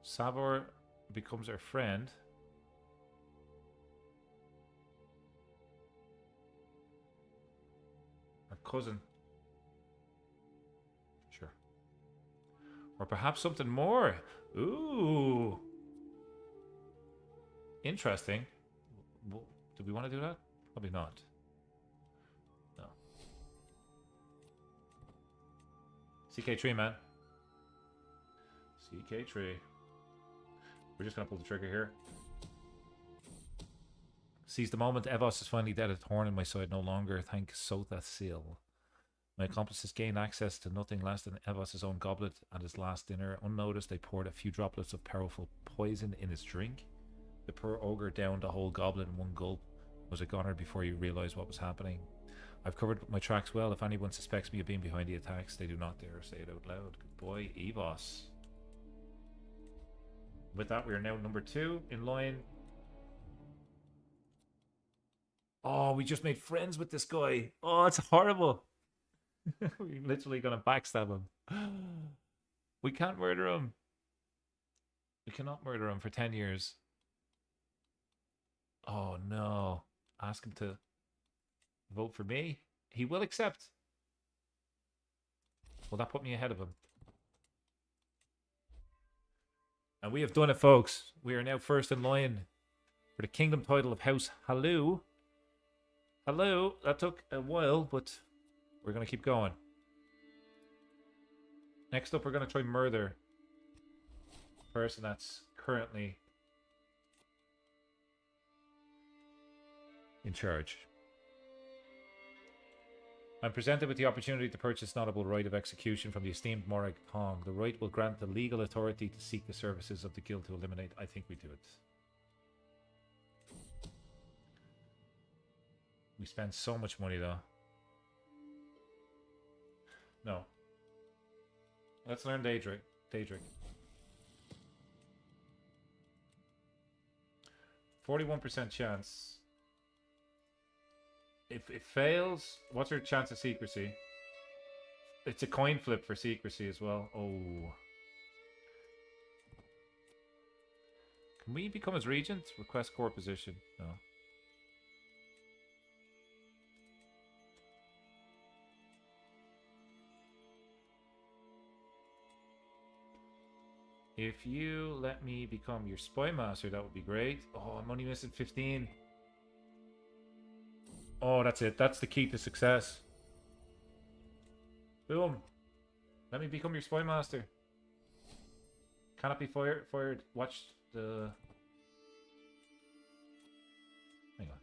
A: Savor becomes our friend. Our cousin. Or perhaps something more. Ooh. Interesting. Do we want to do that? Probably not. No. CK3, man. CK3. We're just gonna pull the trigger here. Seize the moment. Evos is finally dead. A thorn in my side no longer. Thank Sotha Seal. My accomplices gained access to nothing less than Evos' own goblet at his last dinner. Unnoticed, they poured a few droplets of powerful poison in his drink. The poor ogre downed the whole goblet in one gulp. Was a goner before he realised what was happening. I've covered my tracks well. If anyone suspects me of being behind the attacks, they do not dare say it out loud. Good boy, Evos. With that, we are now number 2 in line. Oh, we just made friends with this guy. Oh, it's horrible. We're literally gonna backstab him. We can't murder him. We cannot murder him for 10 years. Oh no. Ask him to vote for me. He will accept. Will that put me ahead of him? And we have done it, folks. We are now first in line for the kingdom title of House Hello. Hello. That took a while, but we're going to keep going. Next up, we're going to try murder the person that's currently in charge. I'm presented with the opportunity to purchase notable right of execution from the esteemed Morag Thong. The right will grant the legal authority to seek the services of the guild to eliminate. I think we do it. We spend so much money though. No. Let's learn Daedric. 41% chance. If it fails, what's our chance of secrecy? It's a coin flip for secrecy as well. Oh. Can we become his regent? Request core position. No. If you let me become your spy master, that would be great. Oh, I'm only missing 15. Oh, that's it. That's the key to success. Boom. Let me become your spy master. Cannot be fired. Watch the... Hang on.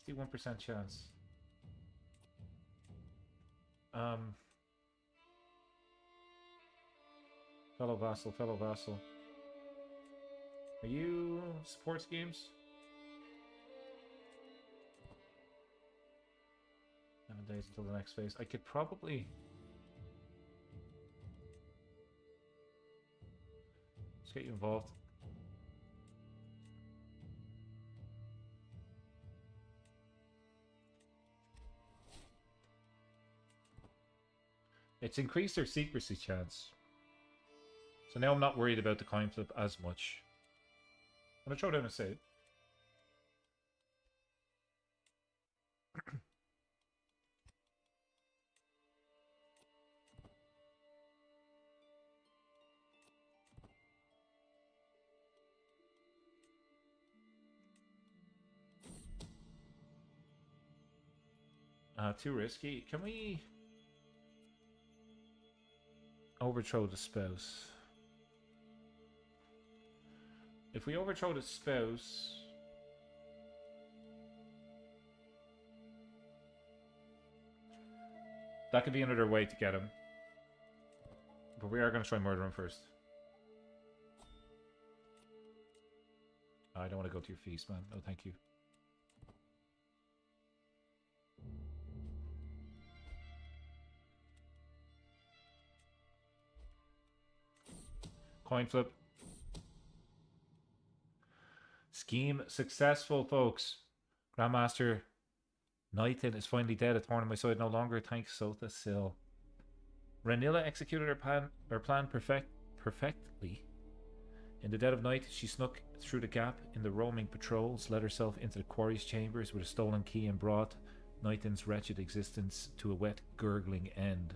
A: %51 chance. Fellow vassal. Are you support schemes? 7 days until the next phase. I could probably... Let's get you involved. It's increased their secrecy chance. So now I'm not worried about the coin flip as much. I'm going to throw down a save. Too risky. Can we overthrow the spouse? If we overthrow the spouse, that could be another way to get him. But we are going to try and murder him first. I don't want to go to your feast, man. No, thank you. Coin flip. Scheme successful, folks. Grandmaster Knighton is finally dead. A thorn in my side no longer. Thanks, Sotha Sil. Ranilla executed her plan perfectly. In the dead of night, she snuck through the gap in the roaming patrols, let herself into the quarry's chambers with a stolen key, and brought Nightden's wretched existence to a wet, gurgling end.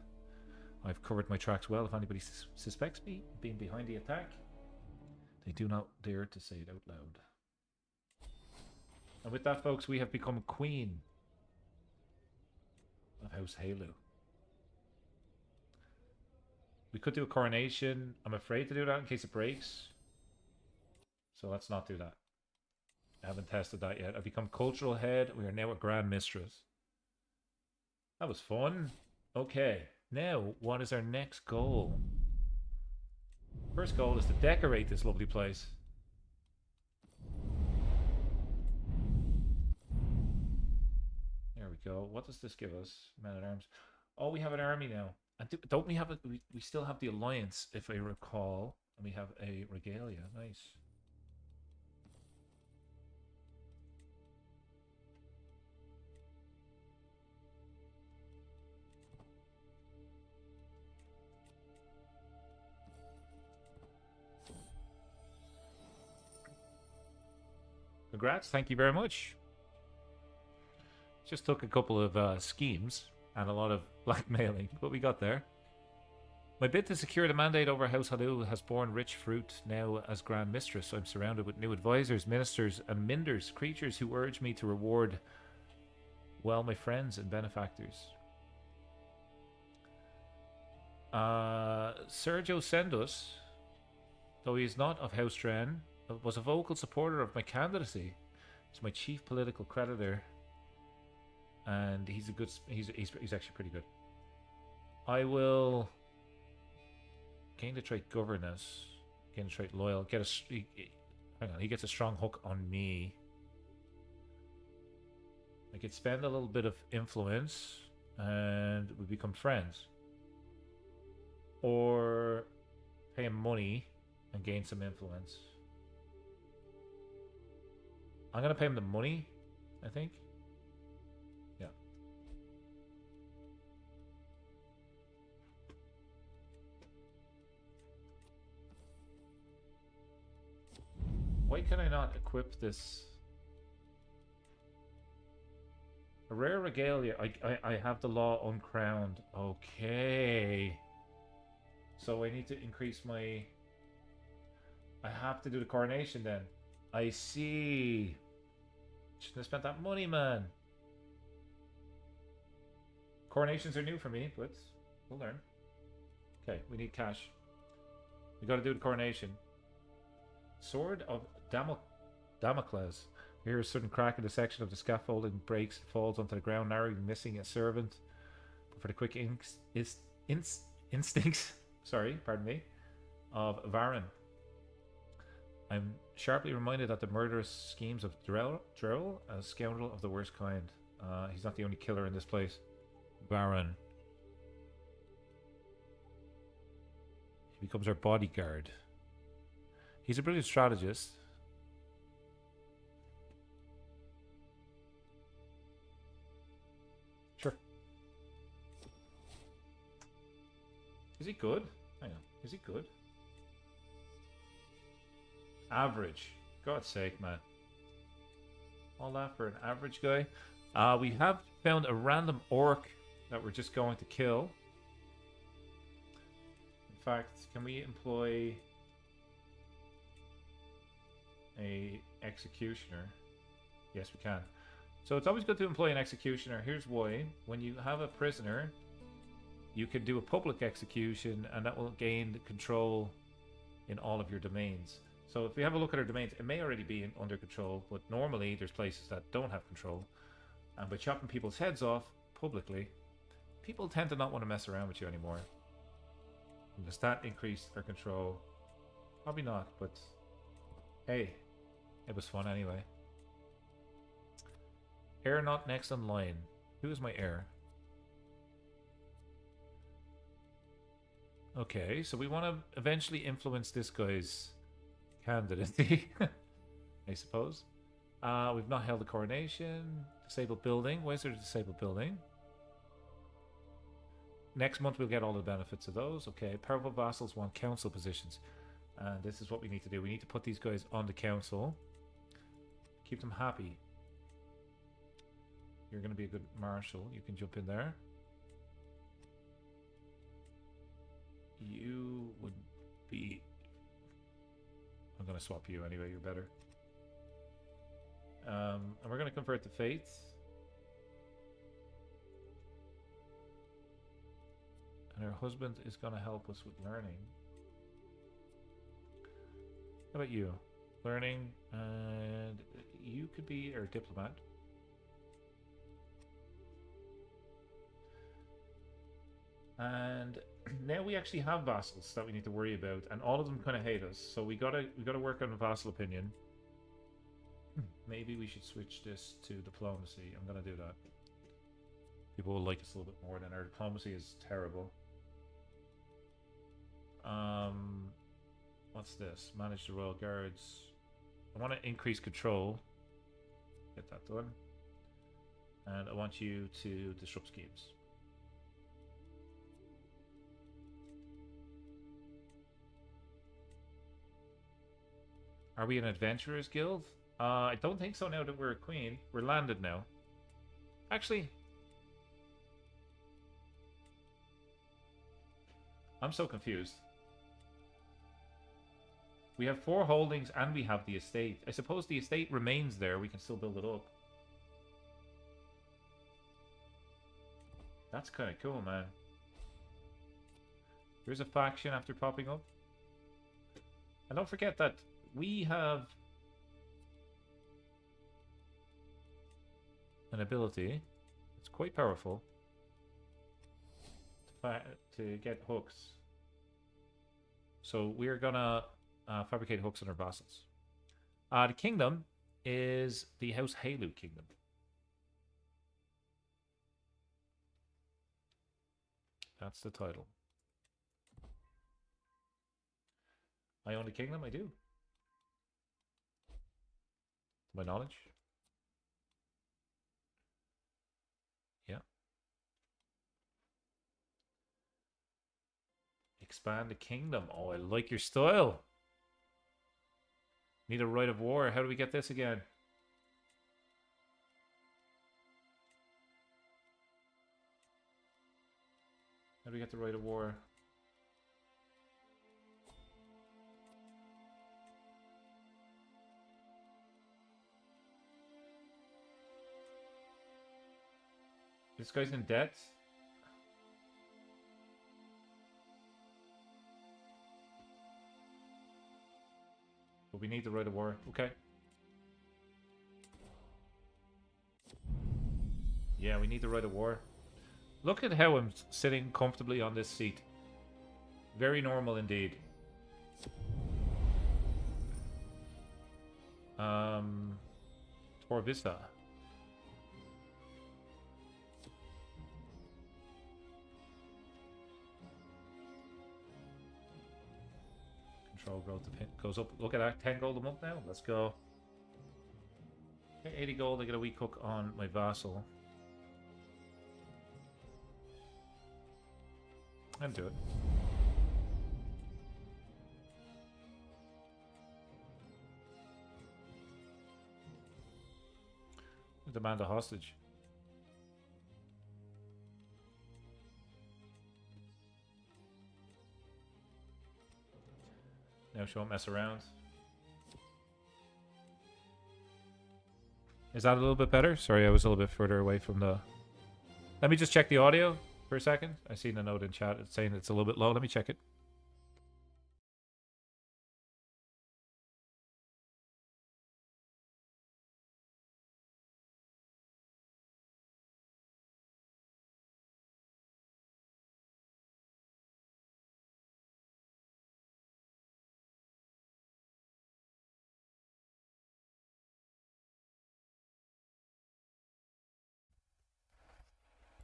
A: I've covered my tracks well. If anybody suspects me being behind the attack, they do not dare to say it out loud. And with that, folks, we have become Queen of House Halo. We could do a coronation. I'm afraid to do that in case it breaks. So let's not do that. I haven't tested that yet. I've become cultural head. We are now a Grand Mistress. That was fun. Okay. Now, what is our next goal? First goal is to decorate this lovely place. There we go. What does this give us? Men-at-Arms. Oh, we have an army now. And don't we have it? We still have the Alliance, if I recall. And we have a Regalia. Nice. Congrats, thank you very much. Just took a couple of schemes and a lot of blackmailing, but we got there. My bid to secure the mandate over House Halul has borne rich fruit. Now, as Grand Mistress, I'm surrounded with new advisors, ministers, and minders, creatures who urge me to reward, well, my friends and benefactors. Sergio Sendus, though he is not of House Dren, was a vocal supporter of my candidacy. He's my chief political creditor, and he's a good. He's actually pretty good. I will gain the trait governess, gain the trait loyal. Get a hang on. He gets a strong hook on me. I could spend a little bit of influence, and we become friends, or pay him money and gain some influence. I'm going to pay him the money, I think. Yeah. Why can I not equip this? A rare regalia. I have the law uncrowned. Okay. So I need to increase my... I have to do the coronation then. I see. Shouldn't have spent that money, man. Coronations are new for me, but we'll learn. Okay, we need cash. We gotta do the coronation. Sword of Damocles. Here, a sudden crack in the section of the scaffolding breaks, falls onto the ground, narrowly missing a servant. But for the quick instincts, sorry, pardon me, of Varen. I'm sharply reminded that the murderous schemes of Drell, a scoundrel of the worst kind. He's not the only killer in this place. Baron. He becomes our bodyguard. He's a brilliant strategist. Sure. Is he good? Hang on. Is he good? Average. God's sake, man. All that for an average guy. We have found a random orc that we're just going to kill. In fact, can we employ a executioner? Yes, we can. So it's always good to employ an executioner. Here's why. When you have a prisoner, you can do a public execution, and that will gain control in all of your domains. So if we have a look at our domains, it may already be under control, but normally there's places that don't have control. And by chopping people's heads off publicly, people tend to not want to mess around with you anymore. And does that increase their control? Probably not, but hey, it was fun anyway. Heir not next in line. Who is my heir? Okay, so we want to eventually influence this guy's candidacy, I suppose. We've not held a coronation. Disabled building. Why is there a disabled building? Next month we'll get all the benefits of those. Okay, powerful vassals want council positions. And this is what we need to do. We need to put these guys on the council. Keep them happy. You're going to be a good marshal. You can jump in there. You would be... I'm going to swap you anyway. You're better. And we're going to convert the faith. And her husband is going to help us with learning. How about you? Learning, and you could be our diplomat. And now we actually have vassals that we need to worry about, and all of them kind of hate us. So we gotta work on vassal opinion. Maybe we should switch this to diplomacy. I'm gonna do that. People will like us a little bit more than our diplomacy is terrible. What's this? Manage the royal guards. I want to increase control. Get that done. And I want you to disrupt schemes. Are we an adventurers guild? I don't think so now that we're a queen. We're landed now. Actually, I'm so confused. We have 4 holdings and we have the estate. I suppose the estate remains there. We can still build it up. That's kind of cool, man. There's a faction after popping up. And don't forget that we have an ability. It's quite powerful to get hooks. So we're gonna fabricate hooks on our vassals. The kingdom is the House Halu kingdom. That's the title. I own a kingdom, I do. To my knowledge. Yeah. Expand the kingdom. Oh, I like your style. Need a right of war. How do we get this again? How do we get the right of war? This guy's in debt. But we need the right of war. Okay. Yeah, we need the right of war. Look at how I'm sitting comfortably on this seat. Very normal indeed. Tor Vista. Control growth goes up. Look at that, 10 gold a month now. Let's go. Okay, 80 gold. I get a weak hook on my vassal. And do it. Demand a hostage. Now she won't mess around. Is that a little bit better? Sorry, I was a little bit further away from the... Let me just check the audio for a second. I seen a note in chat it's saying it's a little bit low. Let me check it.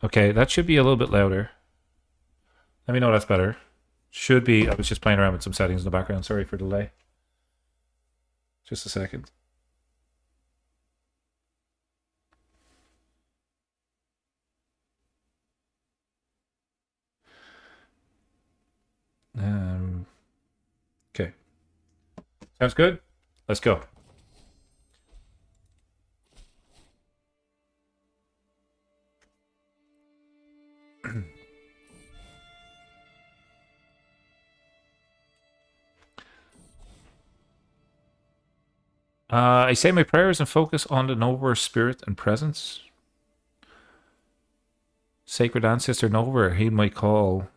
A: Okay, that should be a little bit louder. Let me know that's better. Should be. I was just playing around with some settings in the background. Sorry for the delay. Just a second. Okay. Sounds good? Let's go. I say my prayers and focus on the Nowhere spirit and presence. Sacred ancestor Nowhere, heed my call.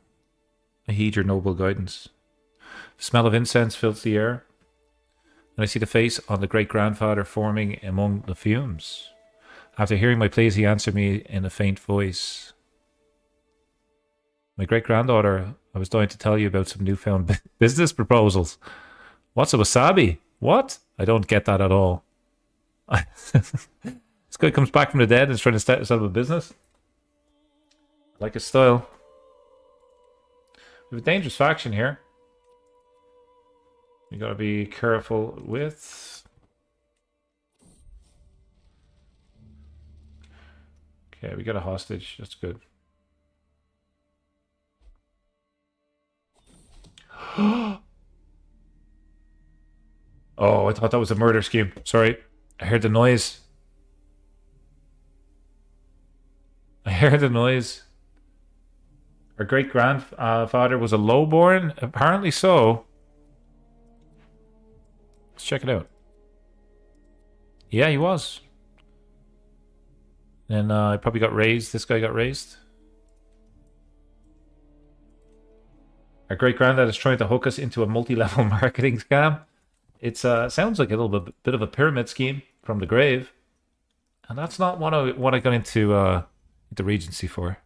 A: I heed your noble guidance. The smell of incense fills the air, and I see the face of the great grandfather forming among the fumes. After hearing my pleas, he answered me in a faint voice. My great granddaughter, I was dying to tell you about some newfound business proposals. What's a wasabi? What? I don't get that at all. This guy comes back from the dead and is trying to start up a business. I like his style. We have a dangerous faction here. You gotta be careful with. Okay, we got a hostage. That's good. Oh, I thought that was a murder scheme. Sorry. I heard the noise. I heard the noise. Our great grandfather was a lowborn? Apparently so. Let's check it out. Yeah, he was. And I probably got raised. This guy got raised. Our great granddad is trying to hook us into a multi-level marketing scam. It sounds like a little bit of a pyramid scheme from the grave, and that's not what I got into Regency for.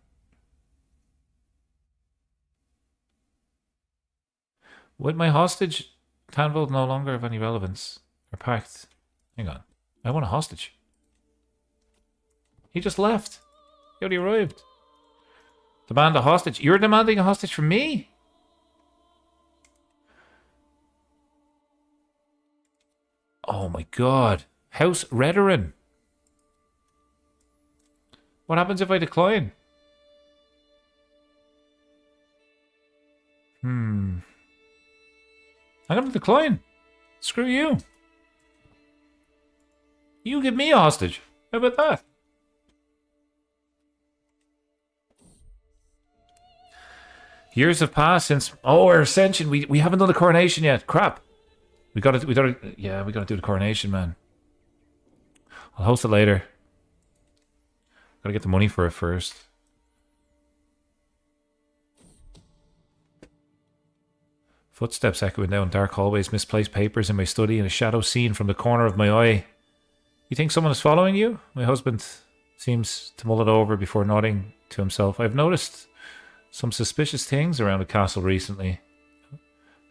A: Would my hostage Tanville no longer have any relevance or pact? Hang on, I want a hostage. He just left. He already arrived. Demand a hostage. You're demanding a hostage from me? Oh my god. House Redoran. What happens if I decline? I'm gonna decline. Screw you. You give me a hostage. How about that? Years have passed since our ascension. We haven't done the coronation yet. Crap. We gotta do the coronation, man. I'll host it later. Gotta get the money for it first. Footsteps echoing down dark hallways, misplaced papers in my study, and a shadow seen from the corner of my eye. You think someone is following you? My husband seems to mull it over before nodding to himself. I've noticed some suspicious things around the castle recently. I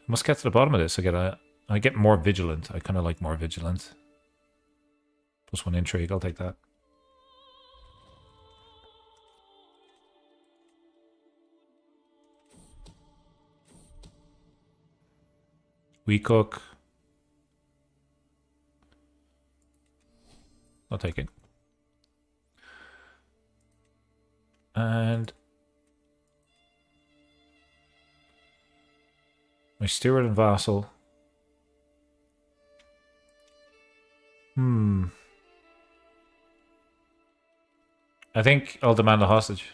A: must get to the bottom of this. I get more vigilant. I kind of like more vigilant. +1 intrigue. I'll take that. We cook. I'll take it. And my steward and vassal. I think I'll demand a hostage.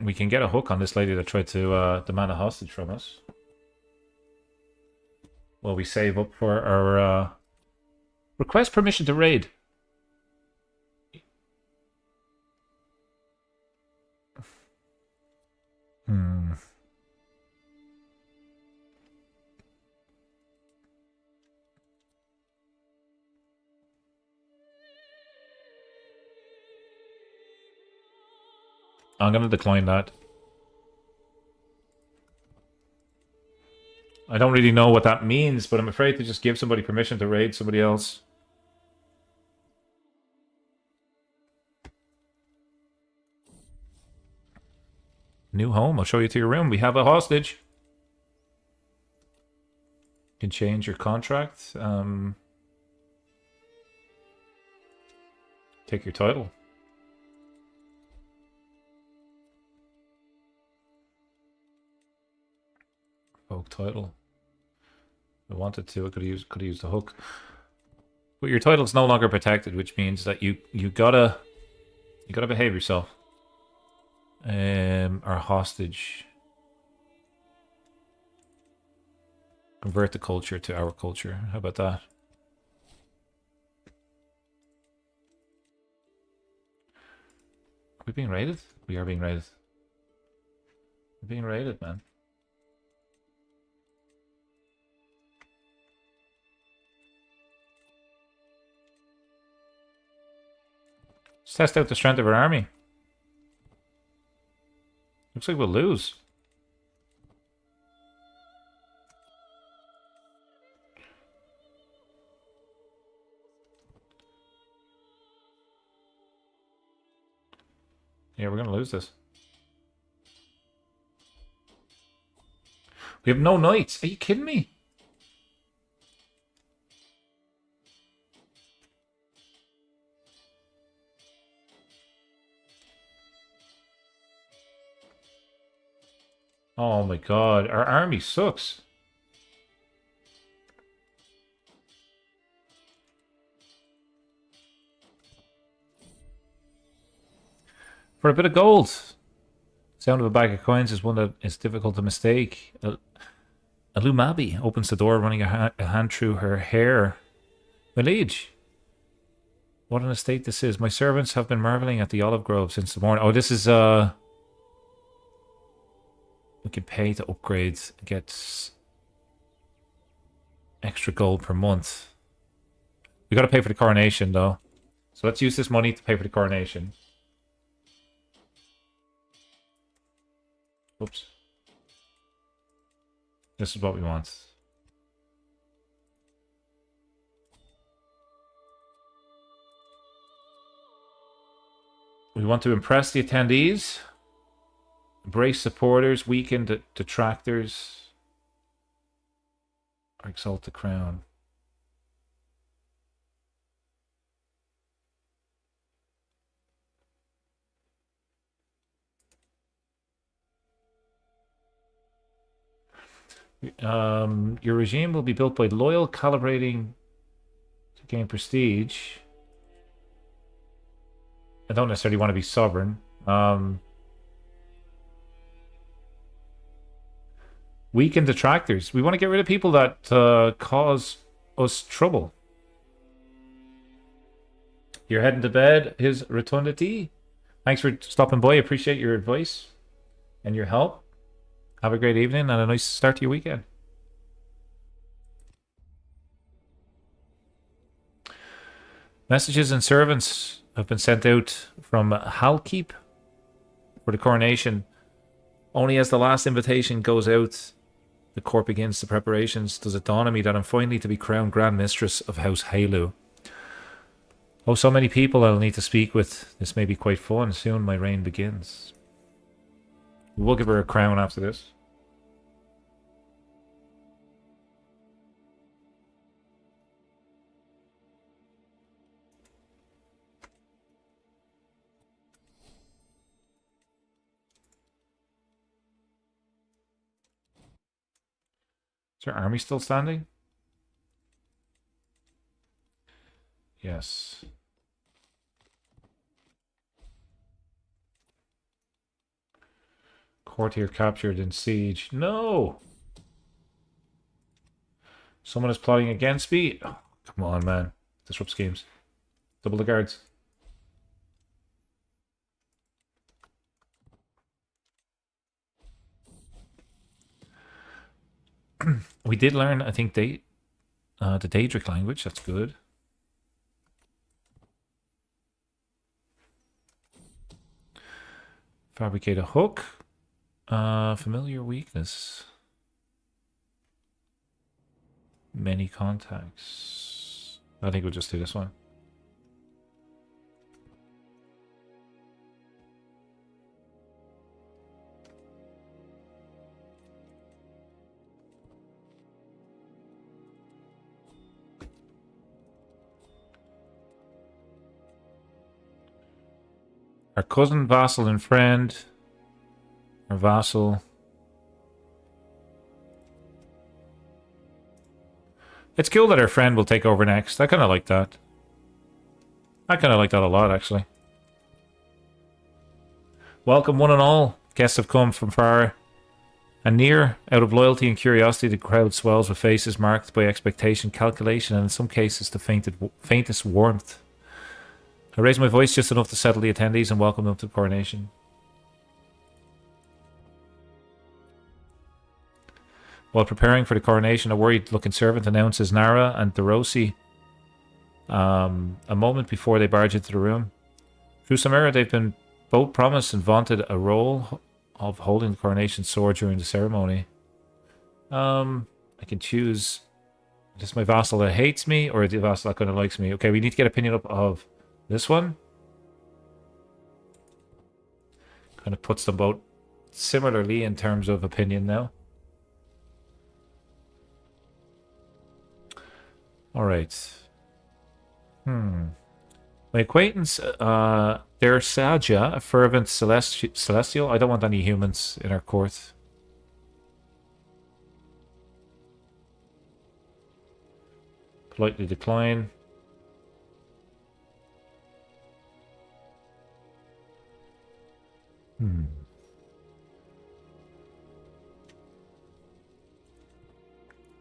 A: We can get a hook on this lady that tried to demand a hostage from us. While we save up for our request permission to raid. I'm going to decline that. I don't really know what that means, but I'm afraid to just give somebody permission to raid somebody else. New home. I'll show you to your room. We have a hostage. You can change your contract. Take your title. Folk title. If I wanted to, I could have used the hook. But your title's no longer protected, which means that you gotta behave yourself. Our hostage. Convert the culture to our culture. How about that? Are we being raided? We are being raided. We're being raided, man. Let's test out the strength of our army. Looks like we'll lose. Yeah, we're gonna lose this. We have no knights. Are you kidding me? Oh my god, our army sucks. For a bit of gold. Sound of a bag of coins is one that is difficult to mistake. Alumabi opens the door, running a hand through her hair. My liege. What an estate this is. My servants have been marveling at the olive grove since the morning. Oh, this is, we can pay to upgrade, get extra gold per month. We gotta pay for the coronation, though. So let's use this money to pay for the coronation. Oops. This is what we want. We want to impress the attendees, embrace supporters, weaken the detractors, or exalt the crown. Your regime will be built by loyal calibrating to gain prestige. I don't necessarily want to be sovereign. Weaken detractors. We want to get rid of people that cause us trouble. You're heading to bed, His Rotundity. Thanks for stopping by. Appreciate your advice and your help. Have a great evening and a nice start to your weekend. Messages and servants have been sent out from Halkeep for the coronation. Only as the last invitation goes out, the court begins the preparations. Does it dawn on me that I'm finally to be crowned Grand Mistress of House Halu? Oh, so many people I'll need to speak with. This may be quite fun. Soon my reign begins. We'll give her a crown after this. Is our army still standing? Yes. Courtier captured in siege. No! Someone is plotting against me? Oh, come on, man. Disrupt schemes. Double the guards. We did learn, I think, the Daedric language. That's good. Fabricate a hook. Familiar weakness. Many contacts. I think we'll just do this one. Our cousin, vassal, and friend. Our vassal. It's cool that our friend will take over next. I kind of like that. I kind of like that a lot, actually. Welcome, one and all. Guests have come from far and near. Out of loyalty and curiosity, the crowd swells with faces marked by expectation, calculation, and in some cases, the faintest warmth. I raise my voice just enough to settle the attendees and welcome them to the coronation. While preparing for the coronation, a worried-looking servant announces Nara and Dorosi a moment before they barge into the room. Through some error, they've been both promised and vaunted a role of holding the coronation sword during the ceremony. I can choose... Is this my vassal that hates me, or the vassal that kind of likes me? Okay, we need to get opinion up of this one. Kind of puts them both similarly in terms of opinion now. Alright. My acquaintance, they're Saja, a fervent celestial. I don't want any humans in our court. Politely decline.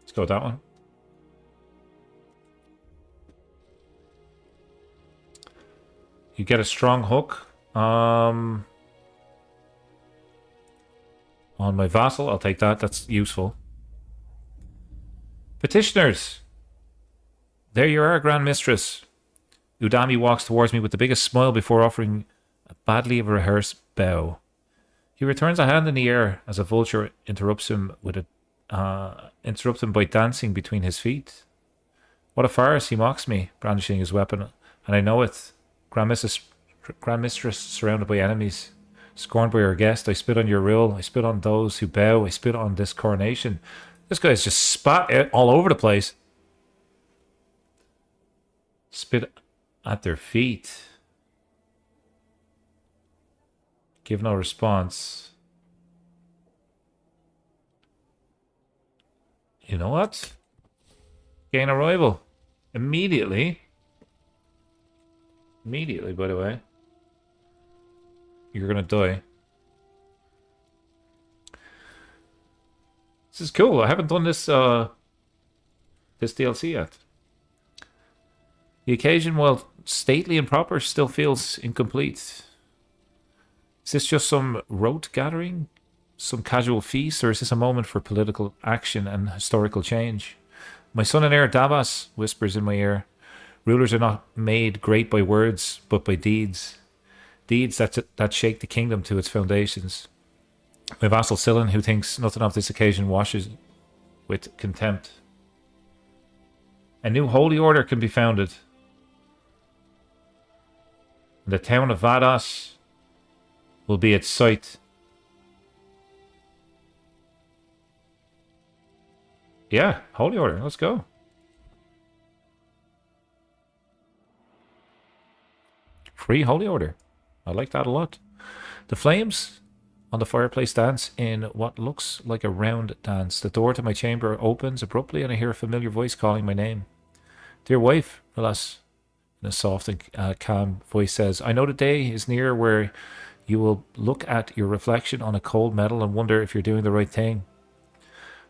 A: Let's go with that one. You get a strong hook. On my vassal, I'll take that. That's useful. Petitioners! There you are, Grand Mistress. Udami walks towards me with the biggest smile before offering a badly rehearsed bow. He returns a hand in the air as a vulture interrupts him by dancing between his feet. What a farce, he mocks me, brandishing his weapon, and I know it. Grand Mistress surrounded by enemies. Scorned by your guest, I spit on your rule. I spit on those who bow. I spit on this coronation. This guy's just spat all over the place. Spit at their feet. Give no response. You know what? Gain a rival. Immediately. Immediately, by the way. You're gonna die. This is cool. I haven't done this this DLC yet. The occasion, while stately and proper, still feels incomplete. Is this just some rote gathering? Some casual feast? Or is this a moment for political action and historical change? My son and heir Davos whispers in my ear. Rulers are not made great by words, but by deeds. Deeds that shake the kingdom to its foundations. My vassal Sillin, who thinks nothing of this occasion, washes with contempt. A new holy order can be founded. The town of Vados will be its site. Yeah, holy order. Let's go. Free holy order. I like that a lot. The flames on the fireplace dance in what looks like a round dance. The door to my chamber opens abruptly and I hear a familiar voice calling my name. Dear wife, alas, in a soft and calm voice says, I know the day is near where you will look at your reflection on a cold metal and wonder if you're doing the right thing.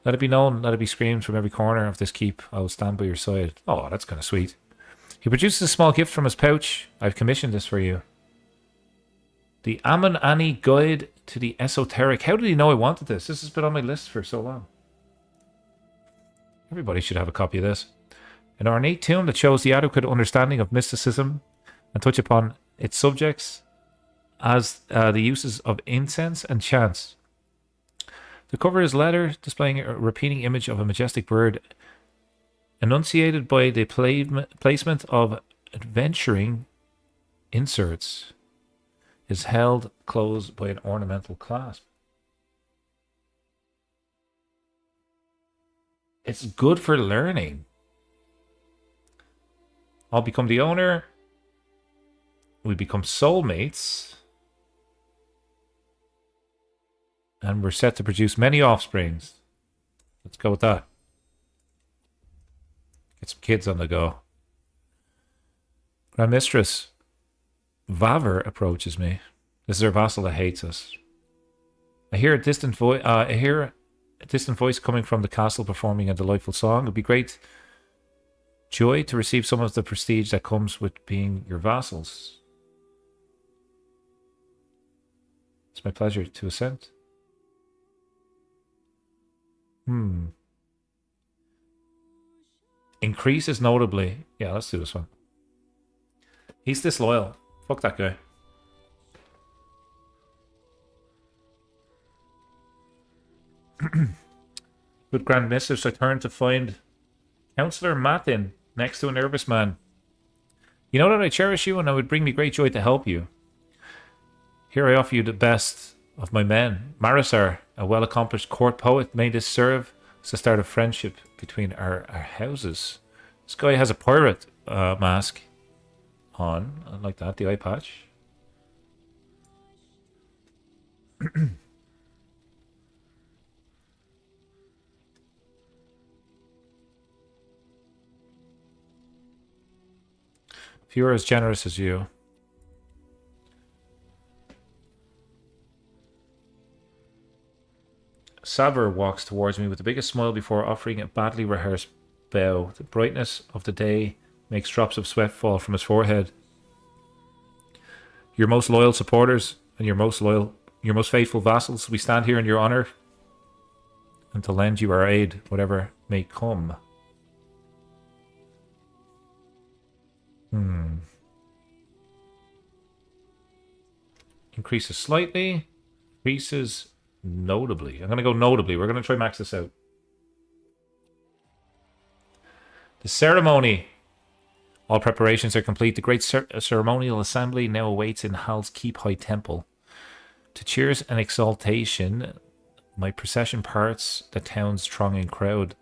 A: Let it be known, let it be screamed from every corner of this keep. I will stand by your side. Oh, that's kind of sweet. He produces a small gift from his pouch. I've commissioned this for you. The Amon Ani Guide to the Esoteric. How did he know I wanted this? This has been on my list for so long. Everybody should have a copy of this. An ornate tome that shows the adequate understanding of mysticism and touch upon its subjects as the uses of incense and chants. The cover is leather, displaying a repeating image of a majestic bird, enunciated by the placement of adventuring inserts. Is held closed by an ornamental clasp. It's good for learning. I'll become the owner. We become soulmates. And we're set to produce many offsprings. Let's go with that. Get some kids on the go. Grand Mistress Vaver approaches me. This is our vassal that hates us. I hear a distant voice. Coming from the castle, performing a delightful song. It'd be great joy to receive some of the prestige that comes with being your vassals. It's my pleasure to assent. Increases notably. Yeah, let's do this one. He's disloyal. Fuck that guy. Good Grand Mistress, I turn to find Councillor Matin next to a nervous man. You know that I cherish you and it would bring me great joy to help you. Here I offer you the best of my men. Marisar, a well-accomplished court poet, may this serve as the start of friendship between our houses. This guy has a pirate mask on. I like that, the eye patch. If you were as generous as you. Saver walks towards me with the biggest smile before offering a badly rehearsed bow. The brightness of the day makes drops of sweat fall from his forehead. Your most loyal supporters and your most faithful vassals, we stand here in your honor and to lend you our aid, whatever may come. Increases slightly. Increases notably. I'm going to go notably. We're going to try max this out. The ceremony. All preparations are complete. The great ceremonial assembly now awaits in Hal's Keep High Temple. To cheers and exaltation, my procession parts the town's thronging crowd.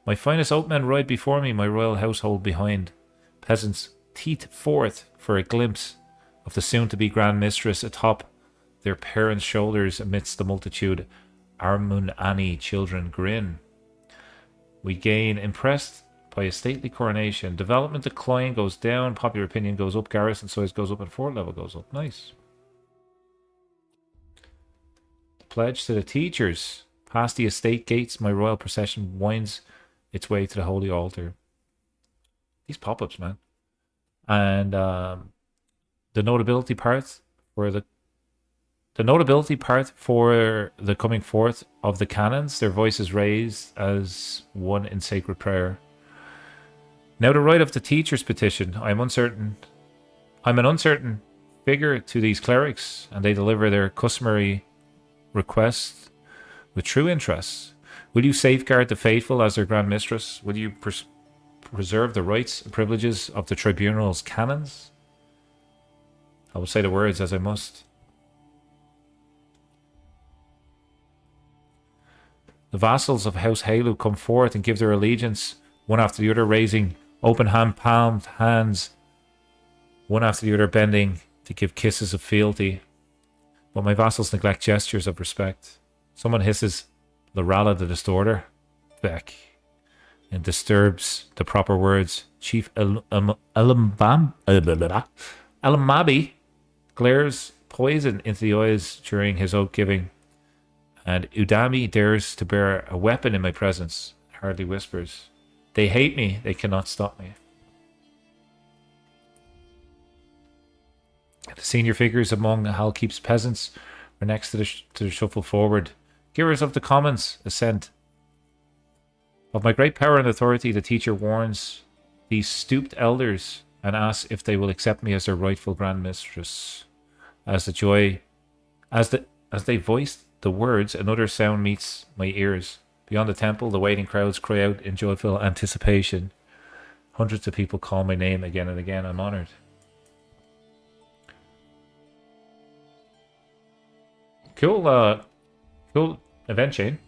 A: My finest oatmen ride before me, my royal household behind. Peasants teet forth for a glimpse of the soon-to-be Grand Mistress atop their parents' shoulders amidst the multitude. Armun Ani children grin. We gain, impressed by a stately coronation. Development decline goes down, popular opinion goes up, garrison size goes up, and fort level goes up. Nice. Pledge to the teachers. Past the estate gates, my royal procession winds its way to the holy altar. These pop-ups, man. And the notability part for the coming forth of the canons, their voices raised as one in sacred prayer. Now the right of the teacher's petition. I'm an uncertain figure to these clerics, and they deliver their customary requests with true interest. Will you safeguard the faithful as their Grand Mistress? Will you preserve the rights and privileges of the tribunal's canons? I will say the words as I must. The vassals of House Halu come forth and give their allegiance, one after the other, raising open palmed hands, one after the other bending to give kisses of fealty. But my vassals neglect gestures of respect. Someone hisses Lorala the Distorter back and disturbs the proper words. Chief Alamabi glares poison into the eyes during his oath giving, and Udami dares to bear a weapon in my presence. Hardly whispers. They hate me, they cannot stop me. The senior figures among Hal Keep's peasants are next to the shuffle forward. Givers of the commons assent. Of my great power and authority, the teacher warns these stooped elders and asks if they will accept me as their rightful Grand Mistress. As they voiced the words, another sound meets my ears. Beyond the temple, the waiting crowds cry out in joyful anticipation. Hundreds of people call my name again and again. I'm honored. Cool event chain.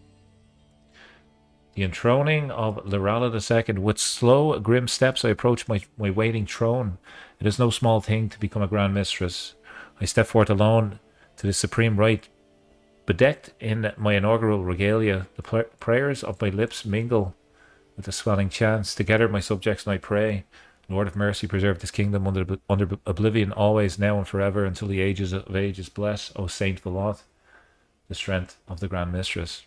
A: The enthroning of Lorala II. With slow, grim steps, I approach my waiting throne. It is no small thing to become a Grand Mistress. I step forth alone to the supreme rite. Bedecked in my inaugural regalia, the prayers of my lips mingle with the swelling chants. Together, my subjects and I pray. Lord of mercy, preserve this kingdom under oblivion, always, now and forever, until the ages of ages. Bless, O Saint Velot, the strength of the Grand Mistress.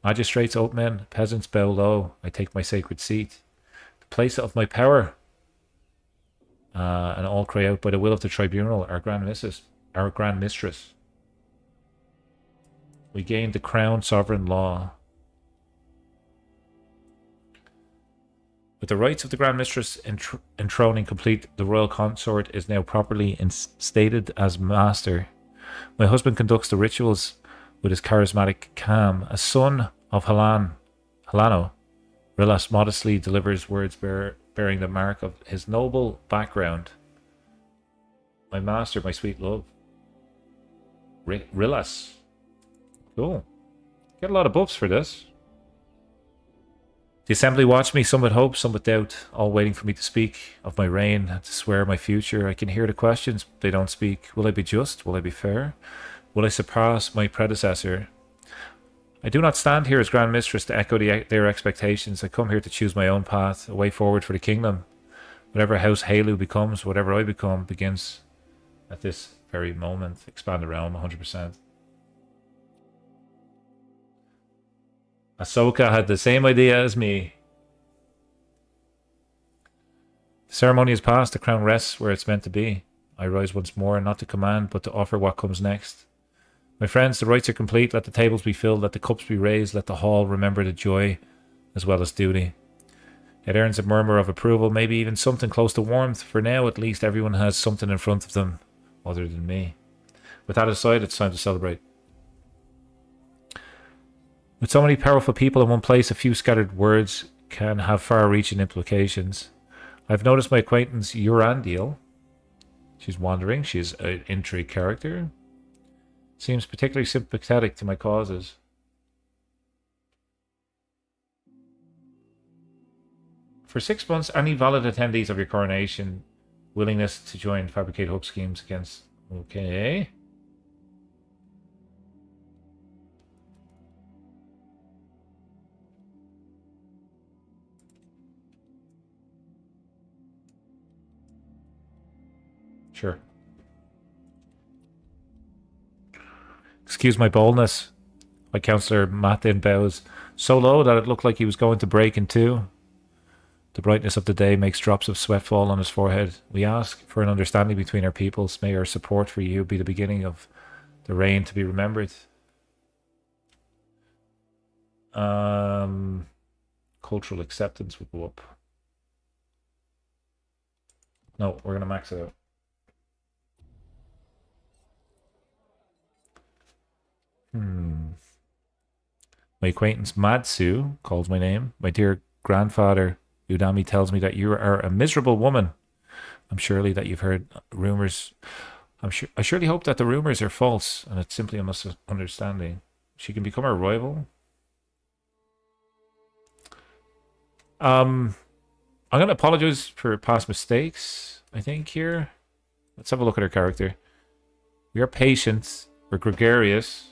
A: Magistrates, old men, peasants, bow low. I take my sacred seat, the place of my power. And all cry out by the will of the tribunal, our Grand Mistress. Our Grand Mistress. We gained the crown sovereign law. With the rights of the Grand Mistress enthroning complete, the royal consort is now properly instated as master. My husband conducts the rituals with his charismatic calm. A son of Helano, Rillas modestly delivers words bearing the mark of his noble background. My master, my sweet love. Rillas. Cool. Get a lot of buffs for this. The assembly watch me, some with hope, some with doubt, all waiting for me to speak of my reign, to swear my future. I can hear the questions, but they don't speak. Will I be just? Will I be fair? Will I surpass my predecessor? I do not stand here as Grand Mistress to echo their expectations. I come here to choose my own path, a way forward for the kingdom. Whatever House Halu becomes, whatever I become, begins at this very moment. Expand the realm 100%. Ahsoka had the same idea as me. The ceremony is past, the crown rests where it's meant to be. I rise once more, not to command, but to offer what comes next. My friends, the rites are complete. Let the tables be filled, let the cups be raised, let the hall remember the joy as well as duty. It earns a murmur of approval, maybe even something close to warmth. For now, at least, everyone has something in front of them other than me. With that aside, it's time to celebrate. With so many powerful people in one place, a few scattered words can have far-reaching implications. I've noticed my acquaintance Urandil. She's wandering. She's an intrigue character. Seems particularly sympathetic to my causes. For 6 months, any valid attendees of your coronation, willingness to join fabricate hook schemes against... Okay. Sure. Excuse my boldness. My counsellor Matin bows so low that it looked like he was going to break in two. The brightness of the day makes drops of sweat fall on his forehead. We ask for an understanding between our peoples. May our support for you be the beginning of the reign to be remembered. Cultural acceptance would go up. No, we're going to max it out. My acquaintance Madsu calls my name. My dear grandfather Udami tells me that you are a miserable woman. I'm surely that you've heard rumors. I surely hope that the rumors are false and it's simply a misunderstanding. She can become our rival. I'm going to apologize for past mistakes, I think, here. Let's have a look at her character. We are patient. We're gregarious.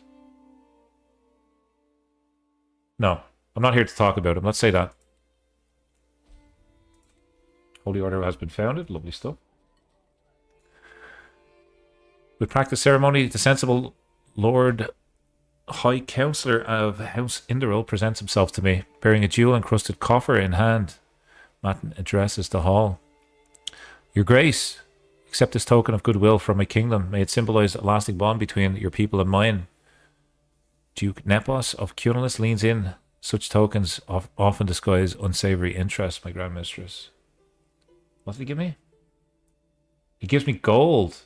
A: No, I'm not here to talk about him. Let's say that. Holy Order has been founded. Lovely stuff. With practice ceremony, the sensible Lord High Counselor of House Inderil presents himself to me, bearing a jewel-encrusted coffer in hand. Matin addresses the hall. Your Grace, accept this token of goodwill from my kingdom. May it symbolize a lasting bond between your people and mine. Duke Nepos of Cunilus leans in. Such tokens often disguise unsavory interest, my Grand Mistress. What did he give me? He gives me gold.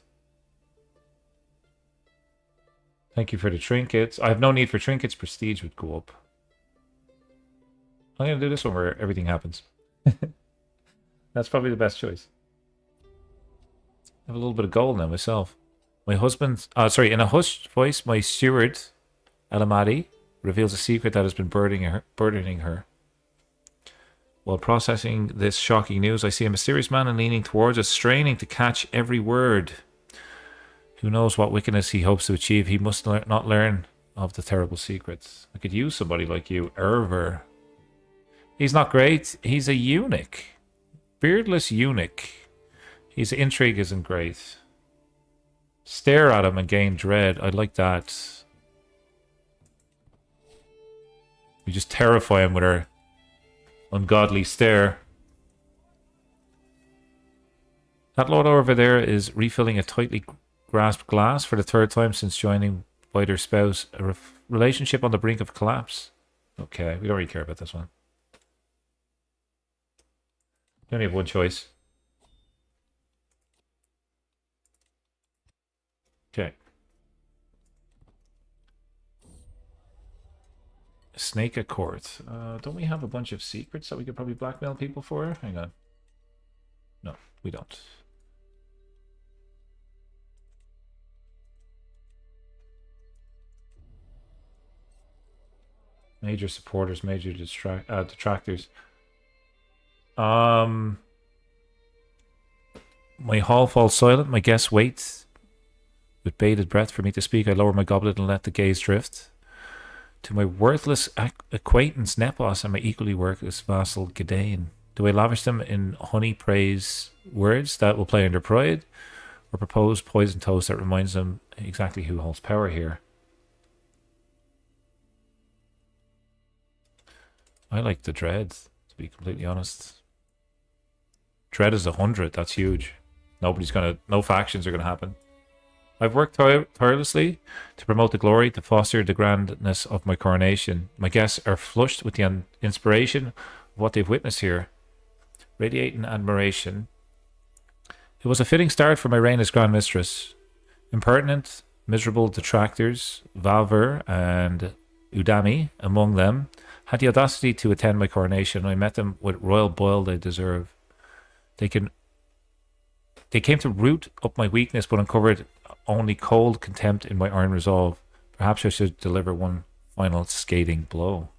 A: Thank you for the trinkets. I have no need for trinkets. Prestige would go up. I'm going to do this one where everything happens. That's probably the best choice. I have a little bit of gold now myself. My husband... in a hushed voice, my steward... Elamadi reveals a secret that has been burdening her. While processing this shocking news, I see a mysterious man leaning towards us, straining to catch every word. Who knows what wickedness he hopes to achieve? He must not learn of the terrible secrets. I could use somebody like you, Erver. He's not great. He's a eunuch. Beardless eunuch. His intrigue isn't great. Stare at him and gain dread. I like that. We just terrify him with our ungodly stare. That lord over there is refilling a tightly grasped glass for the third time since joining by their spouse. A relationship on the brink of collapse. Okay, we don't really care about this one. We only have one choice. Okay. Snake at court. Don't we have a bunch of secrets that we could probably blackmail people for? Hang on. No, we don't. Major supporters, major detractors. My hall falls silent. My guests wait with bated breath for me to speak. I lower my goblet and let the gaze drift. To my worthless acquaintance Nepos and my equally worthless vassal Gadain, do I lavish them in honey praise words that will play on their pride, or propose poison toast that reminds them exactly who holds power here? I like the dread, to be completely honest. Dread is 100. That's huge. No factions are gonna happen. I've worked tirelessly to promote the glory, to foster the grandness of my coronation. My guests are flushed with the inspiration of what they've witnessed here, radiating admiration. It was a fitting start for my reign as Grand Mistress. Impertinent, miserable detractors, Valver and Udami among them, had the audacity to attend my coronation. I met them with royal boil they deserve. They came to root up my weakness, but uncovered only cold contempt in my iron resolve. Perhaps I should deliver one final scathing blow.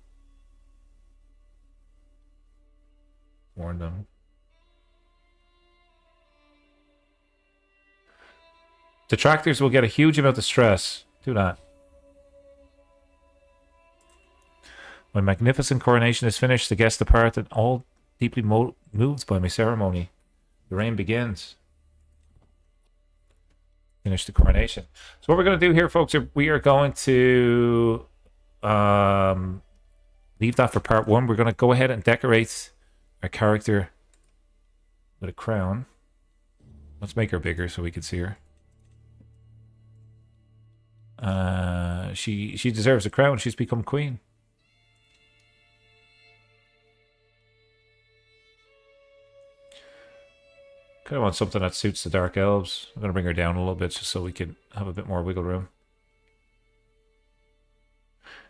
A: Warn them. Detractors will get a huge amount of stress. Do that. My magnificent coronation is finished. The guests depart, and all deeply moved by my ceremony. The reign begins. Finish the coronation. So what we're going to do here, folks, we are going to leave that for part one. We're going to go ahead and decorate our character with a crown. Let's make her bigger so we can see her. She deserves a crown. She's become queen. Kind of want something that suits the Dark Elves. I'm going to bring her down a little bit just so we can have a bit more wiggle room.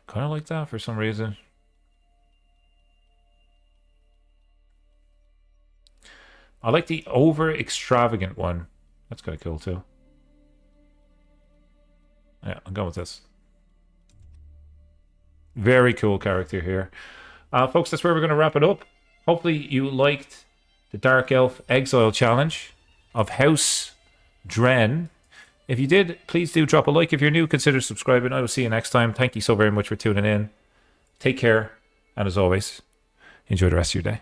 A: Kind of like that for some reason. I like the over-extravagant one. That's kind of cool too. Yeah, I'm going with this. Very cool character here. Folks, that's where we're going to wrap it up. Hopefully you liked the Dark Elf Exile Challenge of House Dren. If you did, please do drop a like. If you're new, consider subscribing. I will see you next time. Thank you so very much for tuning in. Take care, and as always, enjoy the rest of your day.